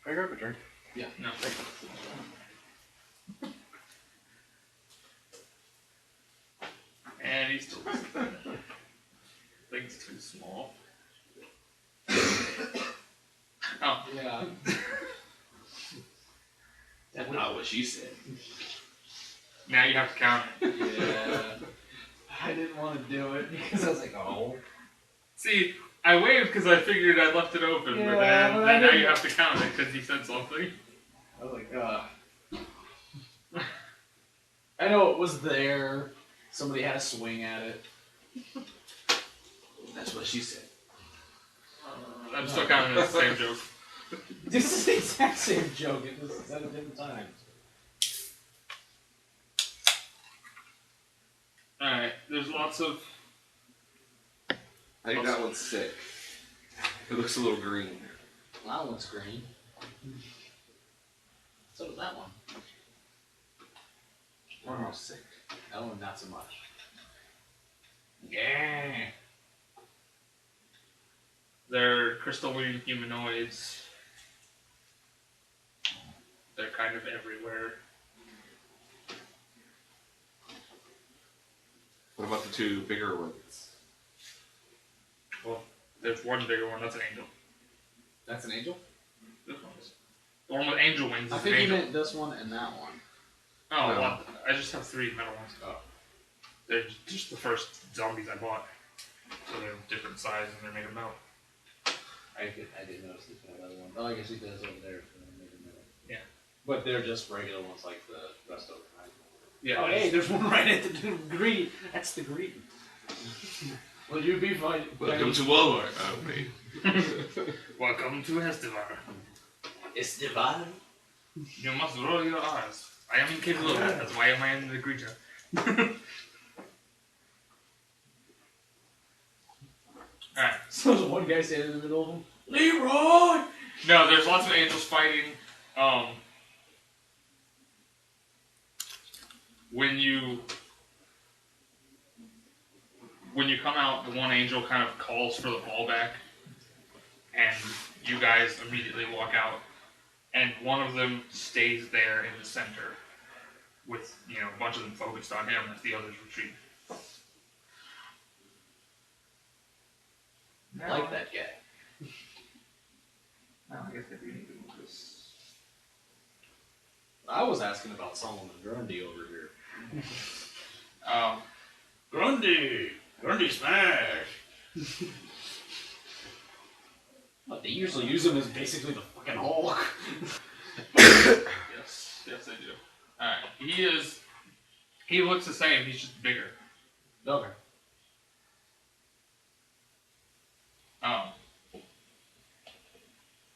Can I grab a drink? No. And he's still. Thing's too small. Oh. Yeah. That's not what she said. Now you have to count it. Yeah. I didn't want to do it because I was like, oh. See, I waved because I figured I left it open, Yeah, but then but I now didn't- you have to count it because he said something. I was like, I know it was there. Somebody had a swing at it. That's what she said. I'm still counting it as the same joke. This is the exact same joke. It was said at different times. Alright, there's lots of. I think that one's sick. It looks a little green. Well, that one's green. So does that one. Oh, sick. That one, not so much. Yeah. They're crystalline humanoids. They're kind of everywhere. What about the two bigger ones? Well, there's one bigger one, that's an angel. That's an angel? This one is. The one with angel wings I is an think you angel. meant this one and that one. Oh, No. well, I just have 3 metal ones. Oh. They're just the first zombies I bought. So they're different size and they're made of metal. I did notice this one, other one. Oh, I guess he does over there. Yeah. But they're just regular ones like the rest of them, right? Yeah. Oh, hey, there's one right at the green. That's the green. Will you be fine? Welcome to Warlord. Oh, wait. Welcome to Hestavar. Hestavar? You must roll your R's. I am incapable of that, that's why am I in the creature. Alright. So there's one guy standing in the middle of them. Leroy! No, there's lots of angels fighting. When you come out, the one angel kind of calls for the fallback, and you guys immediately walk out, and one of them stays there in the center, with a bunch of them focused on him as the others retreat. I like that guy. Now I guess maybe you need to move this. I was asking about Solomon Grundy over here. Grundy! Grundy smash! What, they usually use him as basically the fucking Hulk. Yes, they do. Alright, he looks the same, he's just bigger. Okay.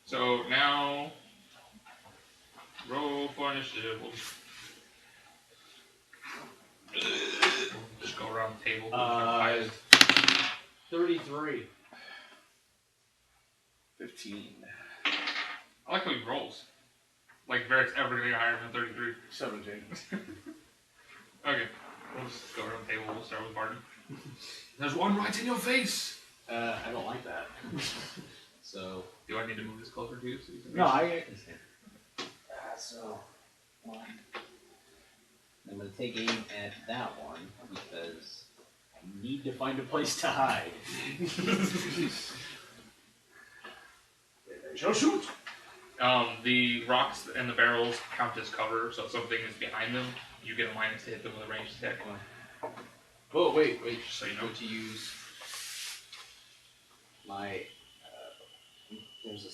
So now, roll for initiative. We'll just go around the table. 33. 15. I like how he rolls. Like Varric's ever gonna get higher than 33. 17. Okay, we'll just go around the table. We'll start with Barton. There's one right in your face! I don't like that. So. Do I need to move this closer to you? So you can No, I can stand. So, one. I'm going to take aim at that one because I need to find a place to hide. Shall shoot! The rocks and the barrels count as cover, so if something is behind them, you get a minus to hit them with a ranged attack. Oh, wait. Just so you know. To use my. There's a.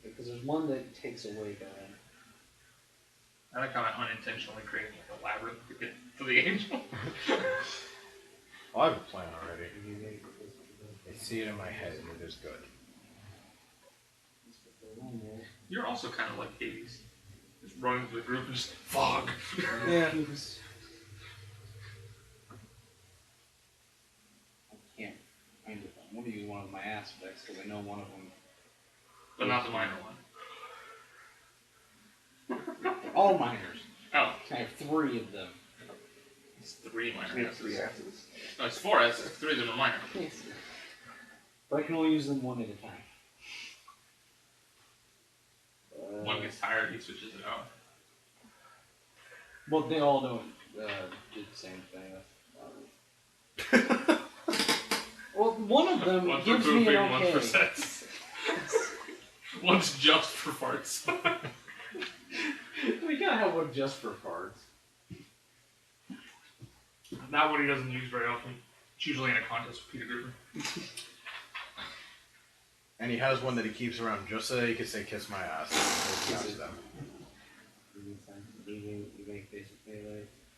Because there's one that takes away guy. I like how I unintentionally created like a labyrinth to get to the angel. Well, I have a plan already. I see it in my head, and it is good. You're also kind of like Hades. Just running through the group and just fog. Yeah. I can't find it. I'm going to use one of my aspects because I know one of them. But not the minor one. all minors. Oh, I have 3 of them. it's 3 minor We have 3 S's. S's. No, it's 4 S's. 3 of them are minor. Yes. But I can only use them 1 at a time. One gets tired, he switches it out. Well, they all don't do the same thing. Well, one of them One for gives me pooping, an one okay. for sex. One's just for farts. We gotta have one just for farts. Not what he doesn't use very often. It's usually in a contest with Peter Griffin. And he has one that he keeps around just so that he can say "kiss my ass." So he has them.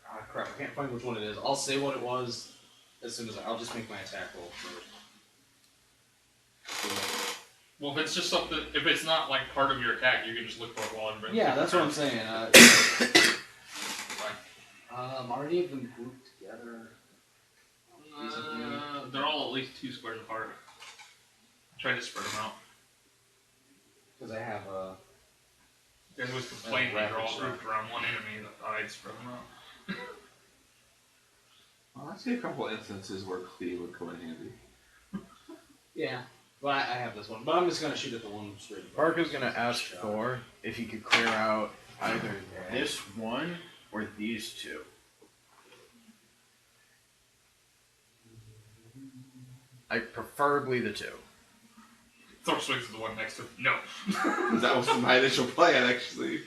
Ah, crap! I can't find which one it is. I'll say what it was as soon as I'll just make my attack roll first. Well, if it's just something, if it's not like part of your attack, you can just look for a wall and bring it. Yeah, that's what I'm saying. Are any of them grouped together? They're all at least 2 squares apart. Try to spread them out. Because I have a. There was complaint that they're all grouped around one enemy. That I'd spread them out. Well, I see a couple instances where cleave would come in handy. Yeah. Well, I have this one, but I'm just gonna shoot at the one straight. Barker's gonna ask Thor if he could clear out either this one or these 2. Preferably the 2. Thor swings at the one next to him. No. That was my initial plan, actually.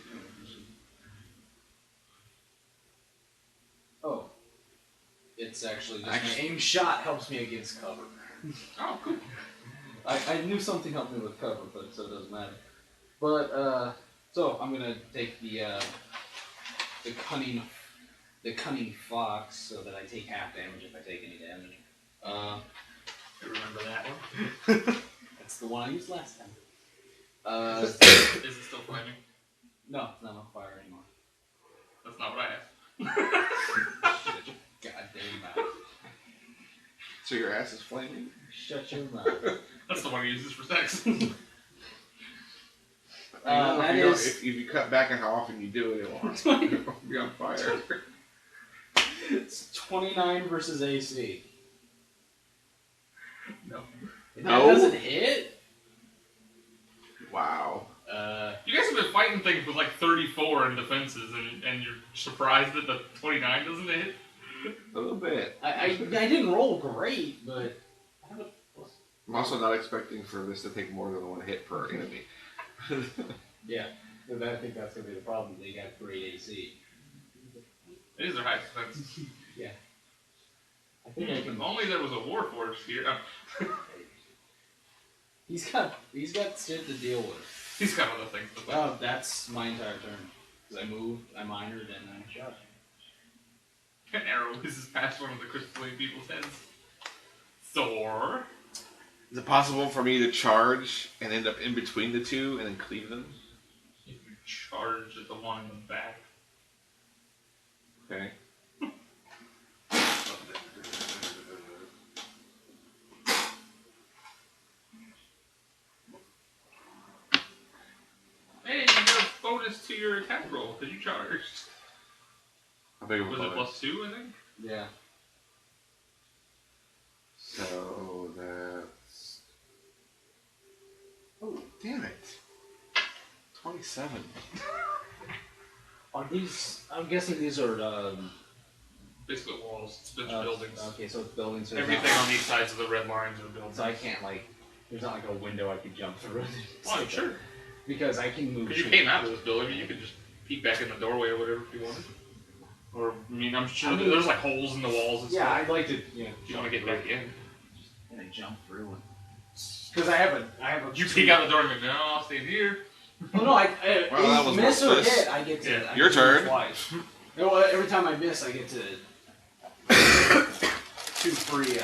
Oh. It's actually just my aim shot helps me against cover. Oh, cool. I knew something helped me with cover, but so it doesn't matter. But so I'm gonna take the cunning fox so that I take half damage if I take any damage. I remember that one. That's the one I used last time. Is it still flaming? No, it's not on fire anymore. That's not what I asked. Shut your goddamn mouth. So your ass is flaming? Shut your mouth. That's the one he uses for sex. If you cut back on how often you do it, it won't be on fire. It's 29 versus AC. No. If No? that doesn't hit? Wow. You guys have been fighting things with like 34 in defenses, and you're surprised that the 29 doesn't hit? A little bit. I didn't roll great, but I have a plus. I'm also not expecting for this to take more than 1 hit per enemy. Yeah, because I think that's going to be the problem. They got great AC. It is their highest defense. Yeah. I think I If can. only there was a Warforged here. He's got shit to deal with. He's got other things to do. Well, that's my entire turn. Because I moved, I minored, and I shot. An arrow whizzes past one of the crystalline people's heads. Thor. Is it possible for me to charge and end up in between the 2 and then cleave them? You can charge at the one in the back. Okay. Hey, you got a bonus to your attack roll because you charged. How big of a Was it bonus? +2, I think? Yeah. So that's... Oh, damn it. 27. Are these? I'm guessing these are. Basically walls. It's a bunch of buildings. Okay, so it's buildings. So Everything on these sides of the red lines are buildings. So I can't there's not like a window I could jump through. Oh, sure. Because I can move. Because you came out of this building, you could just peek back in the doorway or whatever if you wanted. Or, I mean, I'm sure that there's like holes in the walls and Yeah, stuff. I'd like to. If you want to get back in. And I jump through it. Because I have a. You peek out the door and go, no, I'll stay here. Well, no, Well, that was miss or worthless. hit, I get to. Yeah. I Your get to do it turn. Twice. No, every time I miss, I get to. 2 free.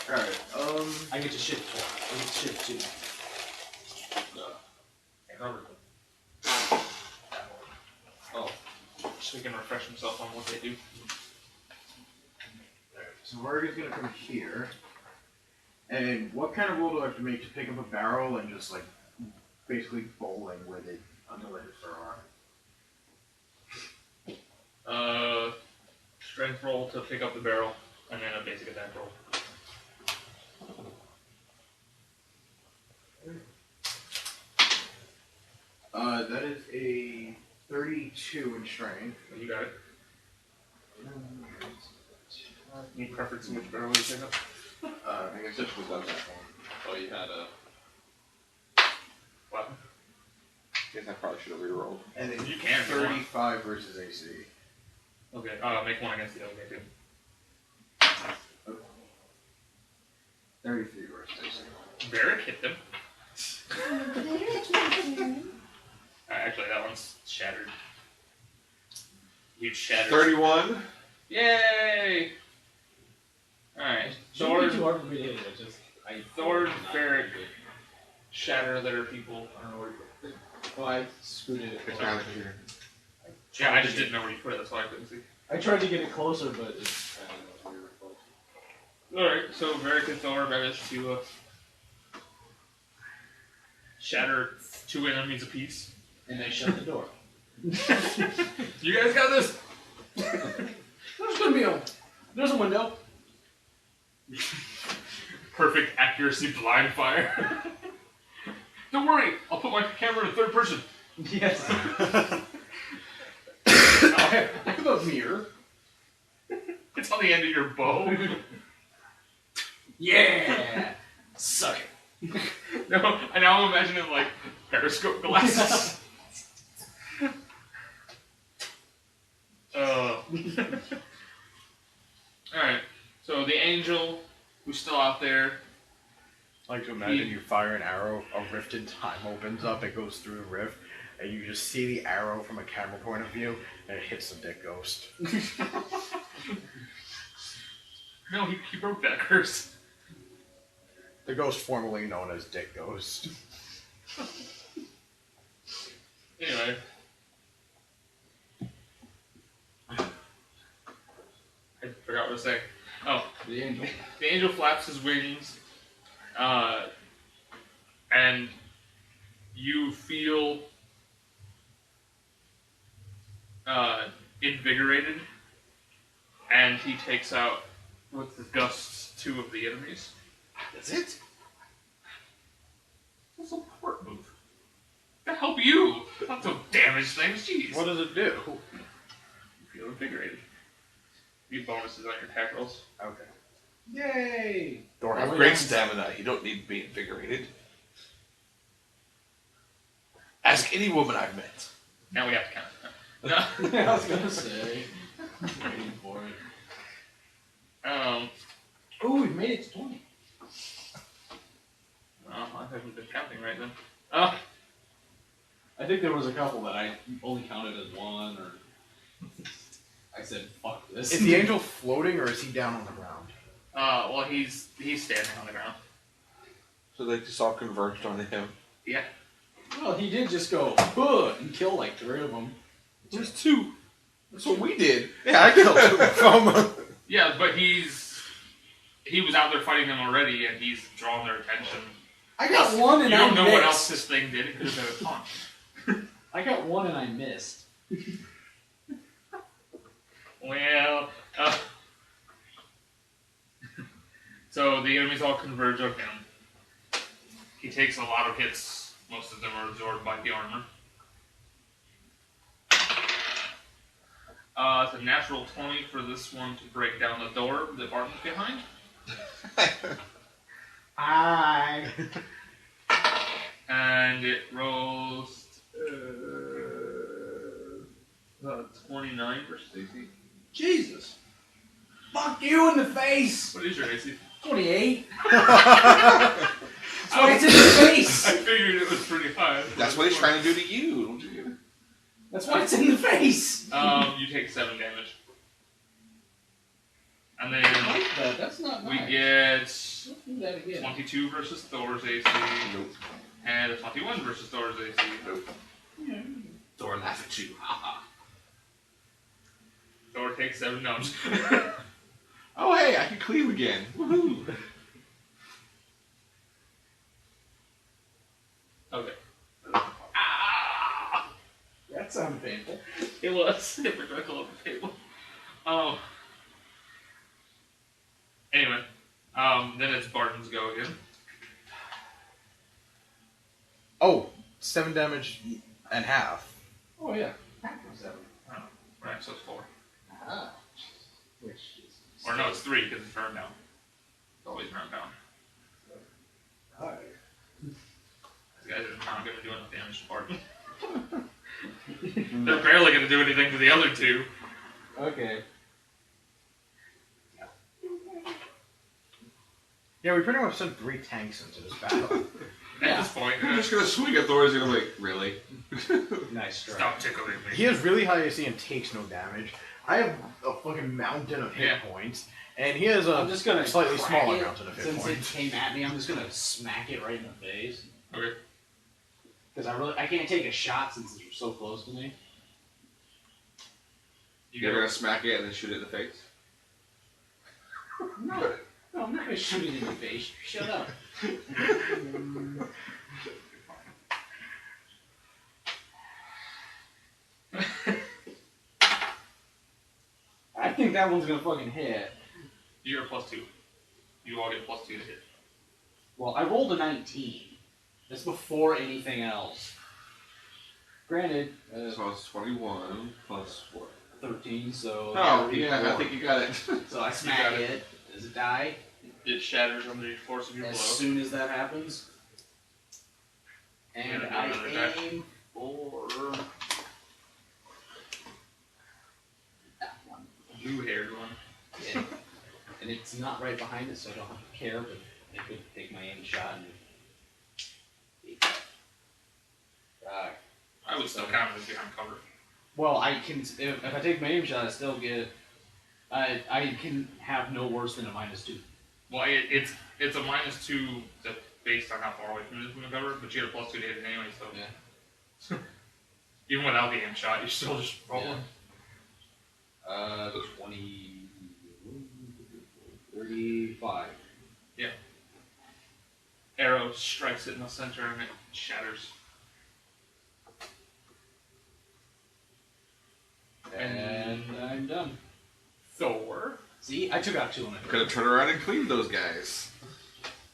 Alright, I get to shift twice. I get to shift 2. Oh. So he can refresh himself on what they do. so Margaret's gonna come here. And what kind of roll do I have to make to pick up a barrel and just basically bowling with it until I hit for Strength roll to pick up the barrel, and then a basic attack roll. That is a 32 in strength. You got it. Any preference in which barrel you pick up? I guess it was on that one. Oh, you had a. What? Guess I probably should have rerolled. And then You can if you want. 35 versus AC. Okay, make one against the other guy too. 33 versus AC. Varric hit them. Actually, that one's shattered. Huge shatter. 31. Yay! Alright, Shouldn't be Thor, too hard for me to hit it. Thor, Varric, shatter their people. I don't know where you put it. Oh, I screwed it. It's down here. Yeah, I just didn't know where you put it, that's why I couldn't see. I tried to get it closer, but it's. I don't know, we were close. Alright, so Varric and Thor managed to shatter 2 enemies apiece. And I shut the door. You guys got this! There's gonna be there's a window. Perfect accuracy blind fire. Don't worry, I'll put my camera in third person. Yes. I have a mirror. It's on the end of your bow. Yeah. Suck it. No, I now imagine it like periscope glasses. Alright, so the angel who's still out there. I like to imagine you fire an arrow, a rift in time opens up, it goes through the rift, and you just see the arrow from a camera point of view, and it hits the dick ghost. No, he broke that curse. The ghost formerly known as Dick Ghost. Anyway. I forgot what I was saying. Oh, The angel. the angel flaps his wings, and you feel invigorated, and he takes out with the gusts 2 of the enemies. That's it? That's a support move. To help you, not to damage things. Jeez. What does it do? You feel invigorated. You get bonuses on your attack rolls. Okay. Yay! Thor have great stamina. You don't need to be invigorated. Ask any woman I've met. Now we have to count it. No. I was gonna say. I'm waiting for it. Oh, we made it to 20. Well, I haven't been counting right then. I think there was a couple that I only counted as one, or I said, "Fuck this." Is the angel floating or is he down on the ground? Well, he's standing on the ground. So they just all converged on him. Yeah. Well, he did just go "Huh," and kill like 3 of them. There's 2. That's what we did. Yeah, I killed 2 from. Yeah, but he was out there fighting them already, and he's drawn their attention. I got one and You I don't know missed. what else this thing did. It could have been a taunt. I got one and I missed. Well, so the enemies all converge on him. He takes a lot of hits. Most of them are absorbed by the armor. It's a natural 20 for this one to break down the door that Barton's behind. Hi. And it rolls 29 versus AC. Jesus. Fuck you in the face. What is your AC? 28. That's why it's in the face. I figured it was pretty high. That's what he's trying to do to you. That's why it's in the face. You take 7 damage. And I then like that. That's not we nice. get Let's do that again. 22 versus Thor's AC. Nope. And a 21 versus Thor's AC. Nope. Thor laugh at you. Thor takes 7 notes. Oh hey, I can cleave again. Woohoo! Okay. That's That sounded painful. It was. It was a little painful. Oh. Anyway, then it's Barton's go again. Oh, 7 damage and half. Oh yeah. Half of 7. Oh, right, so it's 4. Ah. Which is. Or no, it's 3 because it's turned down. It's always turned down. Alright. These guys are not going to do enough damage to Barton. They're barely going to do anything to the other 2. Okay. Yeah, we pretty much sent 3 tanks into this battle. At this point, I'm just gonna swing at Thor's gonna be like, really? Nice try. stop tickling me. He has really high AC and takes no damage. I have a fucking mountain of hit Yeah. points, and he has a I'm just gonna slightly crack smaller it, mountain of hit since points. it came at me, I'm just gonna smack it right in the face. Okay. Because I can't take a shot since you're so close to me. You're gonna smack it and then shoot it in the face? No, I'm not gonna shoot it in the face. Shut up. I think that one's gonna fucking hit. You're a +2. You all get +2 to hit. Well, I rolled a 19. That's before anything else. Granted, So it's 21 plus what? 13, so... Oh, yeah, I think you got it. So I You smack got it. it. Does it die? It shatters under the force of your As blow. soon as that happens. And Yeah, I another attack. aim for... that one. Blue-haired one. Yeah. And it's not right behind it, so I don't have to care, but I could take my aim shot and... I would still count it as behind cover. Well, I can... If I take my aim shot, I still get... I can have no worse than a -2. Well, it's a -2 that's based on how far away from it is from the cover, but you get a +2 to hit it anyway, so... Yeah. Even without the aim shot, you're still just rolling. Yeah. 20... 35. Arrow strikes it in the center and it shatters. And I'm done. Thor. See, I took out 2 on it. Could have turned around and cleaned those guys.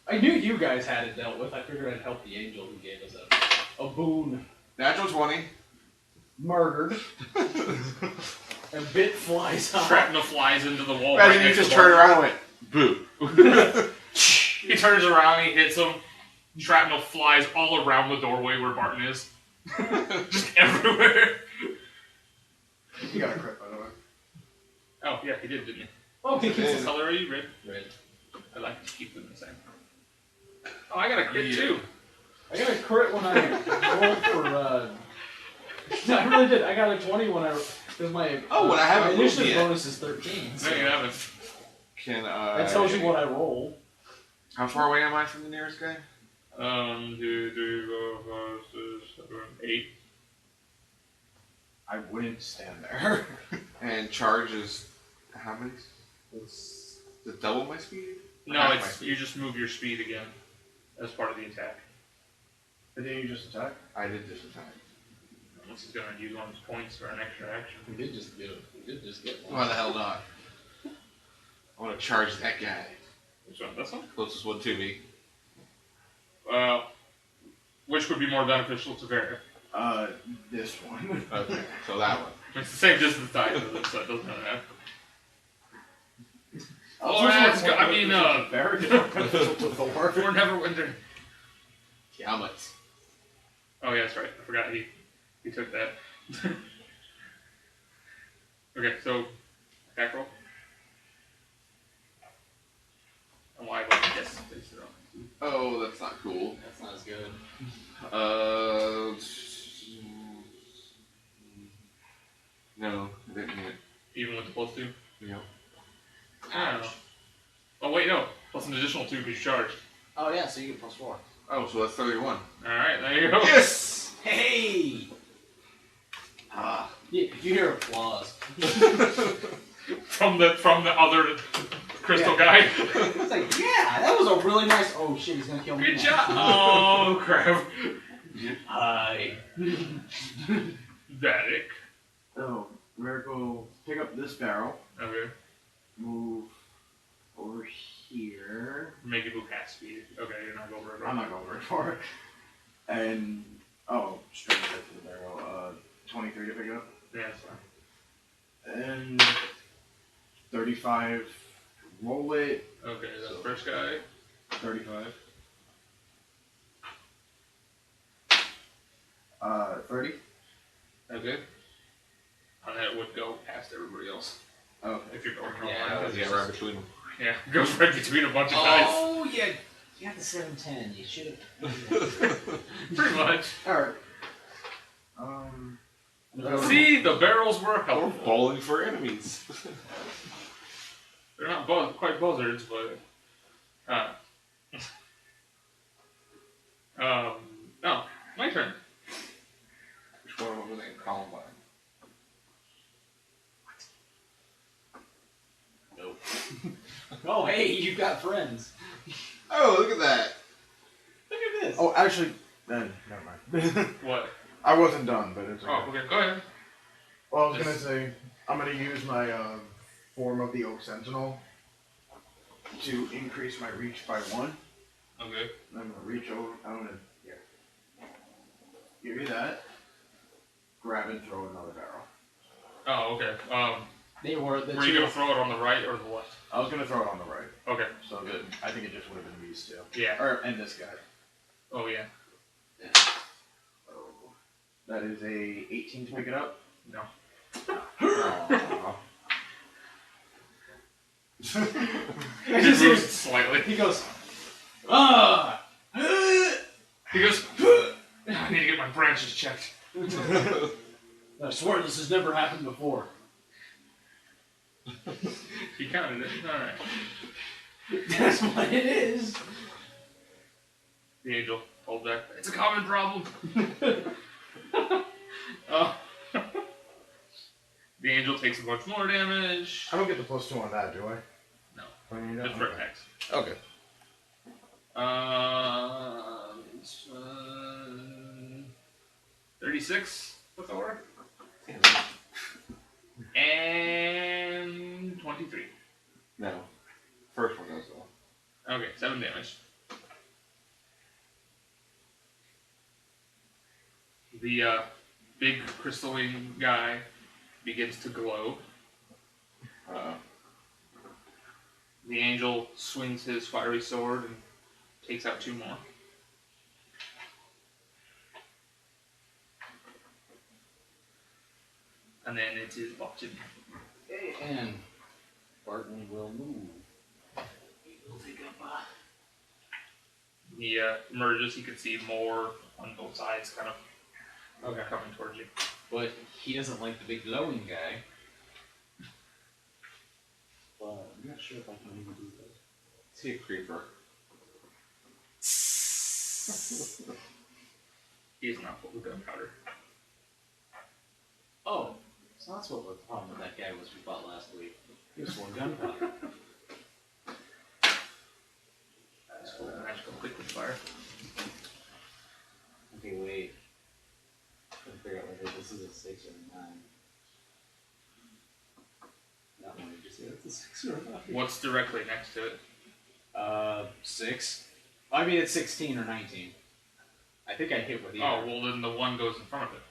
I knew you guys had it dealt with. I figured I'd help the angel who gave us a boon. Natural 20. Murdered. A bit flies off. Shrapnel flies into the wall. Imagine you next just to turned Barton. around and went, boo. He turns around, he hits him. Shrapnel flies all around the doorway where Barton is. Just everywhere. You got a crit, by the way. Oh, yeah, he did, didn't he? Oh, he What color are you? Red? Red. I like to keep them the same. Oh, I got a crit too. I got a crit when I rolled for, no, I really did. I got a 20 when I, because my, Oh, when I haven't my moved initiative yet. bonus is 13. So No, you haven't. Can that tells you what I roll. How far away am I from the nearest guy? 2, 3, 4, 5, 6, 7, 8. I wouldn't stand there. And charge is how many? It's the double my speed? No, Half my it's speed. you just move your speed again as part of the attack. Didn't you just attack? I did this attack. Unless he's gonna use one of his points for an extra action. We did just get it. We did just get one. Why the hell not? I want to charge that guy. Which one? This one? Closest one to me. Which would be more beneficial to Varric? This one. Okay, so that one. It's the same distance die, so it doesn't really matter. Oh, Oh, that's good. I mean, Very beneficial to Thor. for Neverwinter. Tiamat. Oh yeah, that's right. I forgot he took that. Okay, so attack roll. And why would I guess face it on? Oh, that's not cool. That's not as good. No, I didn't hit. Even with the +2? Yep. I don't know. Oh wait, no. Plus an additional 2 because you charged. Oh yeah, so you get +4. Oh, so that's 31. Alright, there you go. Yes! Hey! Ah. Yeah, you hear applause. From the other crystal guy. It's like, yeah, that was a really nice. Oh shit, he's gonna kill me. Good now. job. Oh crap. Hi. Varric. Oh, Varric will pick up this barrel, Okay. move over here. Make it move half speed. Okay, you're not going over it. I'm not going very far. And, straight ahead to the barrel. 23 to pick it up. Yeah, that's fine. And 35 to roll it. Okay, the first guy. 35. 30. Okay. And then it would go past everybody else. Okay. If you're going Yeah, wrong. Yeah, right between them. Yeah, goes right between a bunch of guys. Oh, yeah. You got the 710. You should have. Pretty much. Alright. See, the barrels were Or helpful. bowling for enemies. They're not quite buzzards, but. No, my turn. Which one was it? Columbine. Nope. Oh, hey, you've got friends. Oh, look at that. Look at this. Oh, actually, never mind. What? I wasn't done, but it's okay. Oh, okay, go ahead. Well, I was gonna say, I'm gonna use my form of the Oak Sentinel to increase my reach by 1. Okay. I'm gonna reach over. I'm gonna give you that. Grab and throw another barrel. Oh, okay. They were the Were you gonna throw it on the right or the left? I was gonna throw it on the right, Okay. so good. I think it just would have been these two, Yeah. and this guy. Oh, yeah. So that is a 18 to pick it up. No. I just moves slightly. He goes, ah! He goes, I need to get my branches checked. I swear this has never happened before. He counted it. Alright. That's what it is. The angel told that. It's a common problem. The angel takes a bunch more damage. I don't get the +2 on that, do I? No. When you Just for attacks. Okay. It's, 36 with Thor. And 23. No. First one goes well. Okay, 7 damage. The big crystalline guy begins to glow. The angel swings his fiery sword and takes out 2 more. And then it is Barton. And Barton will move. He emerges, he can see more on both sides, kind of coming towards you. But he doesn't like the big glowing guy. But I'm not sure if I can even do that. See a creeper. He is not full of gunpowder. Oh, so that's what the problem with that guy was we fought last week. He was full of gunpowder. He's full of magical liquid fire. Okay, wait. I'm trying to figure out whether this is a 6 or a 9. That one, did you say that's a 6 or a 9? What's directly next to it? 6. I mean, it's 16 or 19. I think I hit with either. Oh, well then the one goes in front of it.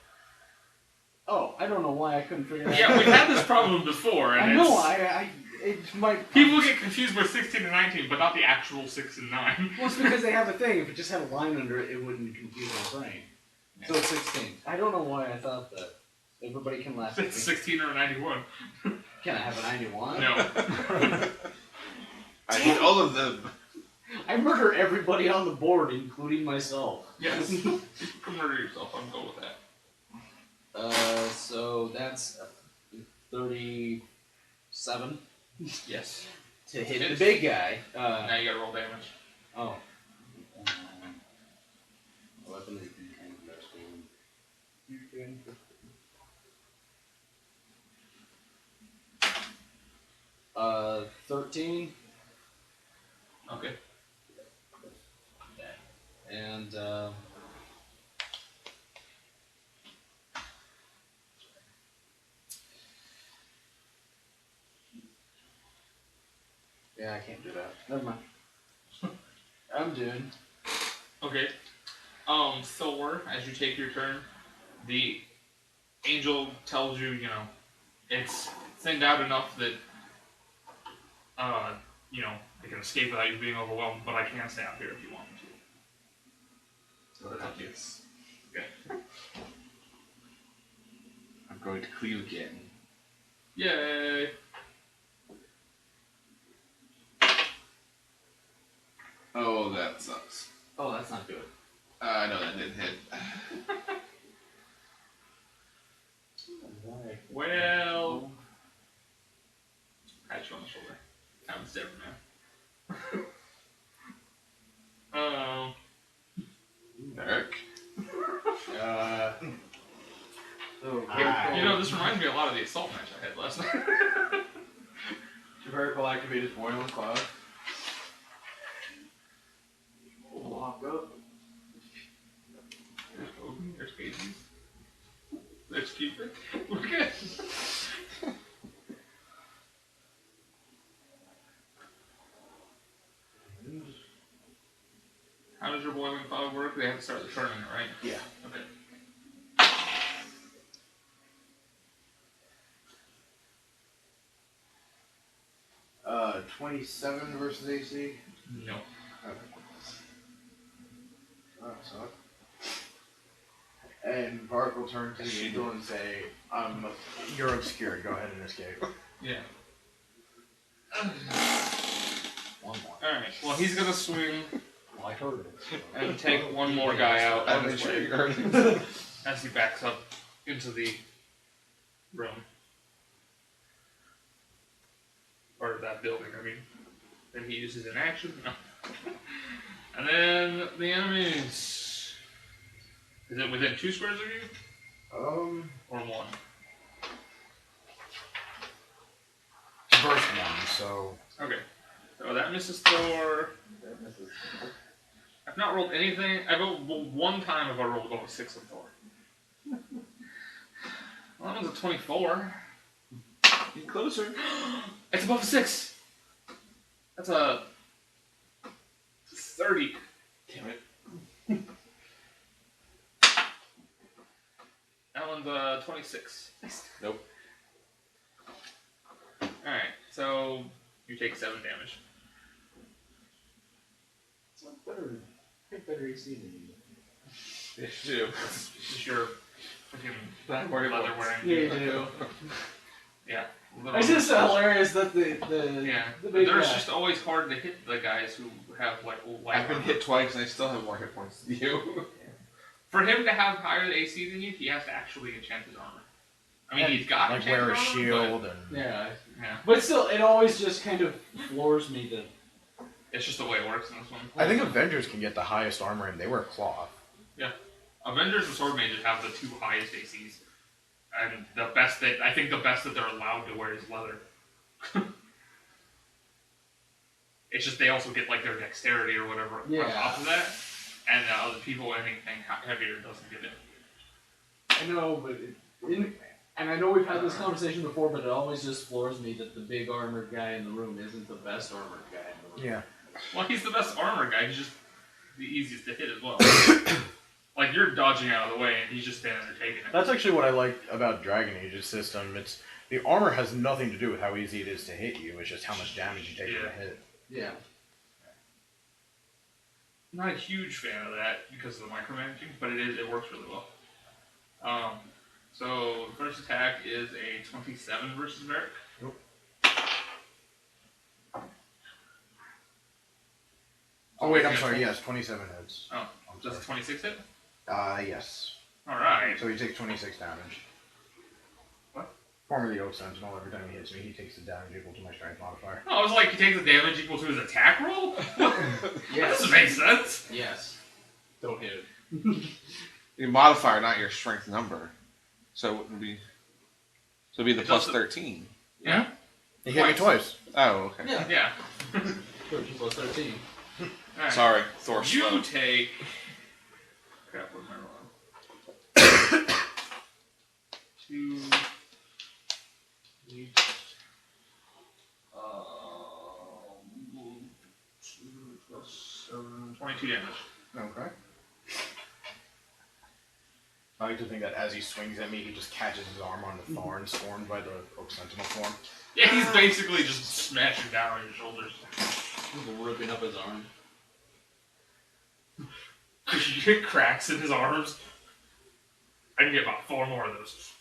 Oh, I don't know why I couldn't figure that out. Yeah, we've had this problem before, and I know, it's my... people get confused with 16 and 19, but not the actual 6 and 9. Well, it's because they have a thing. If it just had a line under it, it wouldn't confuse my brain. So it's 16. I don't know why I thought that. Everybody can laugh at me. It's 16 or a 91. Can I have a 91? No. I hate all of them. I murder everybody on the board, including myself. Yes. You can murder yourself, I'm cool with that. So that's 37 Yes. to hit Hits. the big guy. Now you gotta roll damage. Oh. Weapon is being 13. Okay. And Yeah, I can't do that. Never mind. I'm doing. Okay. Thor, as you take your turn, the angel tells you, it's thinned out enough that, they can escape without you being overwhelmed, but I can stay out here if you want me to. So that's up to you. Okay. I'm going to cleave again. Yay! Oh, that sucks. Oh, that's not good. I know that didn't hit. Well, pat you on the shoulder. I'm different, man. Varric. This reminds me a lot of the assault match I had last night. Varric will activate his boiling cloud. Lock up. There's Odin, there's Hades, there's Cupid. We're good. How does your boiling cloud work? They have to start the tournament, right? Yeah. Okay. 27 versus AC. No. Okay. Oh, suck. And Varric will turn to the angel and say, you're obscured, go ahead and escape. Yeah. One more. Alright, well he's gonna swing Well, I heard it. So. and take one more guy out I'm on his sure way you heard it. as he backs up into the room. Or that building, I mean. Then he uses an action. No. And then the enemies. Is it within 2 squares of you? Or 1? First one, so... Okay. So that misses Thor. I've not rolled anything. I've rolled one time have I rolled above a 6 on Thor. Well, that one's a 24. Get closer. It's above a 6. That's a 30. Damn it. That one's a 26. Nope. Alright, so you take 7 damage. It's not better AC than you. Yes, you do. Just your freaking Black leather market wearing. Yeah, you do. Yeah. It's just hilarious that the big There's guy. just always hard to hit the guys who have like light I've been armor. hit twice and I still have more hit points than you. For him to have higher AC than you, he has to actually enchant his armor. I mean, he's got Like enchanted wear a armor, shield and... Yeah. but, yeah, But still, it always just kind of floors me that. it's just the way it works in this one. I think Avengers can get the highest armor and they wear cloth. Avengers and Swordmages have the 2 highest ACs, and the best that they're allowed to wear is leather. It's just they also get like their dexterity or whatever on top of that, and other people anything heavier doesn't get it. I know, but and I know we've had this conversation before, but it always just floors me that the big armored guy in the room isn't the best armored guy in the room. Yeah. Well, he's the best armor guy. He's just the easiest to hit as well. Like you're dodging out of the way, and he's just standing there taking it. That's actually what I like about Dragon Age's system. It's the armor has nothing to do with how easy it is to hit you. It's just how much damage you take per hit. Yeah. I'm not a huge fan of that because of the micromanaging, but it works really well. So the first attack is a 27 versus Varric. Nope. Oh wait, I'm sorry. Yes, 27 hits. Oh, I'm does sorry. 26 hit? Yes. All right. So he takes 26 damage. What? Formerly Oak Sentinel. Every time he hits me, he takes the damage equal to my strength modifier. Oh, I was like, he takes the damage equal to his attack roll? That doesn't make sense. Yes. Don't hit it. Your modifier, not your strength number. So it wouldn't be. So it'd be the It plus doesn't- 13. Yeah. He hit me twice. Oh, okay. Yeah. Yeah. 13 plus 13. All right. Sorry, Thor. You slow. take. Crap, what am I rolling? 2. 8. 2 damage. Okay. I like to think that as he swings at me, he just catches his arm on the thorns formed by the Oak Sentinel form. Yeah, he's basically just smashing down on your shoulders. Just ripping up his arm. You get cracks in his arms. I can get about 4 more of those.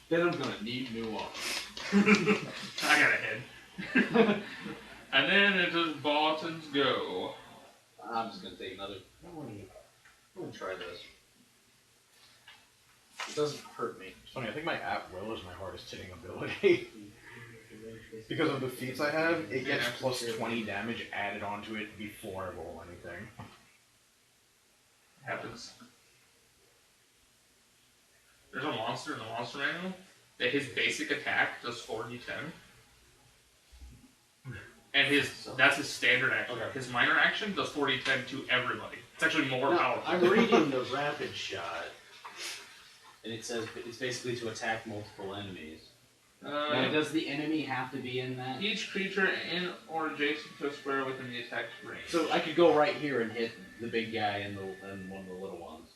Then I'm gonna need new arms. I got a head. And then it does Barton's go. I'm just gonna take another. I'm gonna try this. It doesn't hurt me. It's funny, I think my at-will is my hardest hitting ability. Because of the feats I have, it gets plus 20 damage added onto it before I roll anything. Happens. There's a monster in the monster manual that his basic attack does 4d10. And that's his standard action. Okay. His minor action does 4d10 to everybody. It's actually more No, powerful. I'm reading the rapid shot, and it says it's basically to attack multiple enemies. Now, does the enemy have to be in that? Each creature in or adjacent to a square within the attack's range. So I could go right here and hit the big guy and one of the little ones.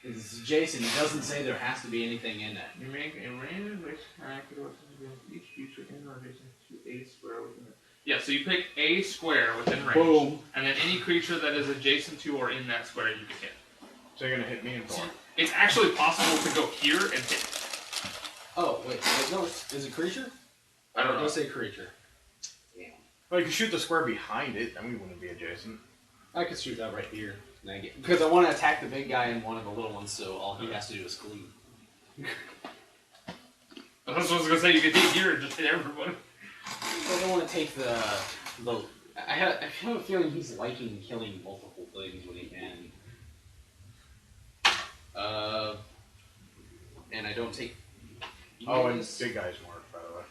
It's Jason. It doesn't say there has to be anything in it. You make a random attack against each creature in or adjacent to a square within it. Yeah, so you pick a square within range, Boom. and then any creature that is adjacent to or in that square you can hit. So you're gonna hit me and Thor. It's actually possible to go here and hit. Oh wait, no, is it creature? I don't know. Let's say creature. Damn. Well, you can shoot the square behind it, then we wouldn't be adjacent. I could shoot that right here. Because I want to attack the big guy and one of the little ones, so all he has to do is cleave. I was gonna say you could hit here and just hit everyone. I don't want to take the. I have a feeling he's liking killing multiple things when he can. And I don't take. Oh, and big guy's marked, by the way.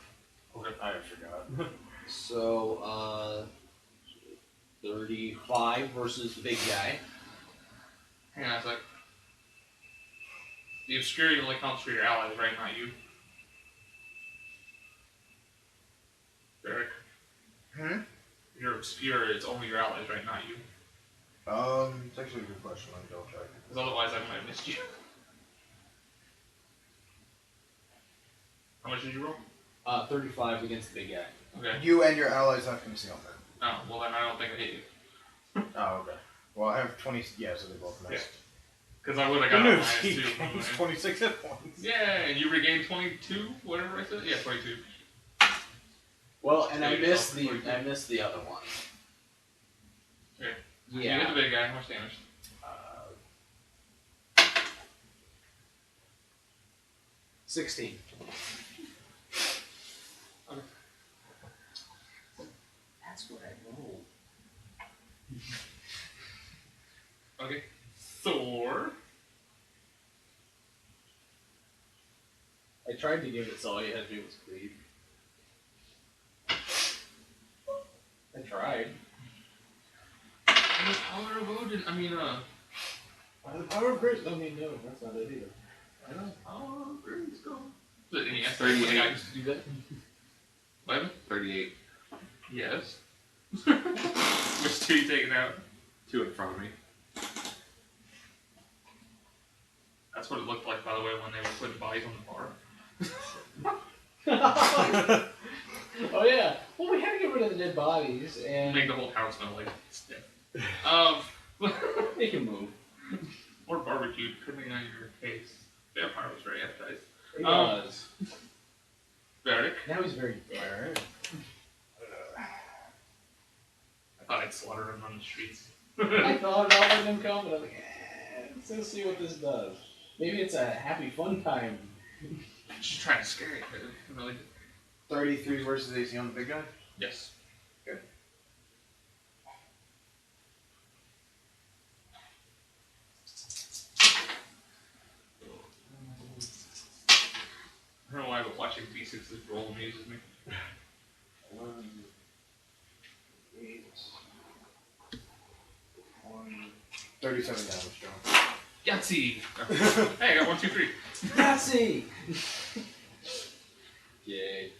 Okay. I forgot. So, 35 versus the big guy. Hang on a sec. The obscurity only counts for your allies, right? Not you. Varric. You're obscure, it's only your allies, right? Not you. It's actually a good question. Let me double check. Because otherwise I might have missed you. How much did you roll? 35 against the big guy. Okay. You and your allies have concealment. Oh, well then I don't think I hit you. Oh, okay. Well, I have 20. Yeah, so they both missed. Because I would have Good got a news. minus He 2. gains 26 hit points. Yeah, and you regained 22, whatever I said? Yeah, 22. Well, and I Maybe missed yourself, the other one. Okay. You Yeah. hit the big guy, how much damage? 16. Okay. That's what I rolled. Okay. Thor. I tried to give it so all you had to do was cleave. I tried. The power of Odin. I mean, By the power of grace. I mean, no, that's not it either. I know. Power of grace, go. Yes, 38. the guy used to do that. 11? 38. Yes. Which 2 you taking out? 2 in front of me. That's what it looked like, by the way, when they were putting bodies on the bar. Oh yeah. Well, we had to get rid of the dead bodies and Make the whole town smell like it's dead. they can move. Or barbecued, depending on your taste. Vampire was very appetizing. It does. Varric. Now he's very dead. I thought I'd slaughter him on the streets. I thought about letting him come, but I was like, let's see what this does. Maybe it's a happy fun time. Just trying to scare you. Really? 33 versus AC on the big guy? Yes. Good. I don't know why, but watching D6's roll amuses me. 37 damage, John. Yahtzee! Hey, I got 1, 2, 3. Nazi! Yay.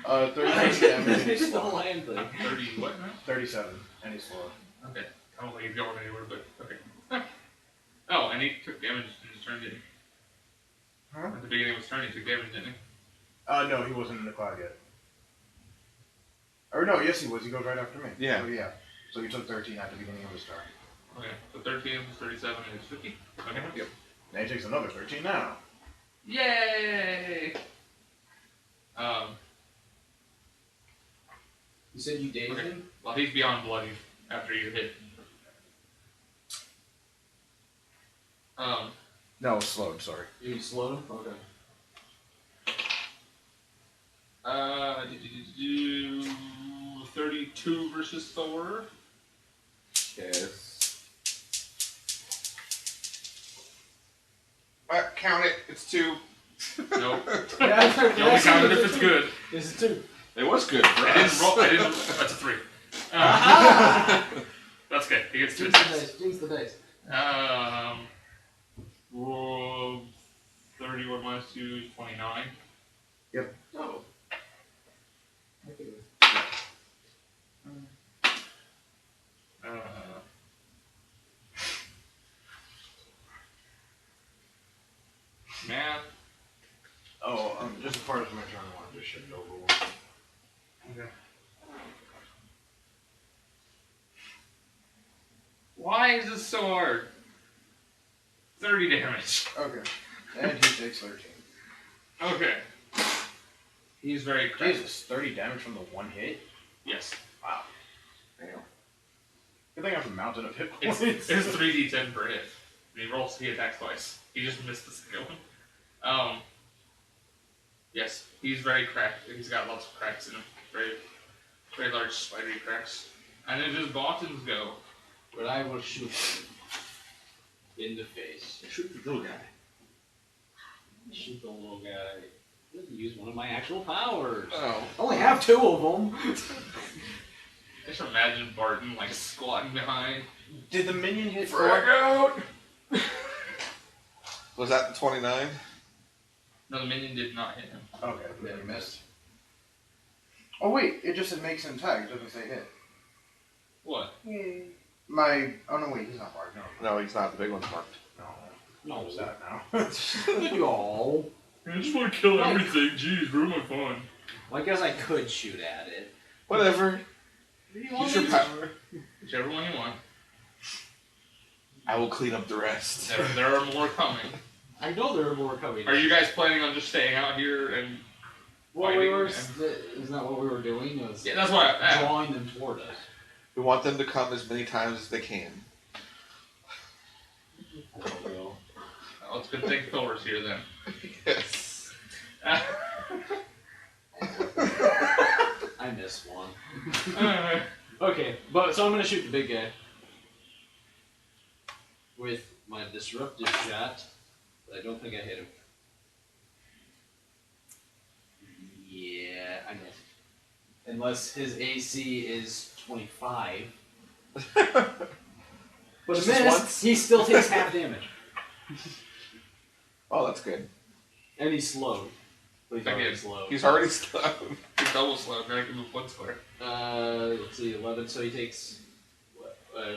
30 damage. It's the land thing. 30 what now? 37, and he's slow. Okay. I don't think he's going anywhere, but okay. Oh, and he took damage in his turn, didn't he? Huh? At the beginning of his turn, he took damage, didn't he? No, he wasn't in the cloud yet. Or no, yes he was. He goes right after me. Yeah. So, yeah. So he took 13 at the beginning of his turn. Okay. So 13 plus 37 is 50. Okay. Yep. Now he takes another 13 now. Yay! You said you dazed Okay. him? Well, he's beyond bloody after you hit. No, slowed, sorry. You slowed him? Okay. Do 32 versus Thor. Yes. Count it. It's 2. Nope. Yeah, You only count it if it's good. Is it 2? It was good for I us. didn't roll. That's a 3. That's good. He gets 2 Jinx the attacks. dice. Jinx the dice. Roll 31 minus 2 is 29. Oh. Math. Oh, just as far as my turn, I want to just shift over one. Okay. Why is this so hard? 30 damage. Okay. And he takes 13. Okay. He's very crazy. Jesus, 30 damage from the one hit? Yes. Wow. Damn. Good thing I have a mountain of hit It's, points. it's 3d10 per hit. He attacks twice. He just missed the second one. Yes, he's very cracked. He's got lots of cracks in him. Very, very large spidery cracks. And it is Barton's go. But I will shoot him in the face. Shoot the little guy. Shoot the little guy. Doesn't use one of my actual powers. Oh. I only have 2 of them. I just imagine Barton like squatting behind. Did the minion hit Frag Thor? out! Was that the 29? No, the minion did not hit him. Okay, then you missed. Oh wait, it just said makes him tag, it doesn't say hit. What? Oh no wait, he's not marked, no. No, he's not. The big one's marked. No, what's that now? Y'all. I just want to kill everything. Jeez, ruin my fun. Well, I guess I could shoot at it. Whatever. Use your power. Whichever one you want. I will clean up the rest. There are more coming. I know there are more coming. Are you guys planning on just staying out here and What we fighting? were, And- isn't that what we were doing? It was Yeah, that's why. drawing them toward us. We want them to come as many times as they can. I don't know. Well, it's a good thing Thor's here then. Yes. I missed one. Okay, but so I'm gonna shoot the big guy. With my disruptive shot, but I don't think I hit him. Yeah, I missed. Unless his AC is 25. But But Just a miss, once? he still takes half damage. Oh, that's good. And he's slowed. But he's already Again, slowed. He's already slowed. He's double slow. Now I can move one square. Let's see, 11, so he takes,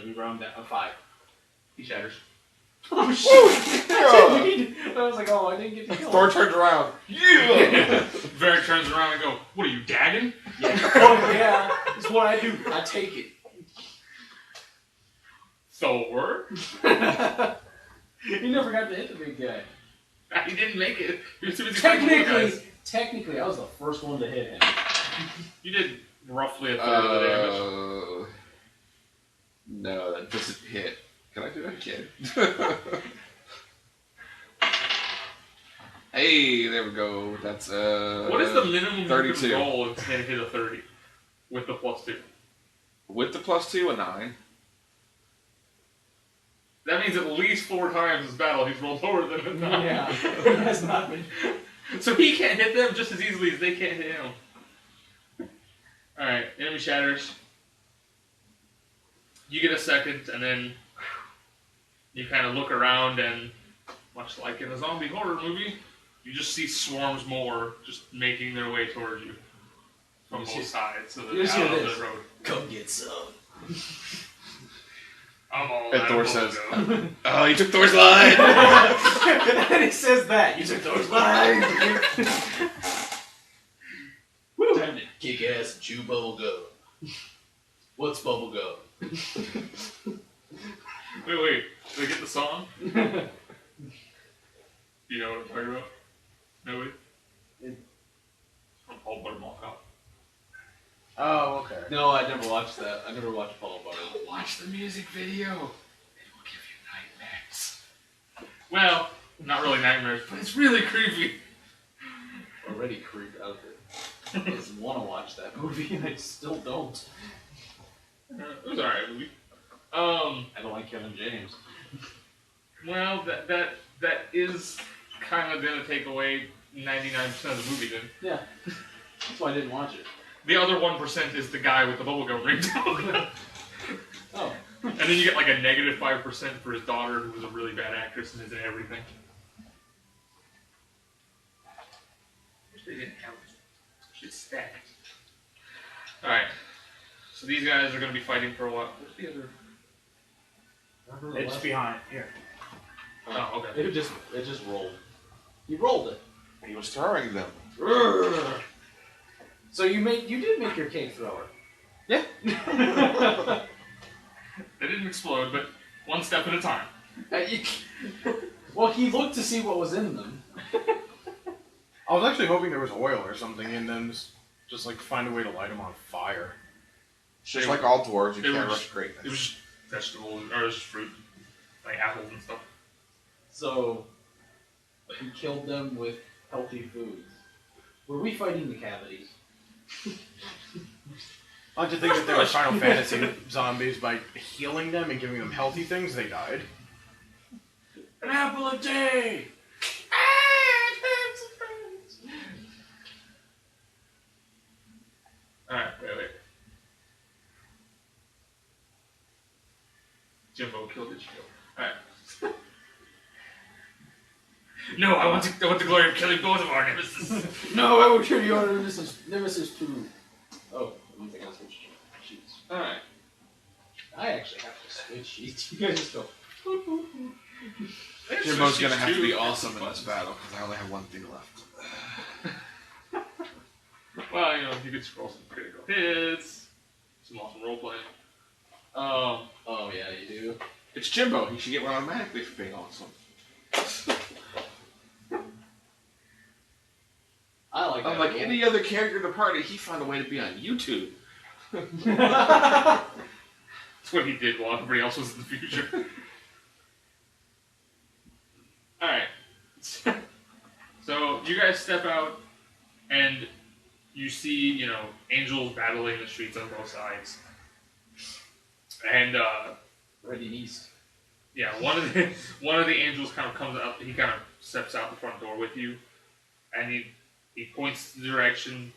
we round down, 5. He shatters. Oh shit! I was like, oh, I didn't get to kill Thor him. turns around. Yeah! Varric turns around and go, "What are you, dagging?" Oh yeah, that's what I do. I take it. Thor? He never got to hit the big guy. He didn't make it. He was too busy fighting the guys. Technically, I was the first one to hit him. You did roughly a third of the damage. No, that doesn't hit. Can I do that again? Hey, there we go. That's What is the minimum 32. you can roll to hit a 30 with the +2? With the +2, a 9. That means at least 4 times this battle he's rolled lower than a 9. Yeah, he has not been. So he can't hit them just as easily as they can't hit him. Alright, enemy shatters. You get a second, and then you kind of look around, and much like in a zombie horror movie, you just see swarms more just making their way towards you. from You both see- sides, so you they're see out on this. the road. Come get some. I'm all And out Thor of says, logo. "Oh, you took Thor's line." And he says that. You took those lines. Time to kick ass and chew bubble gum. What's bubble gum? Wait. Did I get the song? You know what I'm talking about? Nobody? From Paul Buttermilk Cop. Oh, okay. No, I never watched that. I never watched Bubble Butter. Watch the music video. It will give you nightmares. Well, not really nightmares, but it's really creepy. Already creeped out there. I just want to watch that movie and I still don't. It was alright movie. I don't like Kevin James. Well, that is kind of gonna take away 99% of the movie then. Yeah. That's why I didn't watch it. The other 1% is the guy with the bubblegum ringtone. Oh. And then you get like a negative 5% for his daughter, who was a really bad actress and is in everything. Wish they didn't have shit stacked. Alright. So these guys are gonna be fighting for a while. What's the other? It's behind here. Oh, okay. It just rolled. You rolled it. He was throwing them. So you did make your cake thrower. They didn't explode, but one step at a time. Well, he looked to see what was in them. I was actually hoping there was oil or something in them. Just like find a way to light them on fire. Just like all dwarves, you They can't were rush greatness. It was just vegetables, or it was just fruit, like apples and stuff. So he killed them with healthy foods. Were we fighting the cavities? I like to think that they were Final Fantasy zombies. By healing them and giving them healthy things, they died. An apple a day! Alright, wait. Jimbo killed Ichigo. Alright. No, I want the glory of killing both of our nemesis. No, I will kill your Nemesis 2. Oh, I think I switched sheets. Alright. I actually have to switch sheets. You guys just go. Jimbo's gonna have to be awesome in this battle because I only have one thing left. Well, you know, you could scroll some critical hits, some awesome roleplay. Oh yeah, you do. It's Jimbo. He should get one automatically for being awesome. I like that. Unlike any other character in the party, he found a way to be on YouTube. That's what he did while everybody else was in the future. Alright. So, you guys step out, and you see, you know, angels battling the streets on both sides. And, Ready East. yeah, one of the angels kind of comes up, he kind of steps out the front door with you, and he points the direction,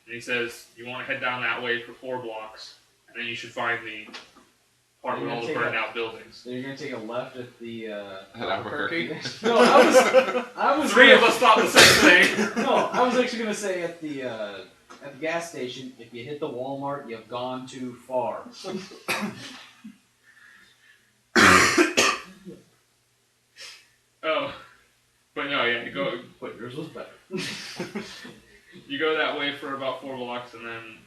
and he says, you want to head down that way for 4 blocks, and then you should find the part with all the burned out buildings. So you're gonna take a left at the At Albuquerque. No, I was 3 of us thought the same thing. No, I was actually gonna say at the gas station, if you hit the Walmart, you've gone too far. Oh. But no, yeah, you go But yours was better. you go that way for about 4 blocks, and then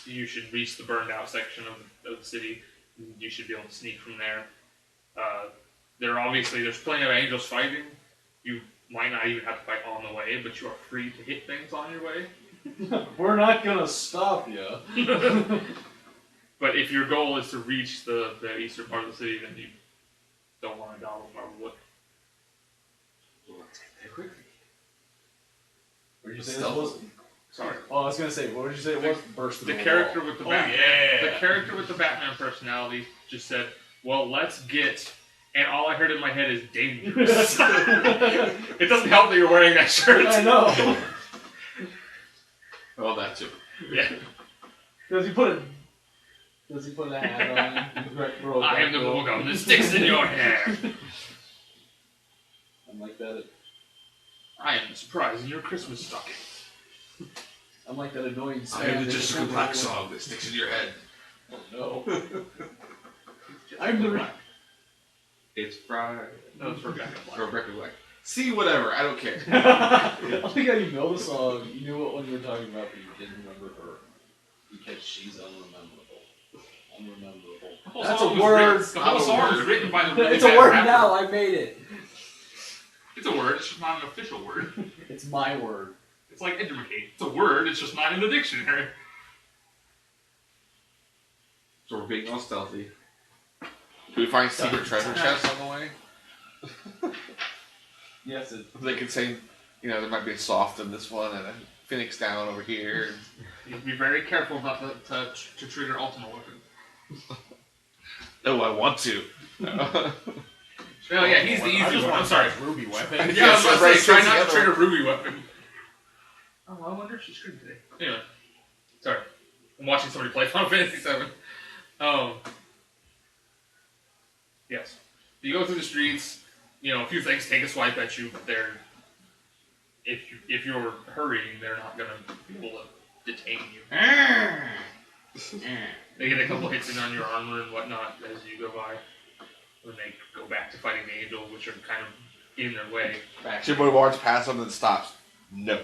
you should reach the burned out section of the city. You should be able to sneak from there. There's plenty of angels fighting. You might not even have to fight on the way, but you are free to hit things on your way. We're not gonna stop you. But if your goal is to reach the eastern part of the city, then you don't want to dawdle probably. What did you say this was? Sorry. Oh, I was gonna say, what did you say it was? Burst The through character wall. with the Oh, Batman, yeah. the character with the Batman personality just said, "Well, let's get," and all I heard in my head is dangerous. It doesn't help that you're wearing that shirt. I know. Well, that too. Yeah. Does he put a hat on? I am the bubblegum that sticks in your hair. I'm like that. I am the surprise in your Christmas stocking. I'm like that annoying I am the spam Jessica that- Black song that sticks in your head. Oh no. I'm the It's Friday. No, it's Rebecca Or Black. Rebecca Black. See, whatever. I don't care. I think how you know the song. You knew what one you were talking about, but you didn't remember her. Because she's unrememberable. Unrememberable. The whole That's song a was word. written- The whole song was written by the really It's a bad word rapper. now. I made it. It's a word. It's just not an official word. It's my word. It's like educate. It's a word. It's just not in the dictionary. So we're being all stealthy. Do we find secret treasure chests on the way? Yes, it. They could say, there might be a soft in this one and a phoenix down over here. You be very careful not to trigger ultimate weapon. Oh, I want to. Oh yeah, he's the I easy just one. want I'm sorry. Ruby weapon. Yeah, I was Yes, about to right, say, try so not to the trigger other Ruby weapon. Oh, I wonder if she screamed today. Anyway, sorry. I'm watching somebody play Final Fantasy VII. Yes. You go through the streets, a few things take a swipe at you, but if you're hurrying, they're not going to be able to detain you. They get a couple hits in on your armor and whatnot as you go by. When they go back to fighting the angels, which are kind of in their way. Shimbo walks past them and stops. No.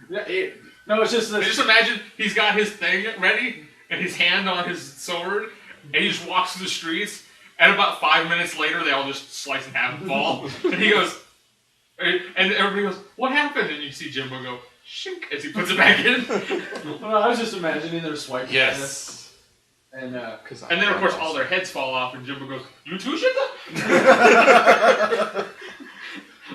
Yeah, no, it's just I this. just imagine he's got his thing ready and his hand on his sword, and he just walks through the streets. And about 5 minutes later, they all just slice in half and fall. And he goes, and everybody goes, "What happened?" And you see Jimbo go, "Shink," as he puts it back in. Well, I was just imagining they're swiping. Yes. And And then of course all their heads fall off, and Jimbo goes, "You too, Shinta?"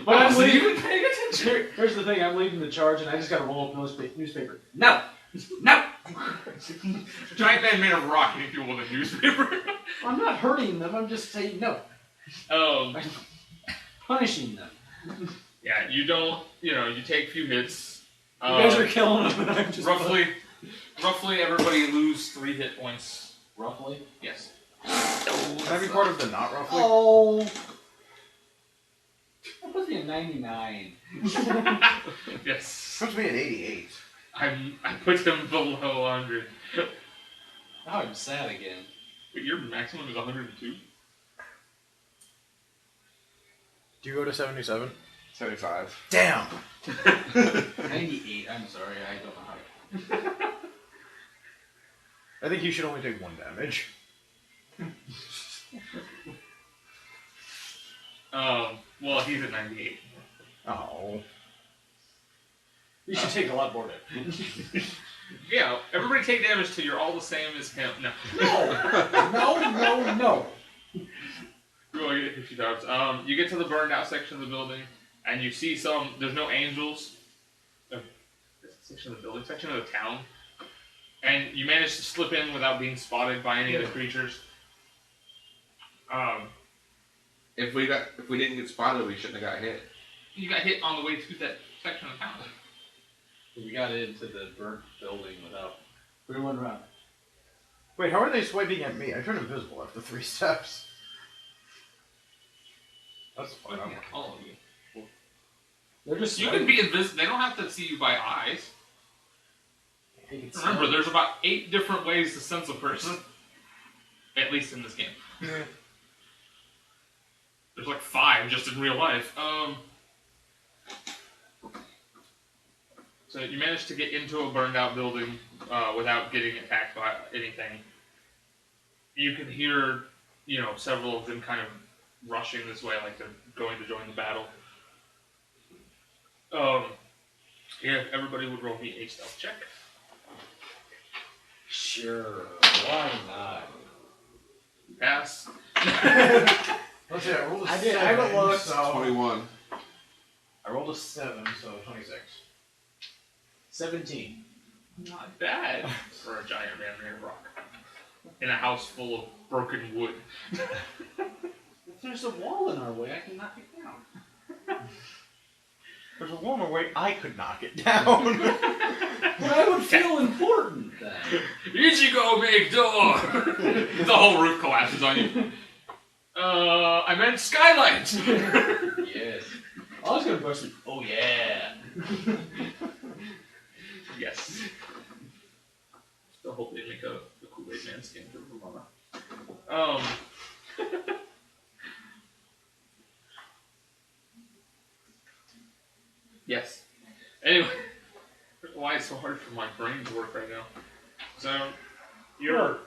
But I I'm wasn't leaving. even paying attention. Here's the thing: I'm leading the charge, and I just got to roll up newspaper. No, no. Giant man made of rock hitting people with a newspaper. I'm not hurting them. I'm just saying no. Punishing them. Yeah, you don't. You take a few hits. You guys are killing them, and I'm just roughly everybody lose 3 hit points. Roughly. Yes. Can I be part of the not roughly? Oh. That puts me at 99. Yes. Puts me at 88. I put him below 100. Now I'm sad again. But your maximum is 102? Do you go to 77? 75. Damn! 98. I'm sorry. I don't know how to. I think you should only take 1 damage. Well, he's at 98. Oh. You should take a lot more damage. Yeah, everybody take damage till you're all the same as him. No. No. You're going to get 50 times. You get to the burned out section of the building, and you see there's no angels. Section of the building, section of the town. And you manage to slip in without being spotted by any of the creatures. If we didn't get spotted, we shouldn't have got hit. You got hit on the way to that section of town. We got into the burnt building without. We went around. Wait, how are they swiping at me? I turned invisible after 3 steps. That's fun. Looking at all of you. They're just. You can be invisible. They don't have to see you by eyes. Remember, there's about 8 different ways to sense a person. At least in this game. Yeah. There's like 5 just in real life. So you managed to get into a burned out building without getting attacked by anything. You can hear, several of them kind of rushing this way, like they're going to join the battle. If everybody would roll me a stealth check. Sure, why not? Pass. Let's see, I rolled a 7. I did. I haven't looked. So 21. I rolled a 7, so 26. 17. Not bad for a giant man made of rock. In a house full of broken wood. If there's a wall in our way, I can knock it down. There's a warmer way I could knock it down. But I would feel important then. Ichigo, make door! The whole roof collapses on you. I meant skylight! Yes. I was gonna brush it. Oh yeah. Yes. Still hope they make a Kool-Aid Man skin for Ramona. Yes. Anyway, why it's so hard for my brain to work right now. So, you're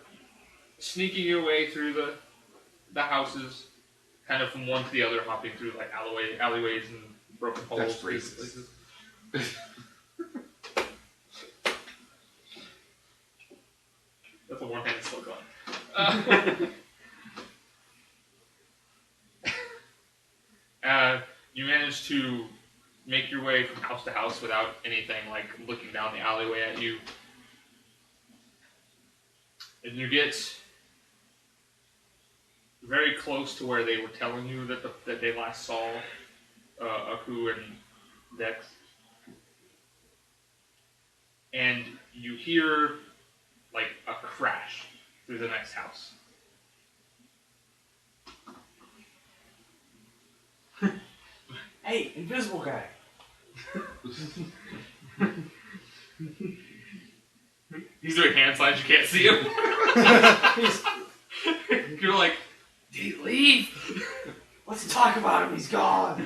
sneaking your way through the houses, kind of from one to the other, hopping through like alleyways and broken holes. That's racist. That's a one-handed slow gun. You manage to make your way from house to house without anything like looking down the alleyway at you. And you get very close to where they were telling you that they last saw Aku and Dex. And you hear like a crash through the next house. Hey, invisible guy. He's doing hand signs, you can't see him. You're like, did he leave? Let's talk about him, he's gone.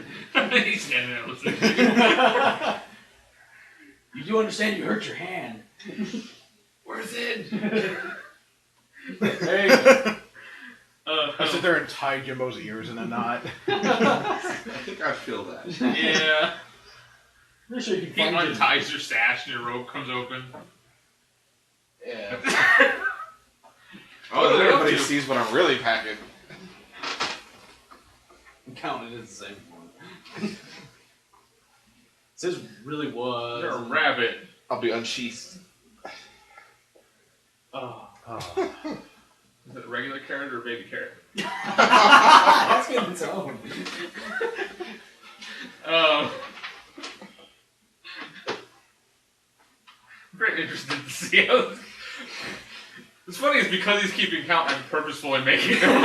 He's standing there listening to you. You do understand you hurt your hand. Where's it? Hey. I sit there and tie Jimbo's ears in a knot. I think I feel that. Yeah. I'm sure you He can find unties your sash and your robe comes open. Yeah. Oh, then everybody sees what I'm really packing. I'm counting it as the same one. It says really was. You're a rabbit. I'll be unsheathed. Oh. Is it a regular carrot or a baby carrot? That's getting its own. Very interested to see how. It's funny, it's because he's keeping count, I'm purposefully making them.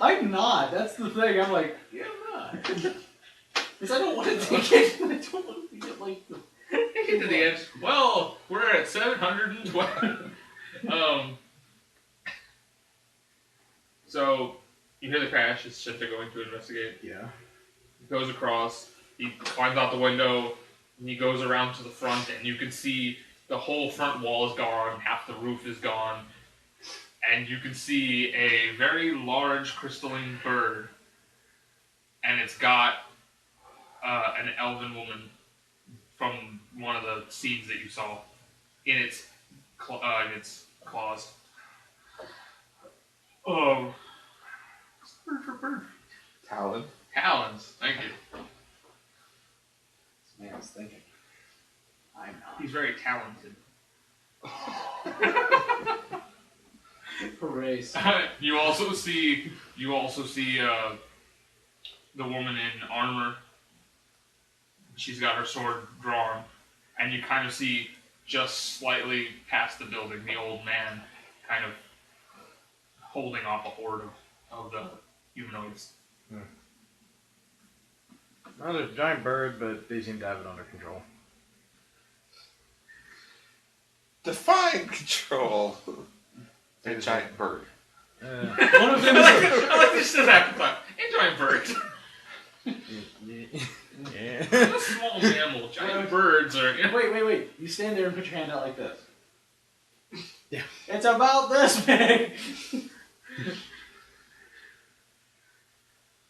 I'm not. That's the thing. I'm like, yeah, I'm not. Because I don't want to take it. I don't want to get like the. Get to the end. Well, we're at 712. So, you hear the crash. It's Shinta going to investigate. Yeah. He goes across. He climbs out the window. And he goes around to the front, and you can see the whole front wall is gone. Half the roof is gone. And you can see a very large crystalline bird. And it's got an elven woman from one of the scenes that you saw in its claws. Oh. Bird. Talon. Talons. Thank you. This man's thinking. I'm not. He's very talented. Parades. You also see the woman in armor. She's got her sword drawn, and you kind of see just slightly past the building the old man kind of holding off a horde of the humanoids. Well, there's a giant bird, but they seem to have it under control. Define control. A giant bird. One of them I is like this shit happen time. A giant bird. Yeah. A small mammal. Giant birds are. You know, Wait. You stand there and put your hand out like this. Yeah. It's about this big.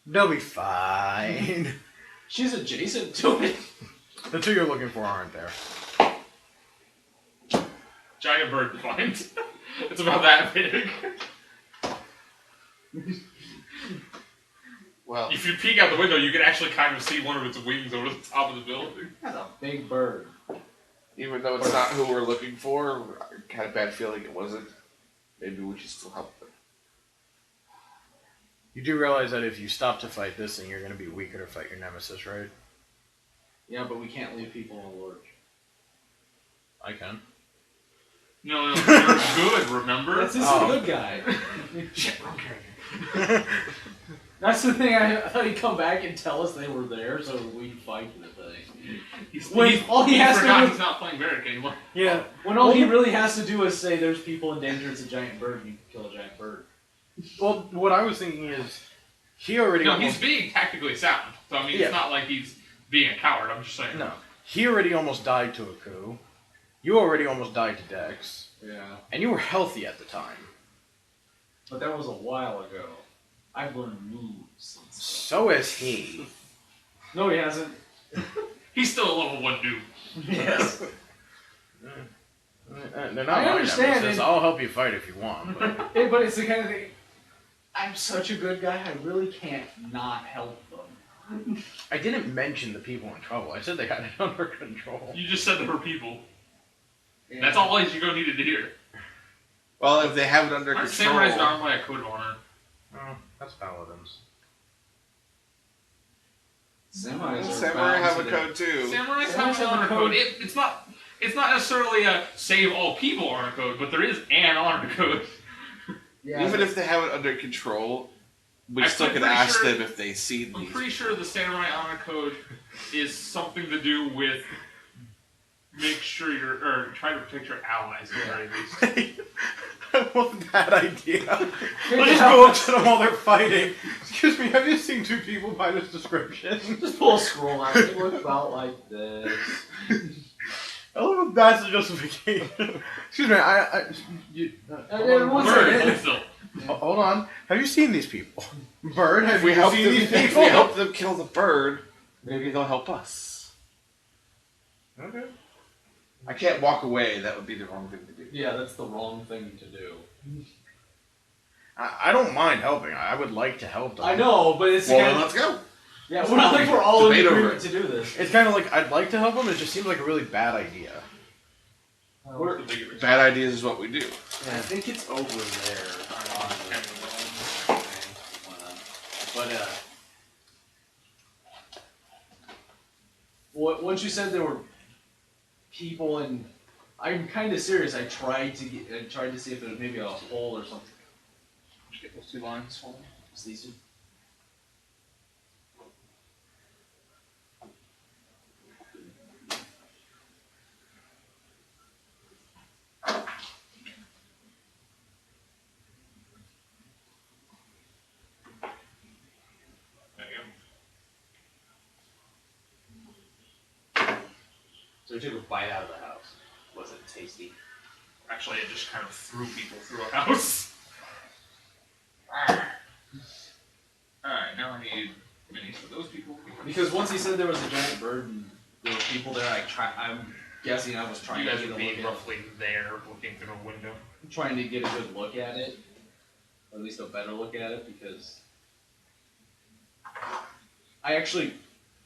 They'll be fine. She's adjacent to it. The two you're looking for aren't there. giant bird defined. It's about that big. Well, If you peek out the window, you can actually kind of see one of its wings over the top of the building. That's a big bird. even though it's not who we're looking for, I had a bad feeling it wasn't. Maybe we should still help them. You do realize that if you stop to fight this thing, you're going to be weaker to fight your nemesis, right? Yeah, but we can't leave people on the lurch. I can. No, you're good, remember? That's just Oh. a good guy. Shit, wrong character. That's the thing, I thought he'd come back and tell us they were there so we'd fight the thing. All he has to forgot do- he's not playing Varric anymore. Yeah. When all he really has to do is say there's people in danger, it's a giant bird, and you can kill a giant bird. Well, what I was thinking is, he already No, almost... he's being tactically sound. So, I mean, Yeah. it's not like he's being a coward. I'm just saying. No. He already almost died to a coup. You already almost died to Dex. Yeah. And you were healthy at the time. But that was a while ago. I've learned moves. And stuff. So has he. No, he hasn't. He's still a level 1 dude. Yes. They're not I my understand nemesis. it. I'll help you fight if you want. But But it's the kind of thing. I'm such a good guy, I really can't not help them. I didn't mention the people in trouble. I said they had it under control. You just said there were people. That's all Ichigo needed to hear. Well, if they have it under Aren't control. samurais bound by a code of honor? Oh, that's paladins. Samurai have a code too. Samurais have an honor code. It's not necessarily a save all people honor code, but there is an honor code. Yeah, Even if they have it under control, we I'm still can pretty ask sure- them if they see I'm these. pretty sure the samurai honor code is something to do with make sure or try to protect your allies at the very least. That wasn't a bad idea. Let's just go up to them while they're fighting. Excuse me, have you seen two people by this description? Just pull a scroll out. It look about like this. I love if that's the justification. Excuse me, Bird, still. hold on. Have you seen these people? Bird, have If we you help seen them, these if people? we help them kill the bird, maybe they'll help us. Okay. I can't walk away. That would be the wrong thing to do. Yeah, that's the wrong thing to do. I don't mind helping. I would like to help them. I know, but it's Well, kind then of, let's go. yeah, we're not like we're all in Debate over agreement it. to do this. It's kind of like I'd like to help them. It just seems like a really bad idea. We're, Bad ideas is what we do. I think it's over there. But once you said there were people and I'm kind of serious. I tried to see if there was maybe a hole or something. Did you get those 2 lines for me? Just these two. There you so we took a bite out of the house. Was it tasty? go. Actually, it just kind of threw people through a house. Alright, now I need minis for those people. Because once he said there was a giant bird and there were people there, I'm guessing I was trying You guys to would get a be look roughly there looking through a window. trying to get a good look at it, or at least a better look at it, because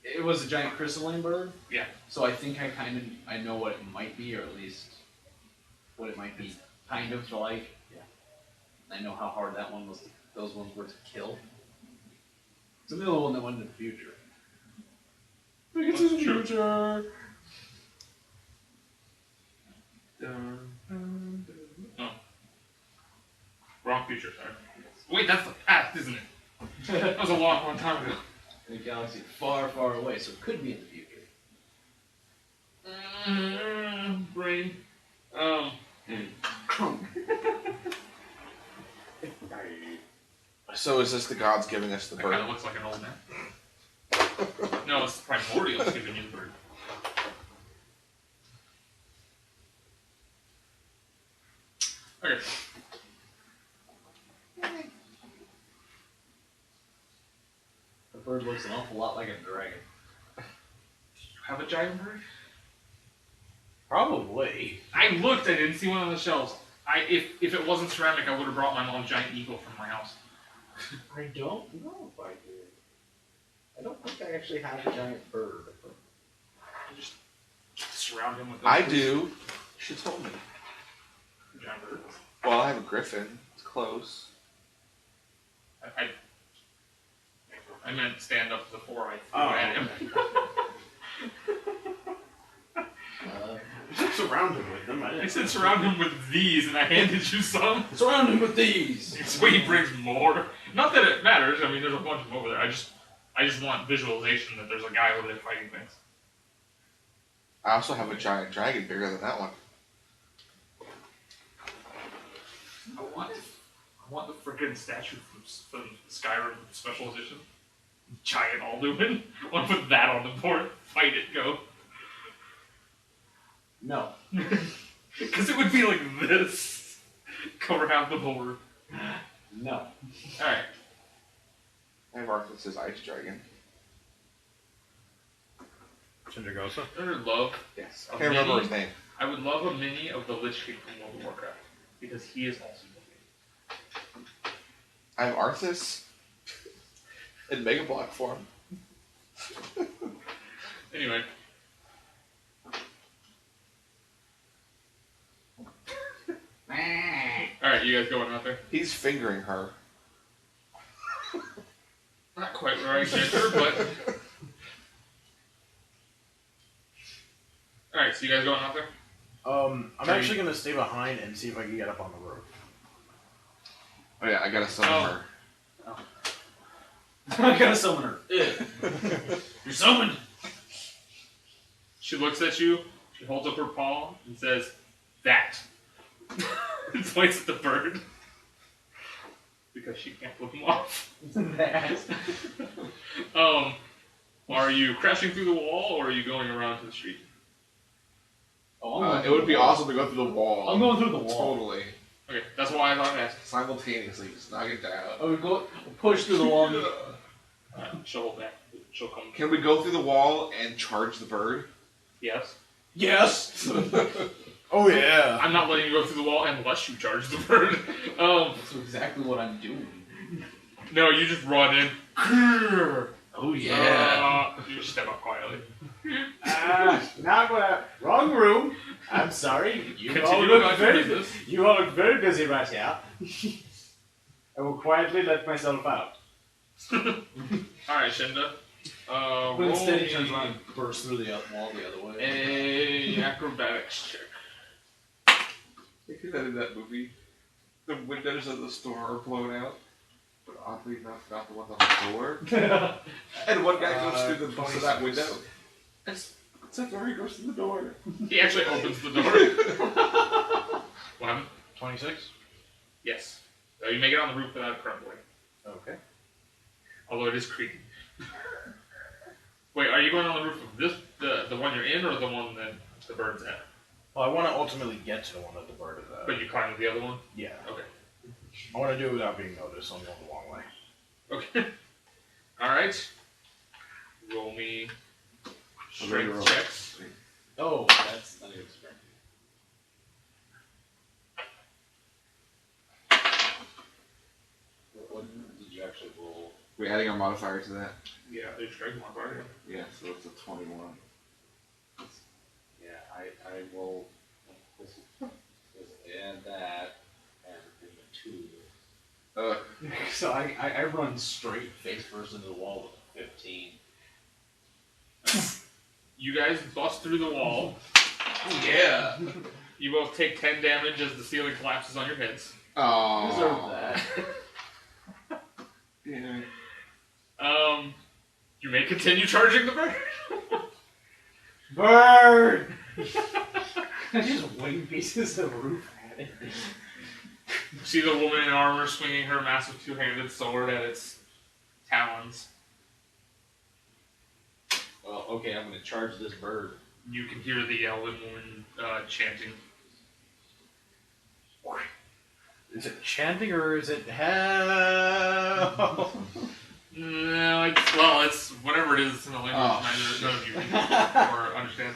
it was a giant chrysaline bird. Yeah. So I think I know what it might be, or at least what it might be kind of like. Yeah. I know how hard those ones were to kill. It's another one that went into the future. Make it to the future. Oh. Wrong future, sorry. Wait, that's the past, isn't it? That was a long, long time ago. In a galaxy far, far away, so it could be in the future. Brain. So is this the gods giving us the That kind bird? of looks like an old man. No, it's Primordial's giving you the bird. Okay. The bird looks an awful lot like a dragon. Have a giant bird? Probably. I looked, I didn't see one on the shelves. If it wasn't ceramic, I would have brought my mom a giant eagle from my house. I don't know if I did. I don't think I actually have a giant bird. Just surround him with I those do. She told me. giant bird. Well, I have a griffin. It's close. I meant stand up before I threw Oh. at him. You should surround him with them. I said surround him with these, and I handed you some. Surround him with these! So he brings more. Not that it matters. I mean, there's a bunch of them over there. I just want visualization that there's a guy over there fighting things. I also have a giant dragon bigger than that one. I want the freaking statue from Skyrim Special Edition. Giant Alduin. I want to put that on the board. Fight it, go. No. Because it would be like this. Cover half the board. No. Alright. I have Arthas's ice dragon. Chindragosa? I would love Yes. a I can't remember mini- his name. I would love a mini of the Lich King from World of Warcraft. Because he is also looking. I have Arthas in Mega Block form. Anyway. Alright, you guys going out there? He's fingering her. Not quite the right gender, but. Alright, so you guys going out there? I'm actually gonna stay behind and see if I can get up on the roof. Oh yeah, I gotta summon her. I gotta summon her. You're summoned! She looks at you, she holds up her paw, and says, "That." And points at the bird. Because she can't flip him off. That. Are you crashing through the wall, or are you going around to the street? Oh, I'm going It through would the be wall. awesome to go through the wall. I'm going through the wall. Totally. Okay, that's why I thought I'd ask. Simultaneously, just knock it down. I would go push through the wall. She'll hold back. She'll come. Can we go through the wall and charge the bird? Yes. Yes! Oh yeah! I'm not letting you go through the wall unless you charge the bird. That's exactly what I'm doing. No, you just run in. Oh You just step up quietly. Now go out. Wrong room. I'm sorry. You all Continue look about your very business. You all look very busy right here. I will quietly let myself out. Alright, Shinta. But Roll instead he me turns around and bursts through the wall the other way. a acrobatics check. I think that in that movie, the windows of the store are blown out, but oddly enough, not the ones on the door. And one guy goes through the bust of that window. Except where he goes through the door. He actually opens the door. What happened? 26? Yes. So you make it on the roof without crumbling. Okay. Although it is creaky. Wait, are you going on the roof of this, the one you're in, or the one that the bird's at? Well, I want to ultimately get to the one that the bird is at. But you climb to the other one? Yeah. Okay. I want to do it without being noticed, so I'm going the long way. Okay. Alright. Roll me strength checks. Oh, that's not even strength. What did you actually roll? We're adding a modifier to that. Yeah, there's strength modifier. Yeah, so it's a 21. Yeah, I rolled this and that and the 2. So I run straight face first into the wall with a 15. You guys bust through the wall. Yeah! You both take 10 damage as the ceiling collapses on your heads. Oh. Deserve that. Yeah. You may continue charging the bird. Bird! I just wing pieces of roof at it. You see the woman in armor swinging her massive two-handed sword at its talons. Well, okay, I'm gonna charge this bird. You can hear the elven woman chanting. Is it chanting or is it hell? No, it's whatever it is. It's in a language none of you can or understand.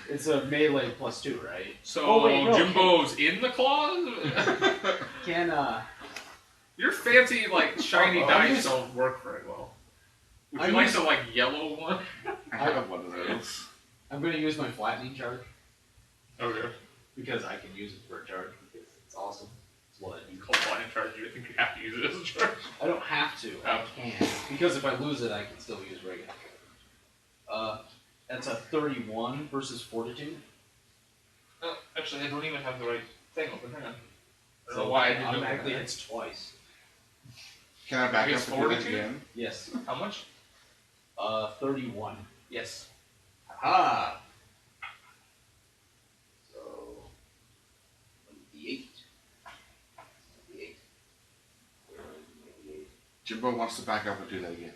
It's a melee +2, right? So Oh, wait, no, Jimbo's in the claws. Can Your fancy like shiny Oh, dice just- don't work very well. Would I you like use- the like yellow one? I have one of those. I'm gonna use my flattening charge Okay. because I can use it for a charge because it's awesome. It's what I You do. call flying charge. You think you have to use it as a charge? I don't have to. I Oh. can because if I lose it, I can still use regular. That's a 31 versus Fortitude. Actually, I don't even have the right thing open. Hang on. I don't So know why I didn't automatically do that. hits twice. Can I back It's up and do that fortitude? again? Yes. How much? 31. Yes. Aha! So, 1d8. 1d8. Jimbo wants to back up and do that again.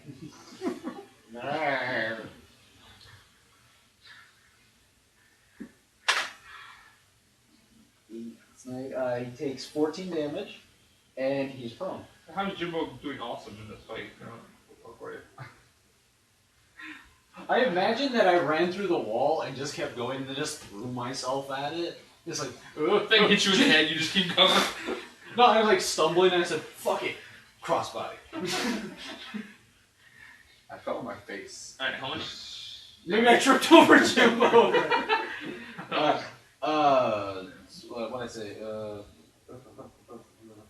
He takes 14 damage, and he's prone. How's Jimbo doing awesome in this fight? I imagine that I ran through the wall and just kept going and just threw myself at it. Just like, They hit you in the head, you just keep going. No, I was like stumbling and I said, fuck it. Crossbody. I fell on my face. Alright, how much? Maybe I tripped over Jimbo. What I say?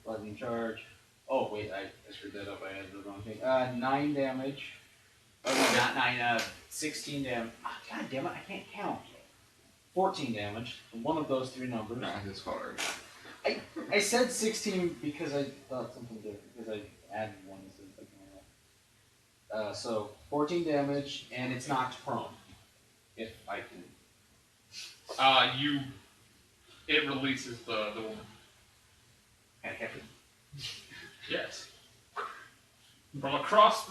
5 in charge. Oh, wait, I screwed that up. I had the wrong thing. 9 damage. Oh, no, not 9. 16 damage. Oh, God damn it, I can't count. 14 damage. One of those 3 numbers. Nah, it's hard. I said 16 because I thought something different, because I added 1 instead of something like that. So, 14 damage, and it's knocked prone. If I can. It releases the woman. And heavy. Yes. From across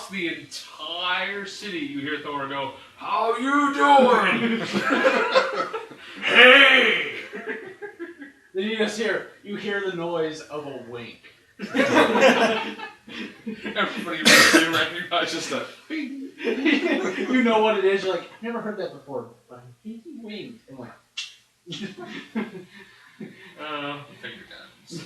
the entire city, you hear Thor go, "How you doing?" Hey! Then you hear the noise of a wink. Everybody you recognize just a bing. You know what it is. You're like, I've never heard that before. But I think he winked. And like, finger guns.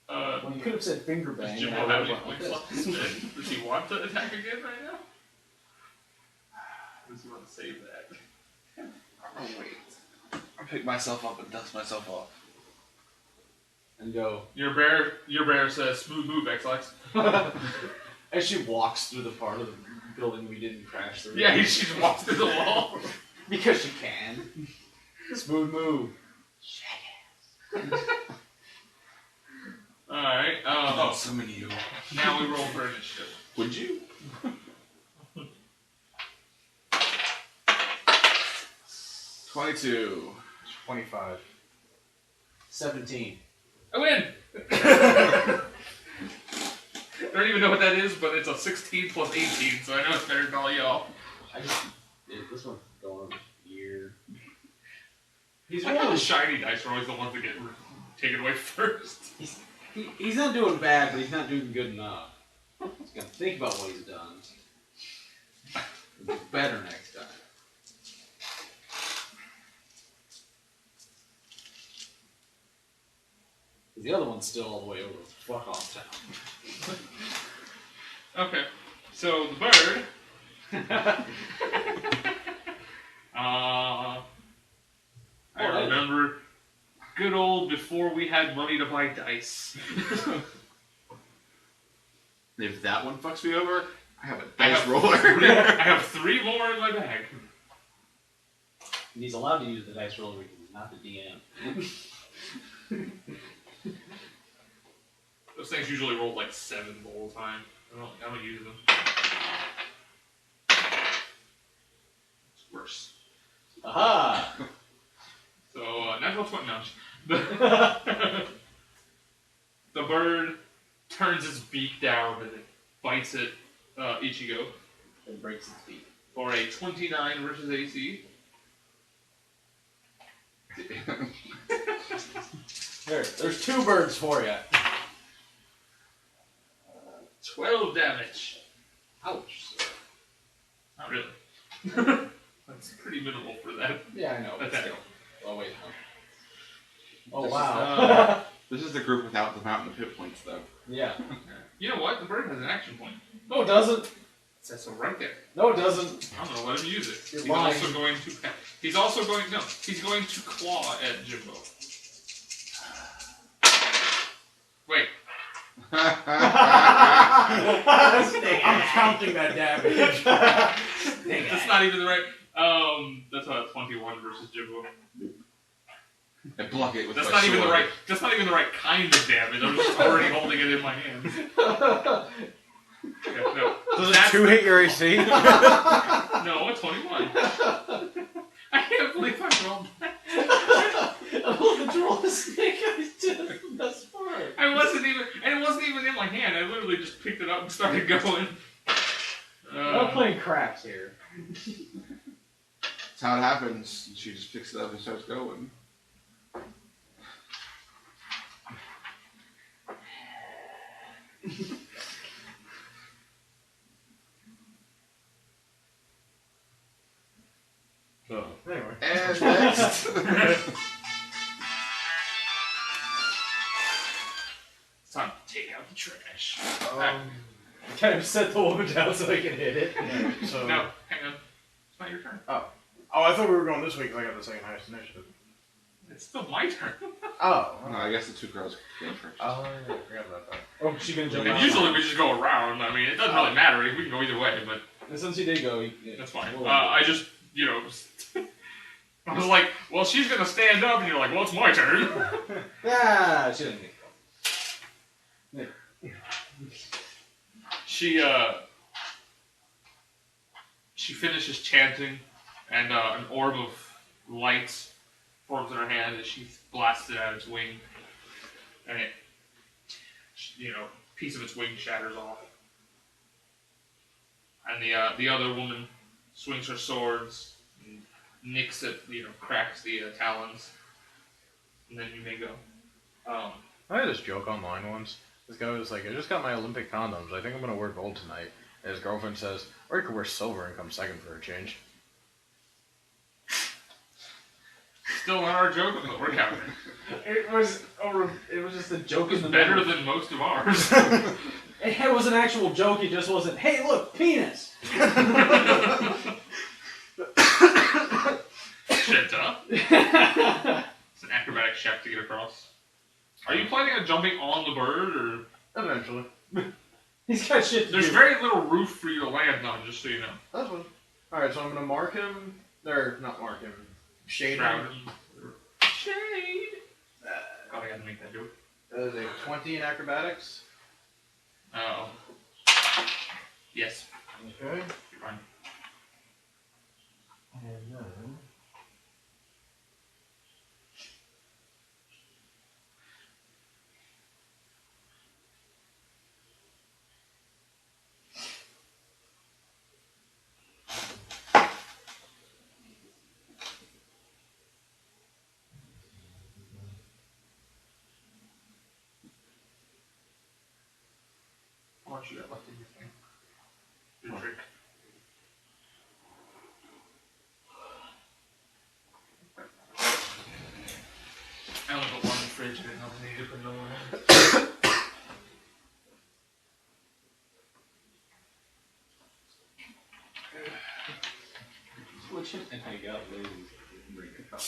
well, you could have said finger bang. Does Jimbo and I have any would've went points like left to spend? Does he want to attack again right now? Does he want to save that? Oh, wait. I pick myself up and dust myself off. And go. Your bear says, "Smooth move, X-Lex." As she walks through the part of the building we didn't crash through. Yeah, she just walks through the wall. Because she can. Smooth move. Alright, I'll summon you. now we roll for initiative. Would you? 22. 25. 17. I win! I don't even know what that is, but it's a 16 plus 18, so I know it's better than all y'all. This one's going here. I know the shiny dice are always the ones that get taken away first. He's not doing bad, but he's not doing good enough. He's got to think about what he's done. He'll do better next time. The other one's still all the way over fuck off town. Okay, so the bird. I remember good old before we had money to buy dice. If that one fucks me over, I have a dice roller. I have 3 more in my bag. And he's allowed to use the dice roller because he's not the DM. Those things usually roll like 7 the whole time. I don't use them. It's worse. Aha! So, natural 20 notch. The bird turns its beak down and it bites at Ichigo And breaks its feet. for a 29 versus AC. There's 2 birds for you. 12 damage. Ouch. Not really. That's pretty minimal for that. Yeah, I know. But Attack. still. Oh, wait. Oh, This is, wow. This is the group without the mountain of hit points, though. Yeah. You know what? The bird has an action point. No, it doesn't. It says so right there. No, it doesn't. I'm gonna let him use it. You're He's lying. also going to. He's also going. No, he's going to claw at Jimbo. Wait. I'm counting that damage. That's not even the right. That's a 21 versus Jimbo. I block it with That's my not even the sword. right. That's not even the right kind of damage. I'm just already holding it in my hands. Yeah, no. Does a That's 2 hit your AC? No, a 21. I can't believe I rolled that. I rolled the draw the snake eyes to the best part. It wasn't even in my hand. I literally just picked it up and started going. I'm playing craps here. That's how it happens. She just picks it up and starts going. So, anyway. And next. It's time to take out the trash. Kind of set the woman down so I can hit it. So, No, hang on. It's not your turn. Oh, I thought we were going this week because I got the second highest initiative. It's still my turn. Oh. No, I guess the 2 girls go first. Oh, yeah, I forgot about that. Oh, she gonna jump And out. usually we just go around. I mean, it doesn't really matter. We can go either way, but And since he did go, that's fine. We'll- I just, I was like, well, she's gonna stand up, and you're like, well, it's my turn. Ah, she didn't need She finishes chanting, and an orb of light forms in her hand as she blasts it at its wing, and it, piece of its wing shatters off. And the other woman swings her swords, and nicks it, cracks the talons, and then you may go. I had this joke online once. This guy was like, I just got my Olympic condoms. I think I'm going to wear gold tonight. And his girlfriend says, or you could wear silver and come second for a change. Still not our joke, but we're counting. It was just a joke. It was better than most of ours. It was an actual joke. It just wasn't. Hey, look, penis. Shinta. It's an acrobatic check to get across. Are you planning on jumping on the bird, or Eventually. He's got shit to there's do. very little roof for you to land on, just so you know. That's one. Alright, so I'm going to mark him. Or, not mark him. Shade Shroud him. him. Shade. God, I gotta make that joke. That is a 20 in acrobatics. Oh. Yes. Okay. You're fine. And then... How much you got left in your thing? Your trick. I only got one in the fridge, I didn't know if I needed to put another one in. Switch it and hang out, ladies. Bring it up.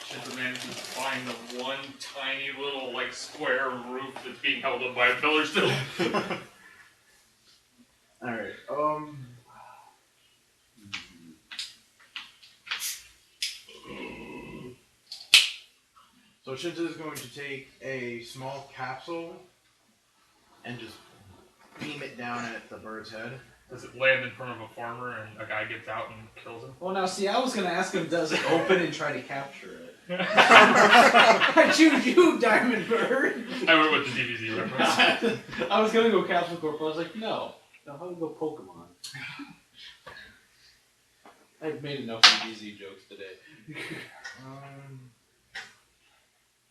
Shinta manages to find the one tiny little, square roof that's being held up by a pillar still. Alright, So Shinta is going to take a small capsule and just beam it down at the bird's head. Does it land in front of a farmer and a guy gets out and kills him? Well, now, see, I was going to ask him, does it open and try to capture it? I choose you, Diamond Bird. I went with the DBZ reference. I was going to go Capsule Corp, but I was like, no. No, how do we go Pokemon? I've made enough DBZ jokes today.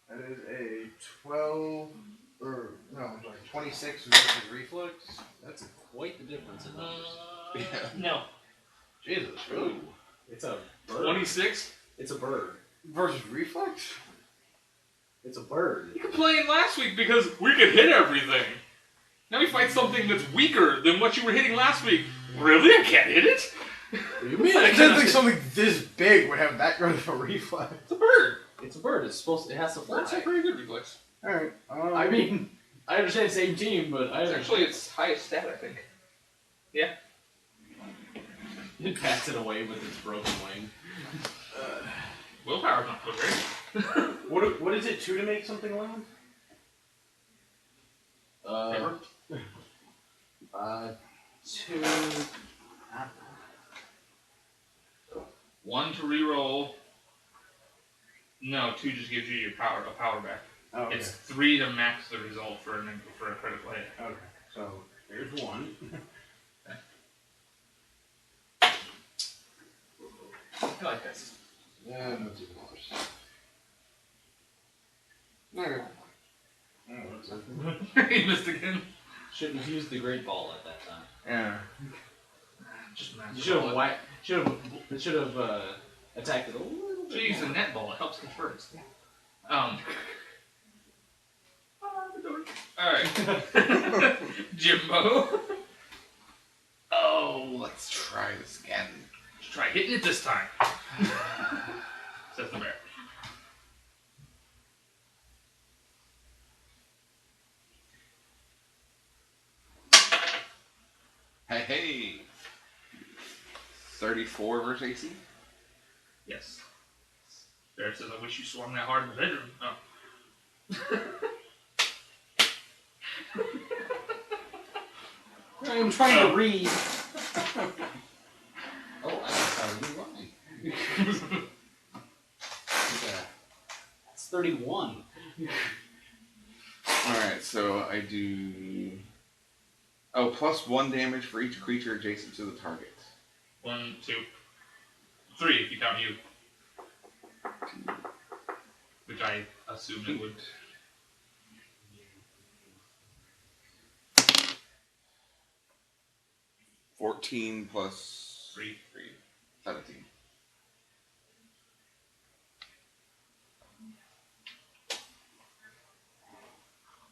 That is a 12, or, no, I'm sorry, 26 versus reflex. That's quite the difference in numbers. No. Jesus, really? It's a bird. 26? It's a bird. Versus reflex? It's a bird. You complained last week because we could hit everything. Now we fight something that's weaker than what you were hitting last week. Really? I can't hit it? What do you mean? I didn't think something this big would have that good of a reflex. It's a bird. It's a bird. It's supposed to, it has to fly. Birds have pretty good reflex. Alright, I mean, I understand same team, but I It's actually its highest stat, I think. Yeah. It pats it away with its broken wing. Willpower's not so great. What is it 2 to make something land? Paper? 2. 1 to reroll. No, 2 just gives you a power back. Oh, okay. It's 3 to max the result for a critical hit. Okay, so there's 1. I like this. Yeah, no too close. Okay. He missed again. Shouldn't have used the great ball at that time. Yeah. Just max You should have attacked it a little bit. Should use the net ball. It helps catch birds. Alright. Jimbo. Oh, let's try this again. Let's try hitting it this time. Says the bear. Hey. 34 versus AC? Yes. Bear says, I wish you swung that hard in the bedroom. Oh. I'm trying to read. Oh, I just saw you lying. It's 31. Alright, so I do... Oh, plus 1 damage for each creature adjacent to the target. 1, 2, 3 if you count you. Which I assume it would. 14 plus 3. 17.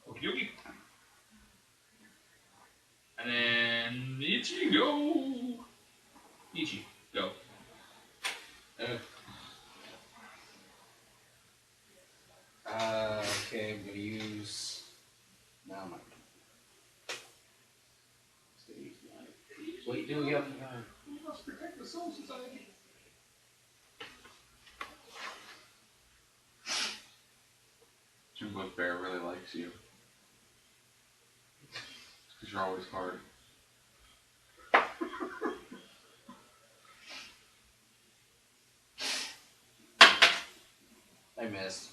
Okie dokie. And then Ichigo. Ichi, go. Okay, I'm gonna use. Now my. Wait, do we have? We must protect the Soul Society. Jimbo's bear really likes you. Because you're always hard. I missed.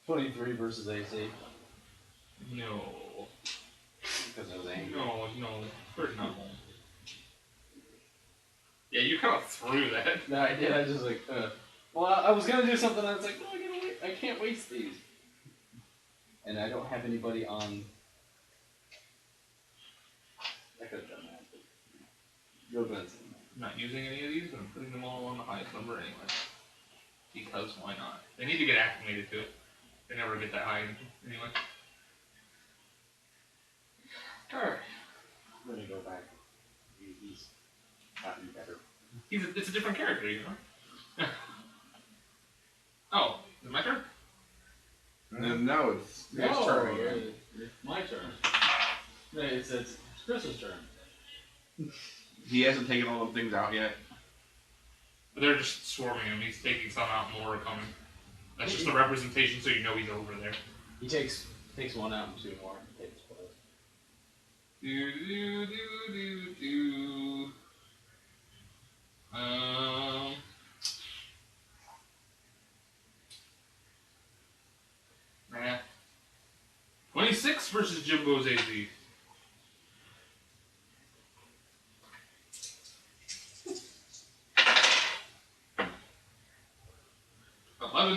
23 versus AC No. because I was angry. No. There's not one. Yeah, you kind of threw that. No, I did. I just like, well, I was gonna do something. I was like, no, I can't waste these. And I don't have anybody on. I could have done that. But you're going to say I'm not using any of these, but I'm putting them all on the highest number anyway. Because why not? They need to get acclimated to it. They never get that high anyway. Alright. I'm going to go back. He's gotten better. It's a different character, you know? Oh, is it my turn? No, it's next turn again. It's my turn. No, it's Chris's turn. He hasn't taken all the things out yet. But they're just swarming him. He's taking some out, more are coming. That's just a representation so you know he's over there. He takes one out and 2 more. Takes place. Do. Nah. 26 versus Jimbo's AC.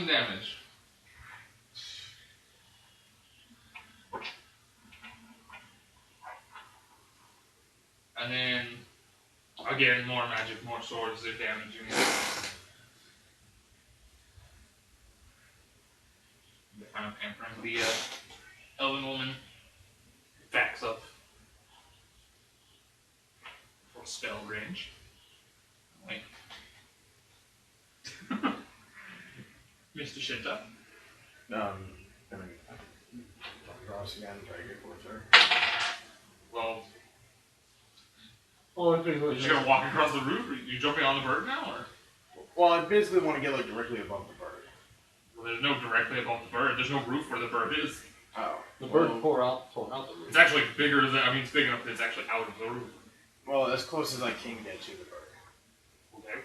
Damage. And then, again, more magic, more swords, they're damaging it. They're kind of pampering the elven woman. Backs up for spell range. Wait. Mr. Shinta. Gonna cross again, try to get closer. Well, Oh, it's pretty you're good. just gonna walk across the roof? Are you jumping on the bird now, or? Well, I basically want to get like directly above the bird. Well, there's no directly above the bird. There's no roof where the bird is. Oh. The bird pour out the roof. It's actually bigger than, I mean, it's big enough that it's actually out of the roof. Well, as close as I can get to the bird. Okay.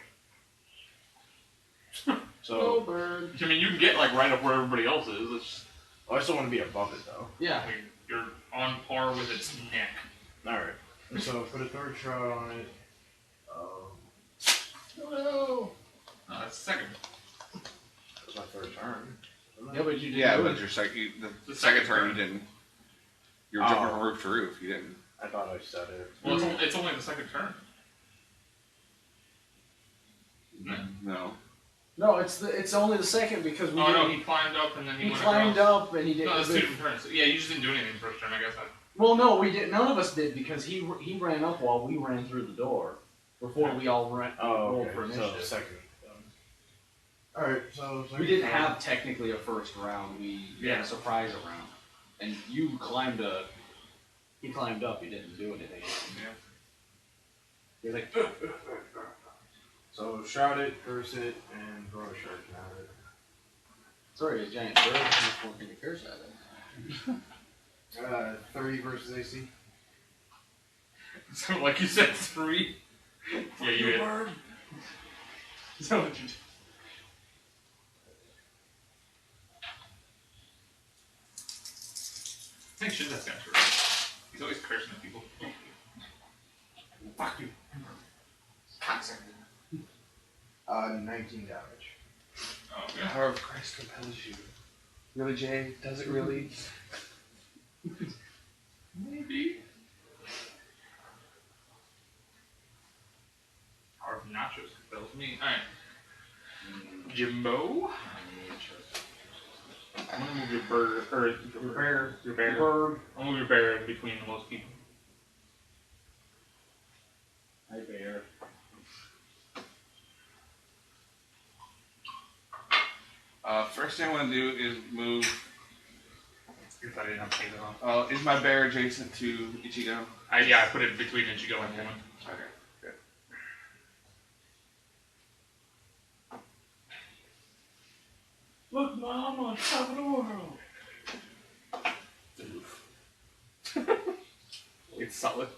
So, bird. I mean, you can get like right up where everybody else is. It's, I still want to be above it though. Yeah. I mean, you're on par with its neck. Alright. So put a third shot on it. No. That's second. That's my third turn. Yeah, but you didn't Yeah, do but it. your second, the The second second turn turn. you didn't. You were jumping from roof to roof. You didn't. I thought I said it. Well, it's only the second turn. Isn't it? No. No, it's only the second because we Oh no, didn't. he climbed up and then he He went climbed across. up and he did. No, that's two different turns. Yeah, you just didn't do anything the first turn, I guess. Well, no, we did. None of us did because he ran up while we ran through the door before we all ran. rolled for So initiative. second. Alright, so We didn't have technically a first round. We had a surprise round, and you climbed a. He climbed up. He didn't do anything. Yeah. You're like. So shout it, curse it, and throw a shuriken at it. Sorry, a giant bird. I'm going to curse at it. 30 versus AC. So, like you said, 3. Yeah, you hit. Is that what you do? I think Shinta's got curse. He's always cursing at people. Fuck you. 19 damage. Oh, The yeah. power of Christ compels you. Really, Jay? Does it really? Maybe. Power of nachos compels me. Alright. Jimbo. I'm gonna move your bird, or your bear. Your bear. Bird. I'll move your bear in between most people. Hi, bear. First thing I want to do is move. If I didn't have to take it off. Is my bear adjacent to Ichigo? Yeah, I put it between Ichigo and woman. Okay, good. Look, Mom, on top of the world. It's solid.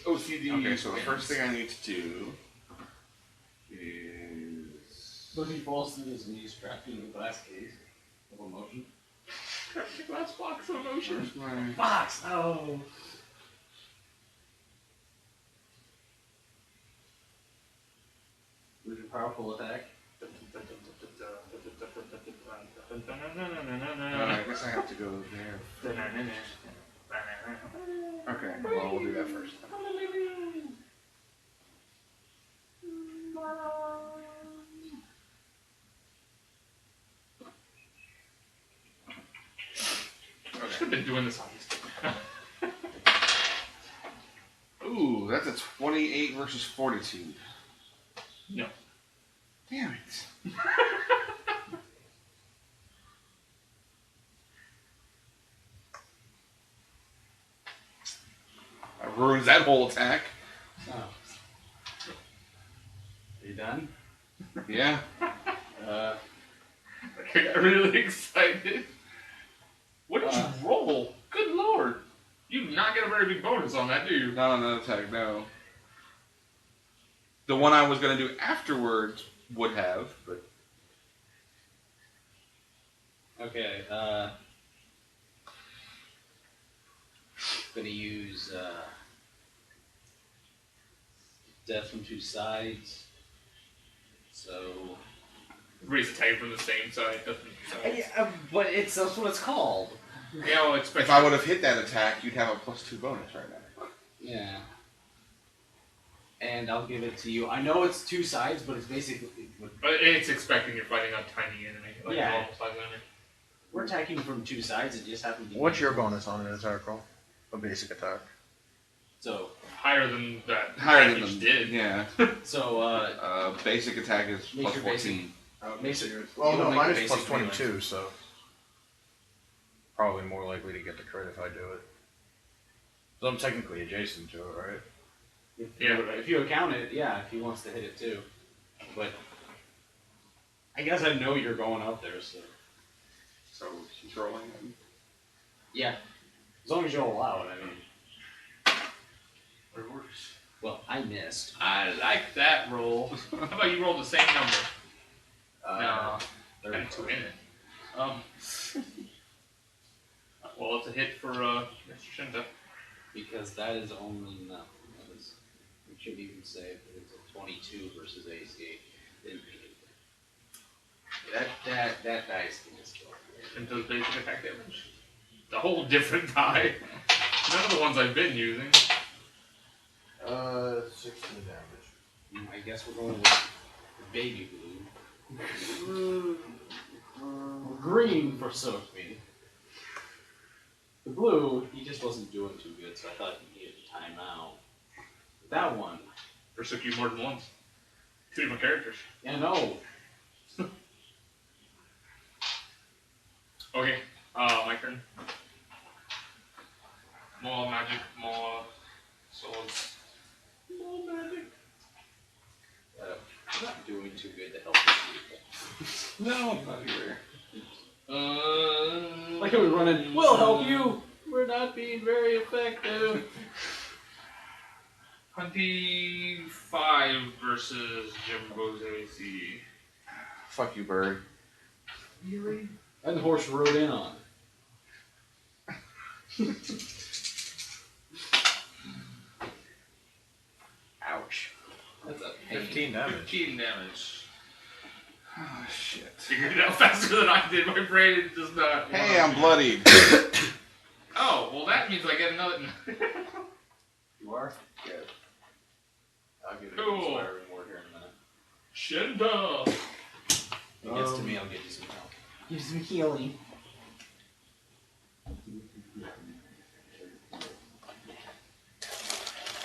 OCD. Okay, so the first thing I need to do is. Look, he falls through his knees, trapped in a glass case of emotion. The glass box of emotion. Where's my. Box! Oh. With your powerful attack. I guess I have to go there. Okay, well, we'll do that first. I should have been doing this on these. Ooh, that's a 28 versus 42. No. Damn it. That ruins that whole attack. Oh. Are you done? Yeah. I got really excited. What did you roll? Good lord. You do not get a very big bonus on that, do you? Not on that attack, no. The one I was going to do afterwards would have, but. Okay, gonna use, death from two sides. So. Everybody's attacking from the same side. But that's what it's called. Yeah, well, it's If I would have hit that attack, you'd have a +2 bonus right now. Yeah. And I'll give it to you. I know it's two sides, but it's basically. But it's expecting you're fighting a tiny enemy. Like Yeah. a normal size enemy. We're attacking from two sides. It just happens to be. What's your bonus on an attack roll? A basic attack. So. Higher than that. Higher than package them. did. Yeah. So, Basic attack is Make your +14. makes it. Well, it'll no, make mine it is basic +22, so probably more likely to get the crit if I do it. So I'm technically adjacent to it, right? If you account it, yeah, if he wants to hit it too. But I guess I know you're going up there, so. So he's rolling. Yeah. As long as you'll allow it, I mean. It works. Well, I missed. I like that roll. How about you roll the same number? No, and 2 in it. Well, it's a hit for Mr. Shinta. Because that is only no. We shouldn't even say it, but it's a 22 versus AC. Didn't make it. That dice can just go. And does basic attack damage. The whole different die. None of the ones I've been using. 16 damage. I guess we're going with baby blue. Green for Soak Me. The blue, He just wasn't doing too good, so I thought he needed a timeout. that one. Forsook you more than once. 2 different characters. Yeah, no. Okay, my turn. More magic, more swords. More magic. I'm not doing too good to help these people. No, not either. Like how we run in, we'll help you. We're not being very effective. 25 versus Jimbo's AC. Fuck you, bird. Really? And the horse rode in on it. Ouch. That's a pain. 15 damage. 15 damage. Oh shit. Figured it out faster than I did. My brain does not. Hey, I'm bloodied. Oh, well that means I get another. You are? Good. I'll give it Cool. an inspiring word here in a minute. Shinta! If it gets to me, I'll get you some help. Give some healing.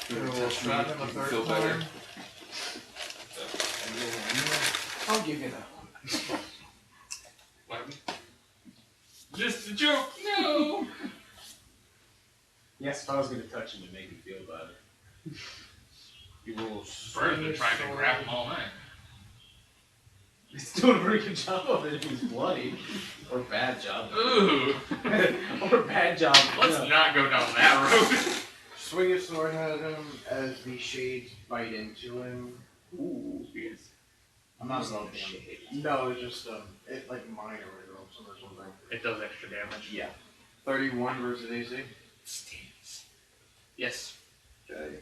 Feel better. I'll give you that. What? Just a joke! No! Yes, if I was going to touch him to make him feel better. You will. Bird's been trying to grab him all night. He's doing a pretty good job of it if he's bloody. Or bad job. Ooh! Or bad job. Let's not go down that road. Swing your sword at him as the shades bite into him. Ooh, yes. I'm not going to. No, it's just it like minor results or something. It does extra damage. Yeah. 31 versus AC. Stings. Yes. Okay.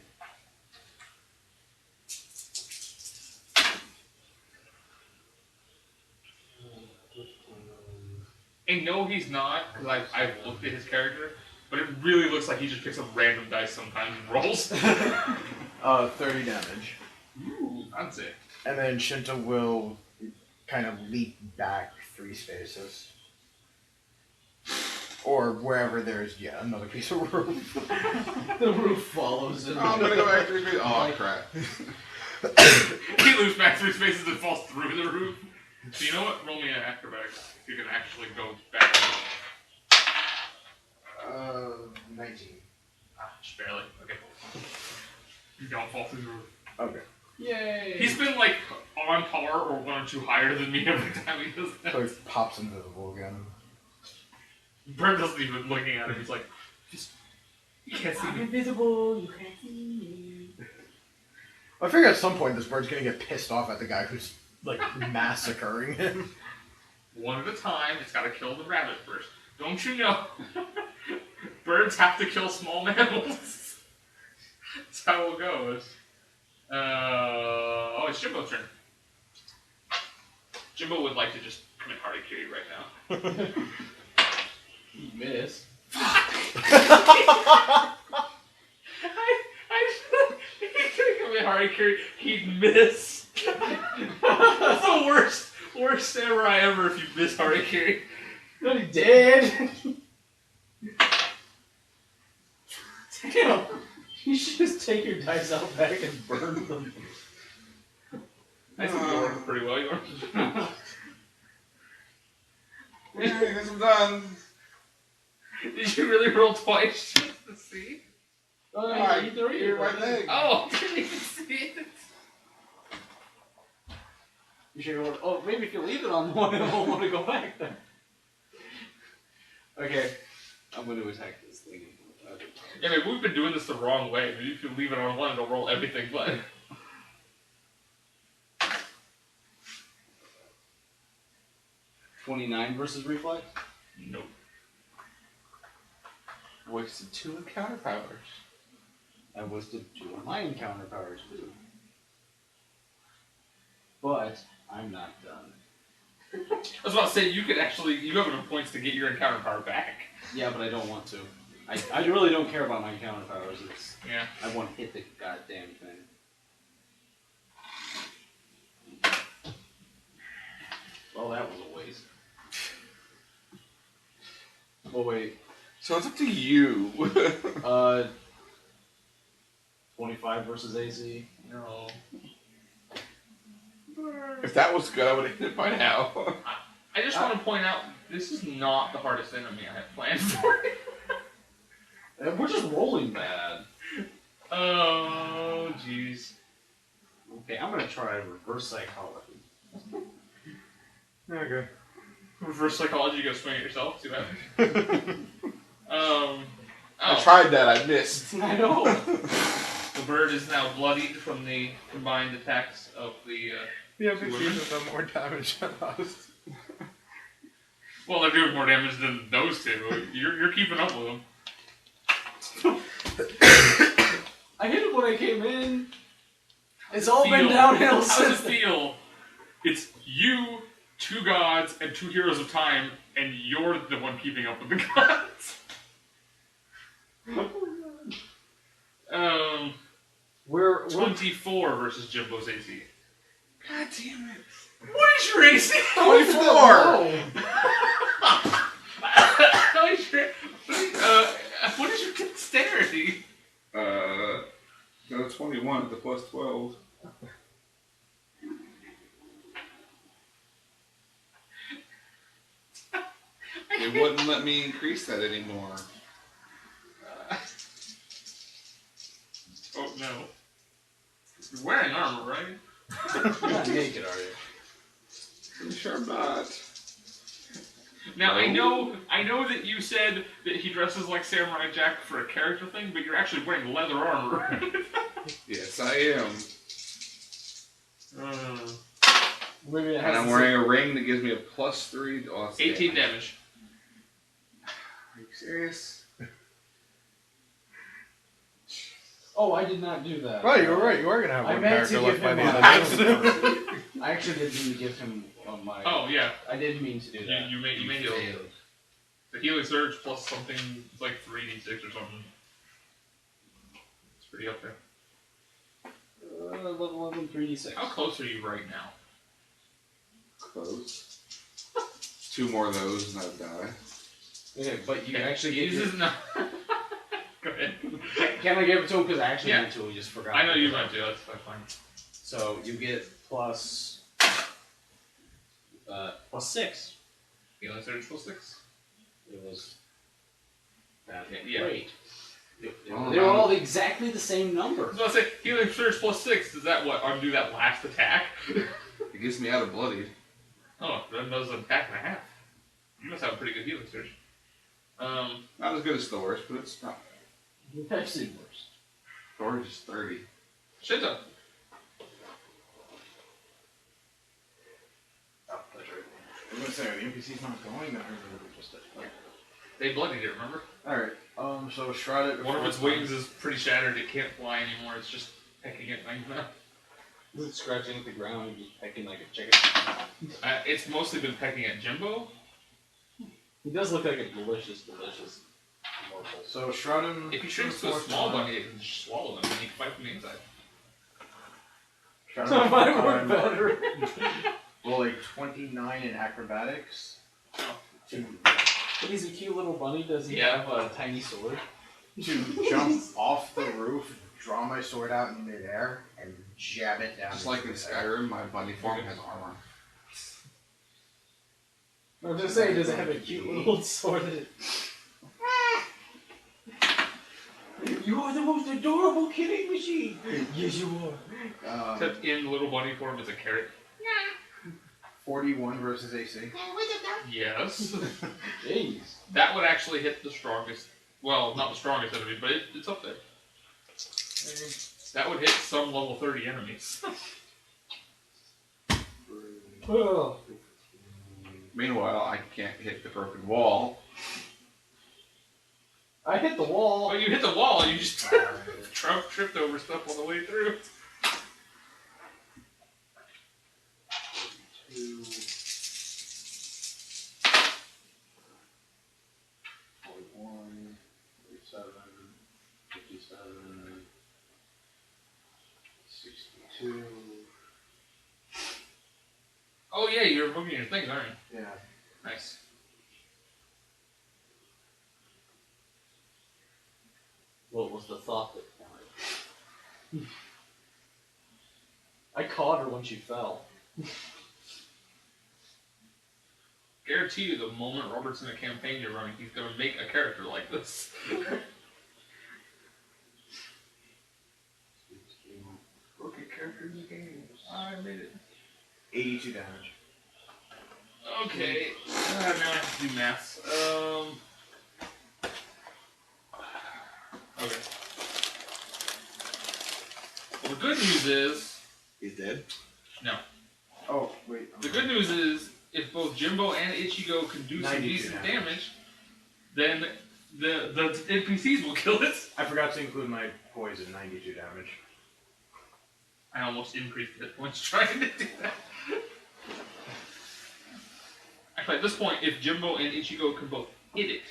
And no, he's not, because I've looked at his character, but it really looks like he just picks up random dice sometimes and rolls. 30 damage. Ooh, fancy. And then Shinta will kind of leap back 3 spaces. Or wherever there's, another piece of roof. The roof follows him. Oh, I'm gonna go back 3 feet. Oh, crap. He loops back 3 spaces and falls through the roof. So you know what? Roll me an acrobatics if you can actually go back. 19. Just barely. Okay. You don't fall through the roof. Okay. Yay! He's been like on par or 1 or 2 higher than me every time he does that. So he pops invisible again. Bird doesn't even looking at him. He's like, just you can't see I'm me. invisible, you can't see me. I figure at some point this bird's gonna get pissed off at the guy who's like massacring him. One at a time. It's got to kill the rabbit first. Don't you know? Birds have to kill small mammals. That's how it goes. Oh, it's Jimbo's turn. Jimbo would like to just commit Harikiri right now. You missed. He could commit Harikiri. He'd miss. That's the worst samurai ever if you miss Harikiri. No, he did! Damn! You should just take your dice out back and burn them. I think you're working pretty well, you are. I guess I'm done. Did you really roll twice just to see? Oh, no, Alright, you three. you're right there. Oh, didn't even see it. You should go, oh, maybe if you leave it on one, it won't want to go back there. Okay. I'm going to attack this thing. Yeah, maybe we've been doing this the wrong way. Maybe if you leave it on one, it'll roll everything but. 29 versus reflex? Nope. Wasted 2 encounter powers. I wasted 2 of my encounter powers too. But I'm not done. I was about to say, you have enough points to get your encounter power back. Yeah, but I don't want to. I really don't care about my encounter powers. Yeah. I want to hit the goddamn thing. Well, that was a waste. Oh, wait. So it's up to you. 25 versus AC. No. If that was good, I would have hit it by now. I just want to point out, this is not the hardest enemy I have planned for you. We're just rolling bad. Oh, jeez. Okay, I'm gonna try reverse psychology. Okay. Reverse psychology, you go swing at yourself, see what happens. I tried that, I missed. I know. The bird is now bloodied from the combined attacks of the. Yeah, but he's done more damage than us. Well, they're doing more damage than those two. You're keeping up with them. I hit it when I came in. It's all been downhill How does it since then. feel? It's you, 2 gods, and 2 heroes of time, and you're the one keeping up with the gods. We're 24 versus Jimbo's AC. God damn it. What is your AC? 24! What is your dexterity? No, 21 at the plus 12. It wouldn't let me increase that anymore. Oh no. You're wearing armor, right? You're not naked, are you? I'm sure I'm not. Now I know that you said that he dresses like Samurai Jack for a character thing, but you're actually wearing leather armor. Yes, I am. Maybe it And has I'm the wearing a ring that gives me a +3 to all 18 damage. Are you serious? Oh, I did not do that. Right, you were right. You are gonna have I one meant to character give left by him the my end of this. I actually did mean to give him my. Oh yeah, I did mean to do that. you may heal. The healing surge plus something, it's like 3d6 or something. It's pretty up there. Level 11, 3d6. How close are you right now? Close. 2 more of those and I'd die. Okay, but you actually get. This is not. Go ahead. Can I give it to him? Because I actually Yeah. meant to. We just forgot. I know you meant to. That's fine. So you get plus 6. Healing surge plus 6. It was that Yeah. great. Oh, They were wow. all exactly the same number. I was about to say, healing surge plus 6, does that undo that last attack? It gets me out of bloodied. Oh, that does an attack and a half. You must have a pretty good healing surge. Not as good as Thor's, but it's not. I've seen worse. Thor's is 30. Shinta. Oh, that's right. I'm gonna say, the NPC's not going, then I really just did. They bloodied it, remember? Alright, so Shrouded. One of its wings is pretty shattered, it can't fly anymore, it's just pecking at things now. Is it scratching at the ground and just pecking like a chicken? It's mostly been pecking at Jimbo. He does look like a delicious morsel. So Shrouded. If he shrinks to a small bunny, it can just swallow them and he can fight from the inside. So it might work better. Roll a 29 in acrobatics. He's a cute little bunny. Does he Yeah. have a tiny sword? To jump off the roof, draw my sword out in midair, and jab it down. Just like in Skyrim, my bunny form has armor. I'm just saying, does it have a cute little sword? You are the most adorable killing machine. Yes, you are. Except in little bunny form, it's a carrot. 41 versus AC. Yes. Jeez. That would actually hit the strongest. Well, not the strongest enemy, but it's up there. That would hit some level 30 enemies. Meanwhile, I can't hit the broken wall. I hit the wall. Well, you hit the wall, you just tripped over stuff on the way through. 2, 41, 47, 57, 62. Oh yeah, you're moving your things, aren't you? Yeah. Nice. What was the thought that counted? I caught her when she fell. Guarantee you, the moment Robert's in a campaign you're running, he's gonna make a character like this. Broken character in the game. I made it. 82 damage. Okay. Now I have to do maths. Okay. Well, the good news is... He's dead? No. Oh, wait. The good news is, if both Jimbo and Ichigo can do some 92 decent damage. damage, then the NPCs will kill it. I forgot to include my poison, 92 damage. I almost increased the hit points trying to do that. Actually, at this point, if Jimbo and Ichigo can both hit it,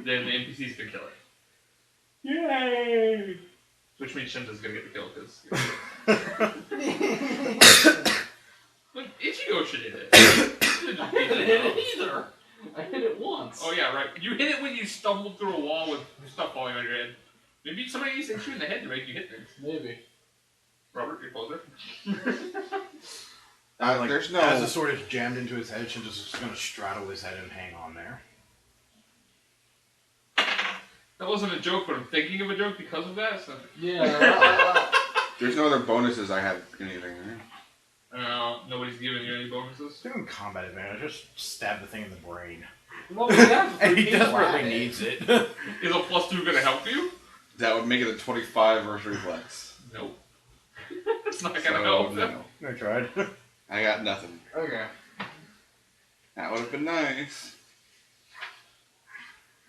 then the NPCs can kill it. Yay! Which means Shinta's gonna get the kill, because... But Ichigo should hit it. I didn't hit it either. I hit it once. Oh yeah, right. You hit it when you stumbled through a wall with stuff falling on your head. Maybe somebody needs to hit you in the head to make you hit things. Maybe. Robert, your closer. There's no... As the sword is jammed into his head, Shinta's just gonna straddle his head and hang on there. That wasn't a joke, but I'm thinking of a joke because of that. So. Yeah. There's no other bonuses I have anything, right? Nobody's giving you any bonuses. Give him combat advantage, just stab the thing in the brain. Well, we have And he people at desperately it. needs it. Is a +2 gonna help you? That would make it a 25 versus reflex. Nope. It's not gonna So, help. no. I tried. I got nothing. Okay. That would have been nice.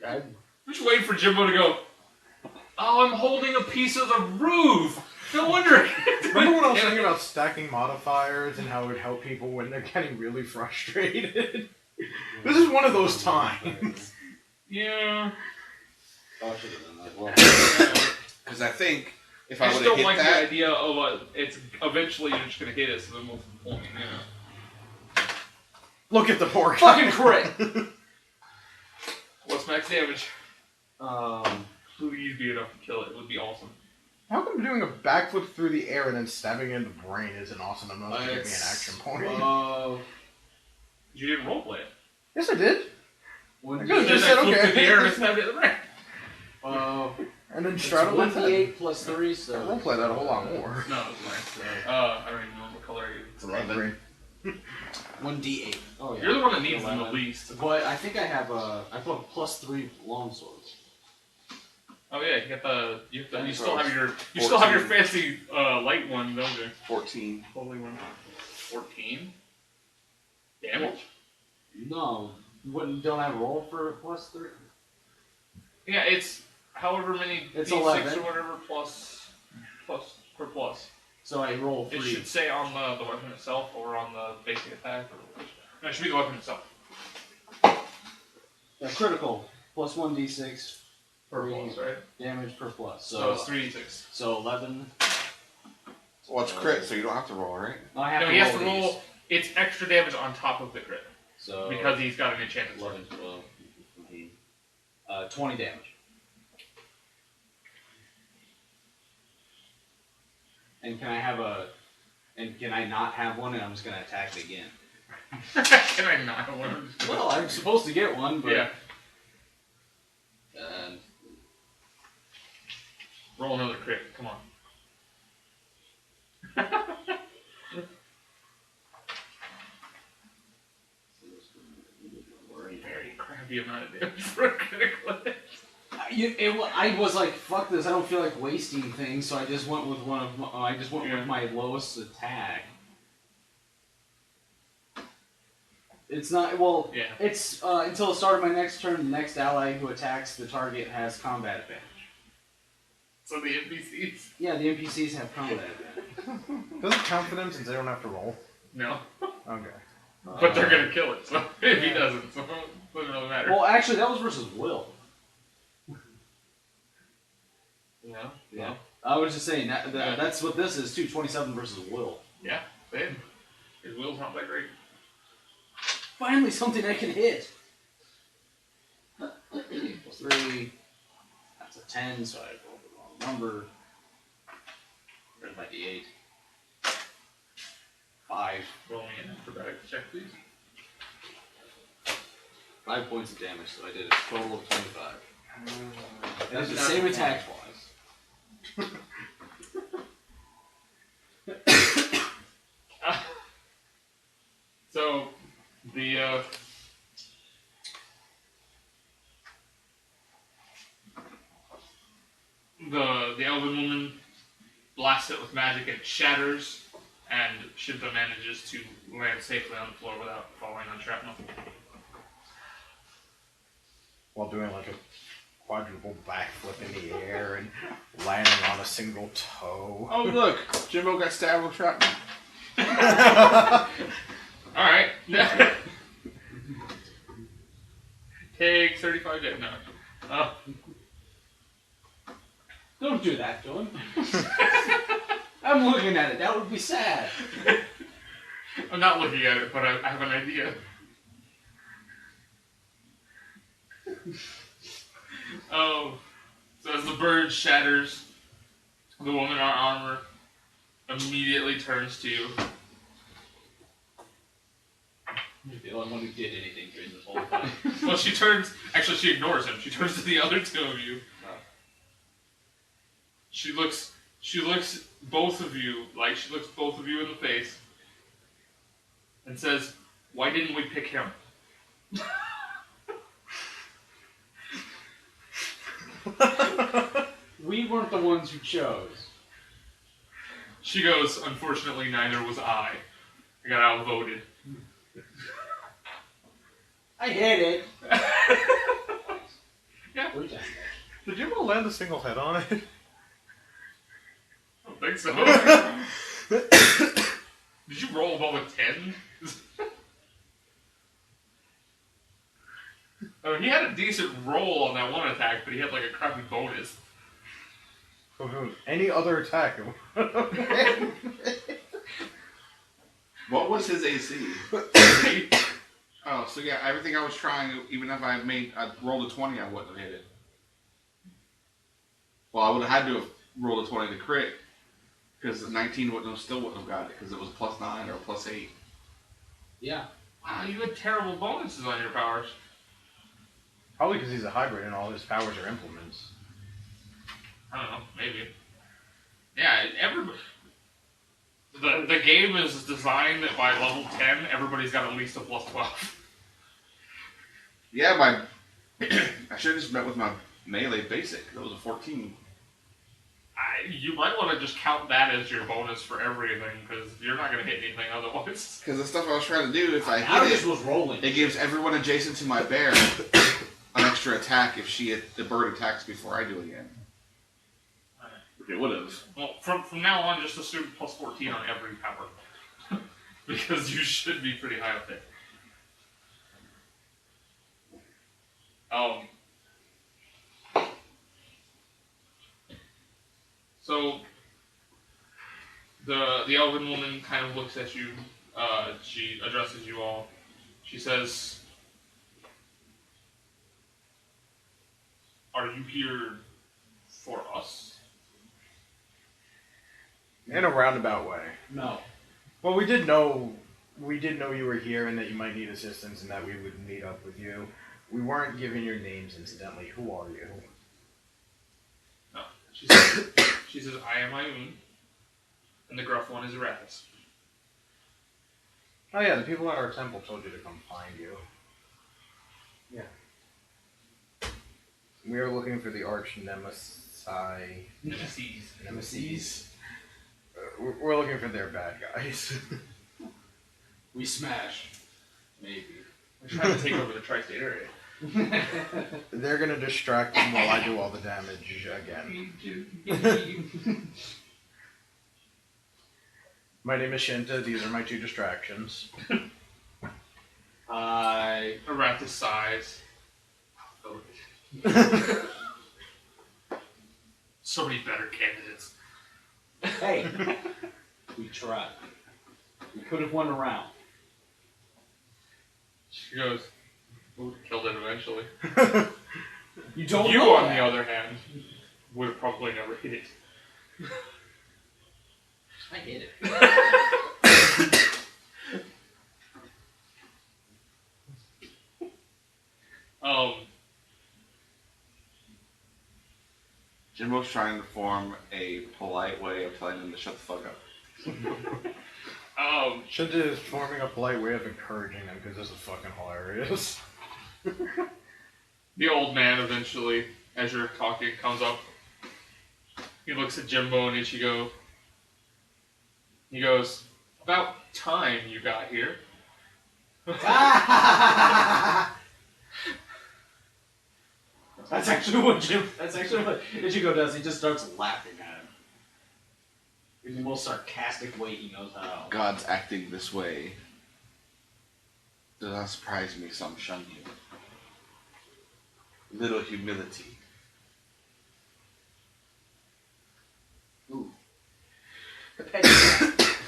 I, I'm just waiting for Jimbo to go, oh, I'm holding a piece of the roof! No wonder! Remember when I was thinking about stacking modifiers and how it would help people when they're getting really frustrated? This is one of those times. Yeah. Oh, I should have done that. Well, Because I think if I I just would don't have hit like the that... idea of it's eventually you're just gonna hit it, so then what's the point, you know? Look at the poor guy. fucking crit! What's max damage? Please be enough to kill it. It would be awesome. How come doing a backflip through the air and then stabbing it in the brain isn't awesome enough to give me an action point? You didn't roleplay it. Yes, I did. When I you could've You just said said, I flipped okay. in the air and stabbed it in the brain. And then it's straddle with it. 1d8 plus 3, I so... won't play that a whole lot more. No, it's mine. I don't even know what color I It's 11. 1d8. Oh, yeah. You're the one that needs them the 11. least. But I think I have I put +3 longswords. Oh yeah, you got the you That's still right. have your 14. fancy light one, don't you? 14. Holy one. 14 damage. No. Don't I roll for +3? Yeah, it's however many It's d6 11. or whatever plus per plus. So I roll 3. It should say on the weapon itself or on the basic attack or no, it should be the weapon itself. Yeah, critical. Plus 1d6 Per plus, right? damage per plus. So it's 3d6. So 11. Well, it's crit, so you don't have to roll, right? No, I have No, to he has roll to these. roll. It's extra damage on top of the crit So because he's got an enchanted sword. 11, 12, 15. 20 damage. And can I have and can I not have one and I'm just gonna attack it again? Can I not? Well, I'm supposed to get one, but Yeah. And Roll another crit. Come on. damage for a critical hit. I was like, fuck this. I don't feel like wasting things, so I just went with with my lowest attack. It's not well. Yeah. It's until the start of my next turn. The next ally who attacks the target has combat advantage. So the NPCs? Yeah, the NPCs have combat advantage. Does it count for them since they don't have to roll? No. Okay. But they're gonna kill it, so if he doesn't, so it doesn't really matter. Well, actually, that was versus Will. Yeah. Yeah. I was just saying that's what this is too. 27 versus Will. Yeah, same. His will's not that great. Finally, something I can hit. Plus 3. That's a 10, so I rolled the wrong number. Where's my D8? 5. Roll me an acrobatics check, please. 5 points of damage, so I did a total of 25. That's the not same a attack twice. So the elven woman blasts it with magic and it shatters, and Shinta manages to land safely on the floor without falling on shrapnel. While doing like a quadruple backflip in the air and landing on a single toe. Oh look, Jimbo got stabbed with shrapnel. Alright. Take 35 damage. No. Oh. Don't do that to him. I'm looking at it. That would be sad. I'm not looking at it, but I have an idea. Oh. So as the bird shatters, the woman in armor immediately turns to you. You're the only one who did anything during this whole time. Well, she turns. Actually, she ignores him. She turns to the other two of you. She looks both of you in the face, and says, "Why didn't we pick him?" We weren't the ones who chose. She goes, "Unfortunately, neither was I. I got outvoted." I hit it. Yeah. Did you land a single hit on it? I don't think so. Did you roll above a 10? I mean, he had a decent roll on that one attack, but he had like a crappy bonus. Any other attack. What was his AC? Oh, so yeah, everything I was trying, even if I rolled a 20, I wouldn't have hit it. Well, I would have had to have rolled a 20 to crit, because the 19 still wouldn't have got it, because it was a +9 or a +8. Yeah. Wow, you had terrible bonuses on your powers. Probably because he's a hybrid and all his powers are implements. I don't know, maybe. Yeah, the game is designed that by level 10, everybody's got at least a +12. Yeah, I should have just met with my melee basic. That was a 14. You might want to just count that as your bonus for everything, because you're not going to hit anything otherwise. Because the stuff I was trying to do, if I I hit just it, was rolling. it gives everyone adjacent to my bear an extra attack if the bird attacks before I do again. It would have. Well, from now on, just assume +14 on every power. Because you should be pretty high up there. So, the elven woman kind of looks at you. She addresses you all. She says, "Are you here for us?" In a roundabout way. No. Well, we did know you were here and that you might need assistance and that we would meet up with you. We weren't given your names, incidentally. Who are you? No. She says, "I am Ioun, and the gruff one is Arathis." Oh yeah, the people at our temple told you to come find you. We are looking for the arch nemesis. Nemesis. We're looking for their bad guys. We smash. Maybe. We're trying to take over the tri-state area. They're gonna distract them while I do all the damage again. My name is Shinta. These are my 2 distractions. Around his size. So many better candidates. Hey, we tried. We could have won a round. She goes, we would have killed it eventually. You don't You, know on that. the other hand, would have probably never hit it. I hit it. Jimbo's trying to form a polite way of telling them to shut the fuck up. Shinta is forming a polite way of encouraging them because this is fucking hilarious. The old man eventually, as you're talking, comes up. He looks at Jimbo and Ichigo. He goes, about time you got here. That's actually what Ichigo does. He just starts laughing at him. In the most sarcastic way he knows how. God's acting this way. Does not surprise me, some shun you. Little humility. Ooh.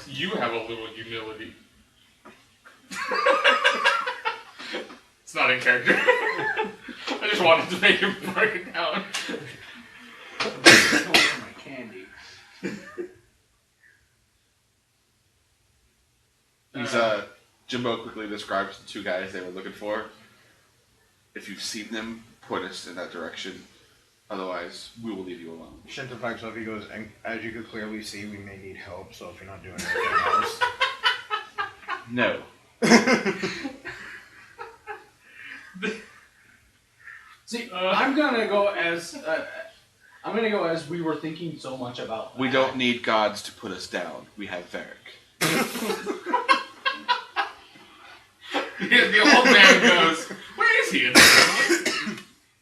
You have a little humility. It's not in character. I just wanted to make him break it down. My candy. He's, Jimbo quickly describes the 2 guys they were looking for. If you've seen them, point us in that direction. Otherwise, we will leave you alone. Shinta pipes up, he goes, and as you can clearly see, we may need help, so if you're not doing anything else. No. See, I'm gonna go as we were thinking so much about. We don't need gods to put us down. We have Varric. The old man goes, where is he?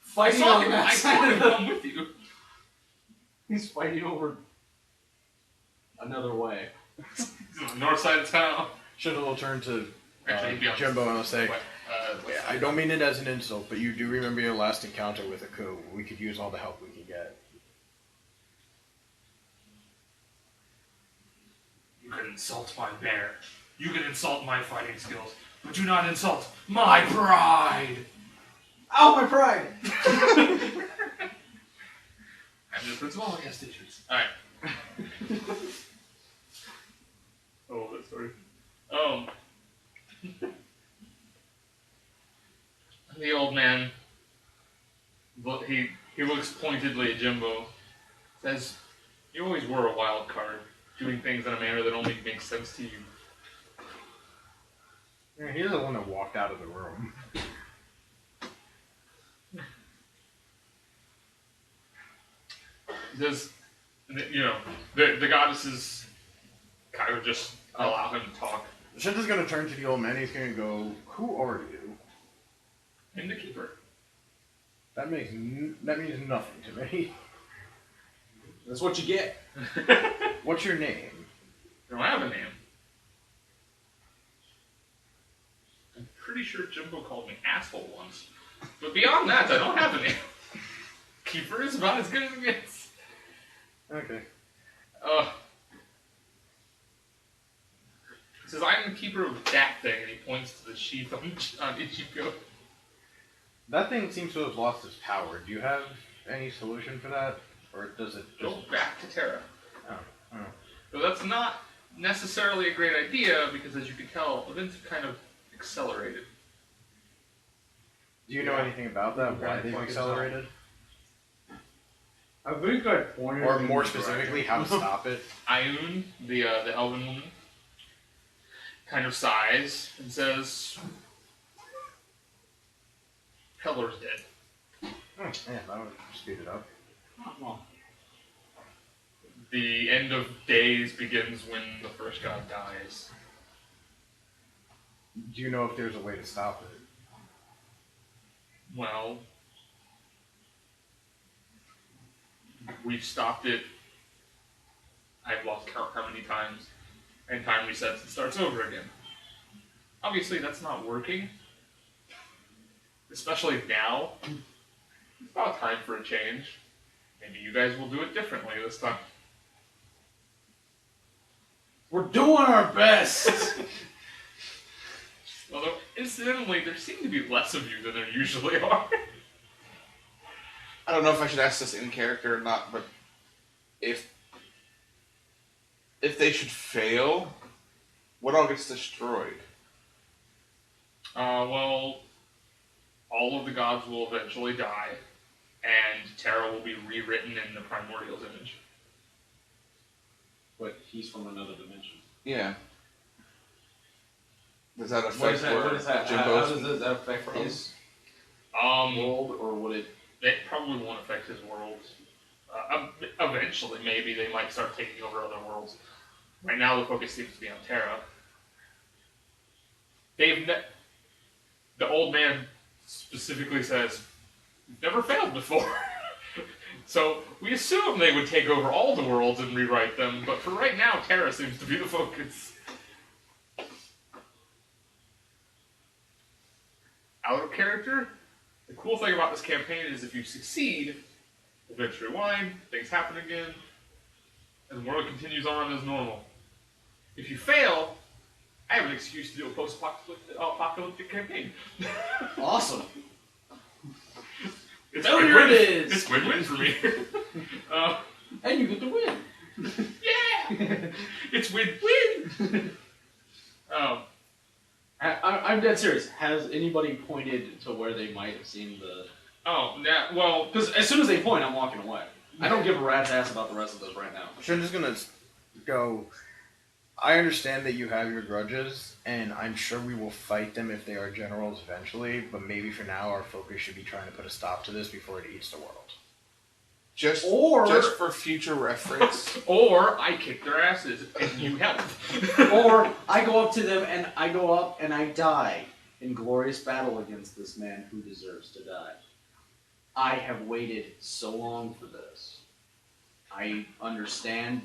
Fighting I on that saw side him of the. come with you. He's fighting over another way. He's on the north side of town. Shinta will turn to Actually, he'd be on Jimbo and I'll say, west I don't mean it as an insult, but you do remember your last encounter with a coup. We could use all the help we can get. You can insult my bear. You can insult my fighting skills. But do not insult my pride! Ow, my pride! I'm the principal of gas stations. Alright. I love that story. The old man, he looks pointedly at Jimbo, says, you always were a wild card, doing things in a manner that only makes sense to you. Yeah, he's the one that walked out of the room. He says, you know, the goddesses kind of just allow him to talk. Shinta's gonna turn to the old man, he's gonna go, who are you? I'm the keeper. That means nothing to me. That's what you get. What's your name? I don't have a name. I'm pretty sure Jimbo called me asshole once. But beyond that, I don't have a name. Keeper is about as good as it gets. Okay. He says, I'm the keeper of that thing, and he points to the sheath on Ichigo. That thing seems to have lost its power. Do you have any solution for that? Or does it just... Go back to Terra. Oh. So that's not necessarily a great idea, because as you can tell, events have kind of accelerated. Do you know anything about that? Why they've Fucking accelerated? I think I pointed. Or more specifically, how to stop it? Ayun, the elven woman, kind of sighs and says, Heller's dead. Yeah, that would speed it up. Oh, well. The end of days begins when the first god dies. Do you know if there's a way to stop it? Well, we've stopped it. I've lost count how many times, and time resets and starts over again. Obviously, that's not working. Especially now. It's about time for a change. Maybe you guys will do it differently this time. We're doing our best! Although, incidentally, there seem to be less of you than there usually are. I don't know if I should ask this in character or not, but if they should fail, what all gets destroyed? Well, all of the gods will eventually die, and Terra will be rewritten in the Primordial's image. But he's from another dimension. Yeah. Does that affect What is that? where What is that? How Jimbo's? does that affect his world, or would it? It probably won't affect his world. Eventually, maybe they might start taking over other worlds. Right now, the focus seems to be on Terra. The old man specifically says, "You've never failed before." So we assume they would take over all the worlds and rewrite them, but for right now, Terra seems to be the focus. Out of character, the cool thing about this campaign is if you succeed, events rewind, things happen again, and the world continues on as normal. If you fail, I have an excuse to do a post-apocalyptic campaign. Awesome. It's Failure win-win. it is. It's win-win for me. And you get to win. Yeah! It's win-win! I'm dead serious. Has anybody pointed to where they might have seen the... Well... Because as soon as they point, I'm walking away. I don't give a rat's ass about the rest of this right now. I'm just gonna go. I understand that you have your grudges, and I'm sure we will fight them if they are generals eventually, but maybe for now our focus should be trying to put a stop to this before it eats the world. Just for future reference. Or I kick their asses and you help. Or I go up to them and I die in glorious battle against this man who deserves to die. I have waited so long for this. I understand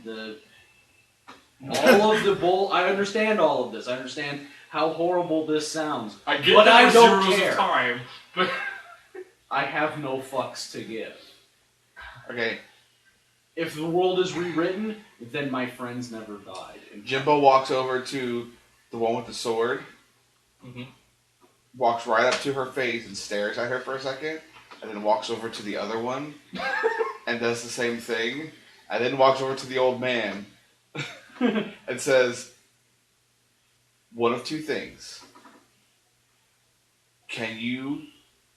I understand all of this. I understand how horrible this sounds. I get but that I there's don't zeros care. of time, but I have no fucks to give. Okay, If the world is rewritten, then my friends never died. Jimbo walks over to the one with the sword, walks right up to her face and stares at her for a second, and then walks over to the other one and does the same thing, and then walks over to the old man and says, one of two things. Can you,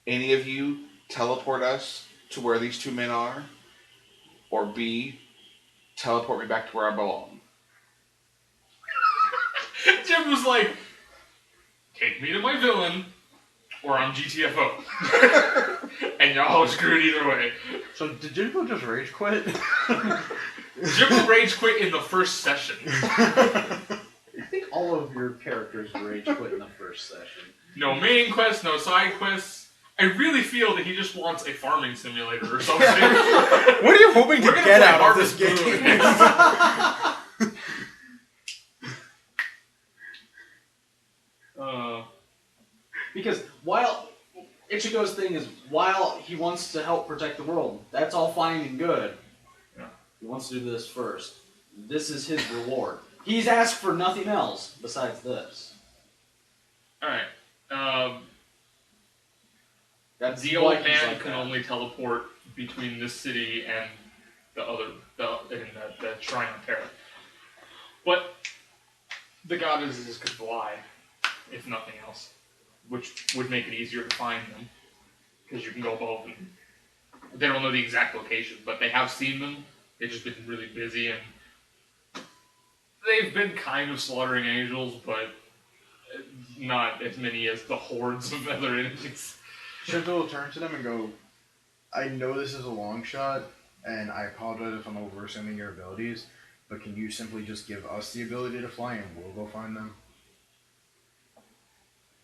any of you, teleport us to where these two men are? Or B, teleport me back to where I belong? Jim was like, take me to my villain, or I'm GTFO. And y'all are screwed either way. So did Jimbo just rage quit? Jim will rage quit in the first session. I think all of your characters rage quit in the first session. No main quests, no side quests. I really feel that he just wants a farming simulator or something. What are you hoping to get out of this game? Because while Ichigo's thing is, while he wants to help protect the world, that's all fine and good. Yeah. He wants to do this first. This is his reward. He's asked for nothing else besides this. Alright. That's The why old he's man like can that. only teleport between this city and the shrine on Terra. But the goddesses could fly, if nothing else, which would make it easier to find them, because you can go above them. They don't know the exact location, but they have seen them. They've just been really busy, and they've been kind of slaughtering angels, but not as many as the hordes of other enemies. Shinta will turn to them and go, I know this is a long shot, and I apologize if I'm overestimating your abilities, but can you simply just give us the ability to fly and we'll go find them?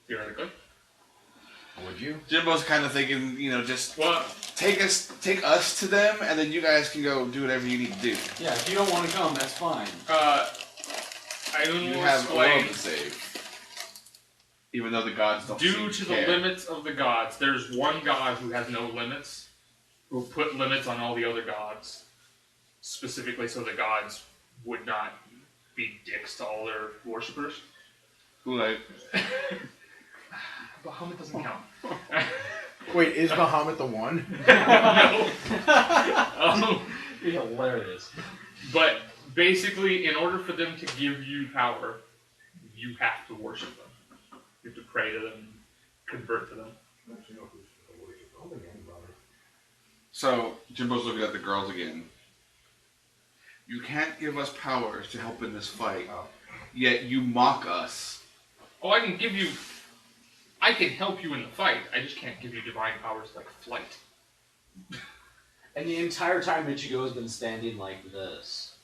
Theoretically. Would you? Jimbo's kind of thinking, just Well, take us to them, and then you guys can go do whatever you need to do. Yeah, if you don't want to come, that's fine. I will You have a world explain. to save. Even though the gods don't Due to care. the limits of the gods, there's one god who has no limits, who put limits on all the other gods, specifically so the gods would not be dicks to all their worshippers. Who, like, Bahamut doesn't count. Wait, is Bahamut the one? No. Be hilarious. But basically, in order for them to give you power, you have to worship them. You have to pray to them, convert to them. So, Jimbo's looking at the girls again. You can't give us powers to help in this fight, yet you mock us. Oh, I can help you in the fight. I just can't give you divine powers like flight. And the entire time Ichigo has been standing like this.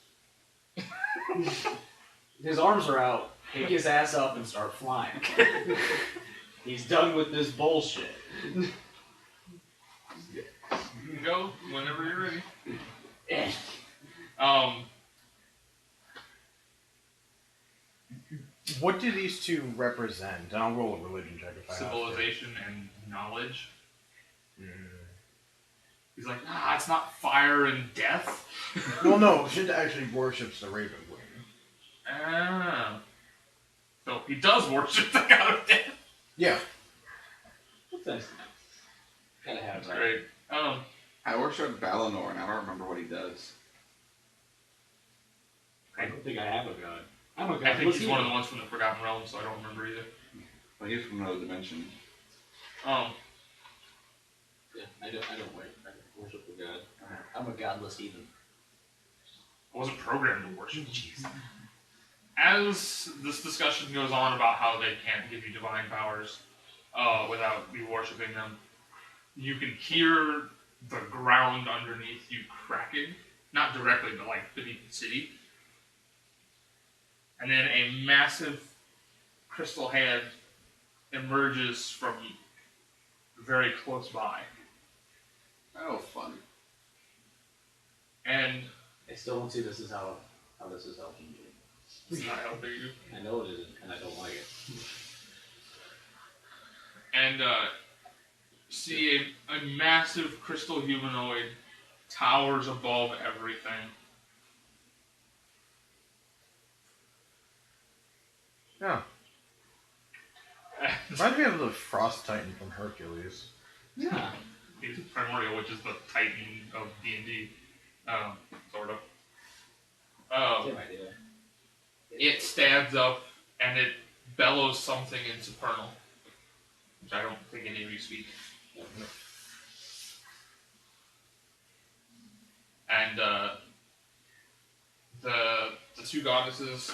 His arms are out, pick his ass up and start flying. He's done with this bullshit. You can go whenever you're ready. Eh. What do these two represent? And I'll roll a religion check if I have to. Civilization and knowledge. Mm. He's like, it's not fire and death. Well, no, Shinta actually worships the Raven Queen. Ah. So he does worship the god of death. Yeah. That's nice. Gotta have That's that. great. I worship Balinor, and I don't remember what he does. I don't think I have a god. I'm a god. I think What's he's he? one of the ones from the Forgotten Realms, so I don't remember either. Well, he's from another dimension. Yeah, I don't worship a god. I'm a godless heathen. I wasn't programmed to worship. Jeez. As this discussion goes on about how they can't give you divine powers without you worshiping them, you can hear the ground underneath you cracking. Not directly, but like beneath the city. And then a massive crystal hand emerges from very close by. Oh, fun. And I still don't see this is how this is helping you. it's not helping you. I know it isn't, and I don't like it. And see a massive crystal humanoid towers above everything. Yeah. Reminds me of the Frost Titan from Hercules. Yeah. He's primordial, which is the Titan of D&D, sort of. Same idea. It stands up and it bellows something in Supernal, which I don't think any of you speak. And the two goddesses,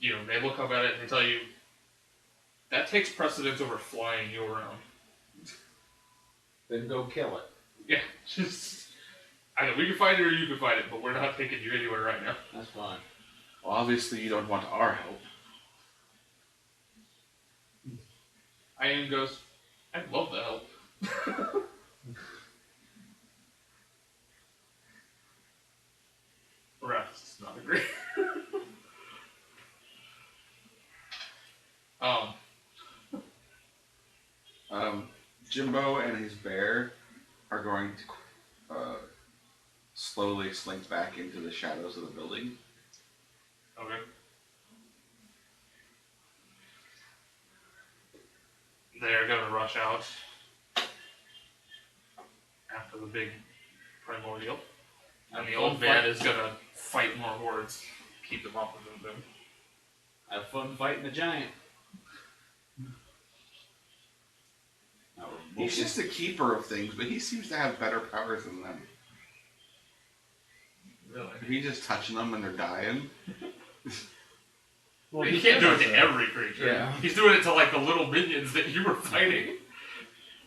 they look up at it and they tell you that takes precedence over flying you around. Then go kill it. Yeah, just either we can fight it or you can fight it, but we're not taking you anywhere right now. That's fine. Well, obviously you don't want our help. Ian goes, I'd love the help. Rest does not agree. Jimbo and his bear are going to slowly slink back into the shadows of the building. Okay. They're gonna rush out after the big primordial. And the old man is gonna fight more hordes, keep them off of them. Have fun fighting the giant. He's just a keeper of things, but he seems to have better powers than them. Really? If he's just touching them and they're dying. Well, he can't do it to every creature. Yeah. He's doing it to like the little minions that you were fighting.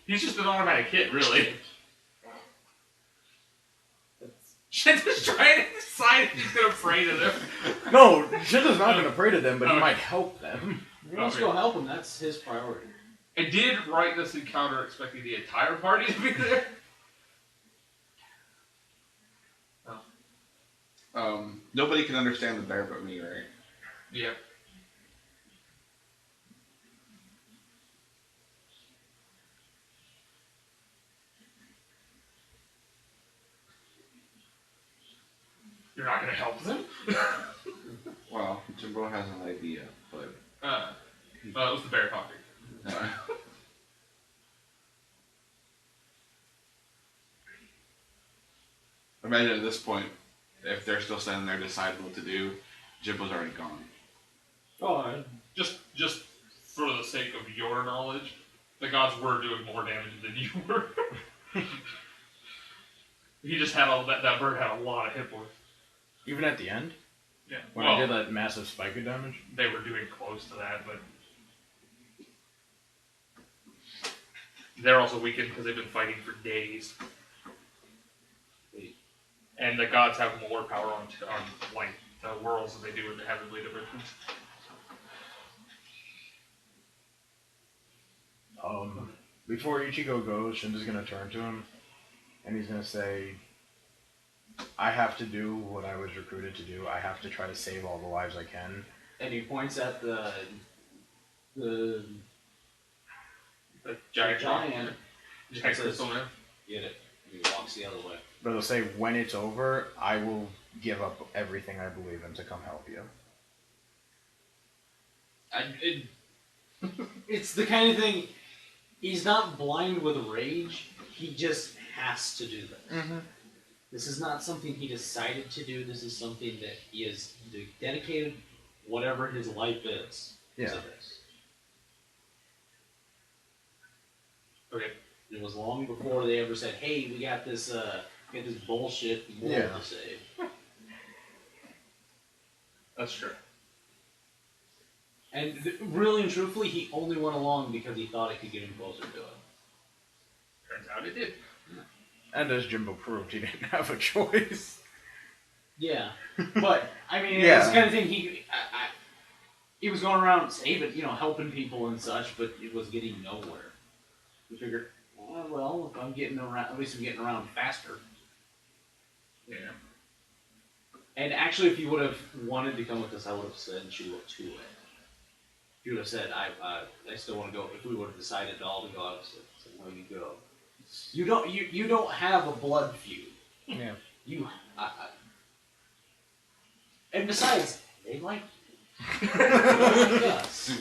He's just an automatic hit, really. Shinta's trying to decide if he's gonna pray to them. No, Shinta's not going to pray to them, but he might help them. He wants to go help him. That's his priority. I did write this encounter expecting the entire party to be there. Nobody can understand the bear but me, right? Yeah. You're not gonna help them? Well, Jimbo has an idea, but... It was the bear talking. Imagine at this point, if they're still standing there deciding what to do, Jimbo's already gone. Oh, Just for the sake of your knowledge, the gods were doing more damage than you were. He just had that bird had a lot of hit points. Even at the end? Yeah. When I did that massive spike of damage? They were doing close to that, but they're also weakened because they've been fighting for days. And the gods have more power on like the worlds than they do in the heavenly dimensions. Before Ichigo goes, Shinta's gonna turn to him, and he's gonna say, I have to do what I was recruited to do. I have to try to save all the lives I can. and he points at the The giant giant. Giant crystal man. Get it. And he walks the other way. But he'll say, when it's over, I will give up everything I believe in to come help you. It's the kind of thing. He's not blind with rage. He just has to do this. Mm-hmm. This is not something he decided to do. This is something that he has dedicated whatever his life is to this. Okay. It was long before they ever said, "Hey, we got this bullshit world to save." That's true. And really and truthfully, he only went along because he thought it could get him closer to it. Turns out it did. And as Jimbo proved, he didn't have a choice. Yeah, but I mean, it's the kind of thing he was going around saving, helping people and such, but it was getting nowhere. We figured, well, if I'm getting around, at least I'm getting around faster. Yeah. And actually, if you would have wanted to come with us, I would have said you look to it. If you would have said, I still want to go. If we would have decided all to go, I would have said, where you go. You don't have a blood feud. Yeah. And besides, they like you. They like us.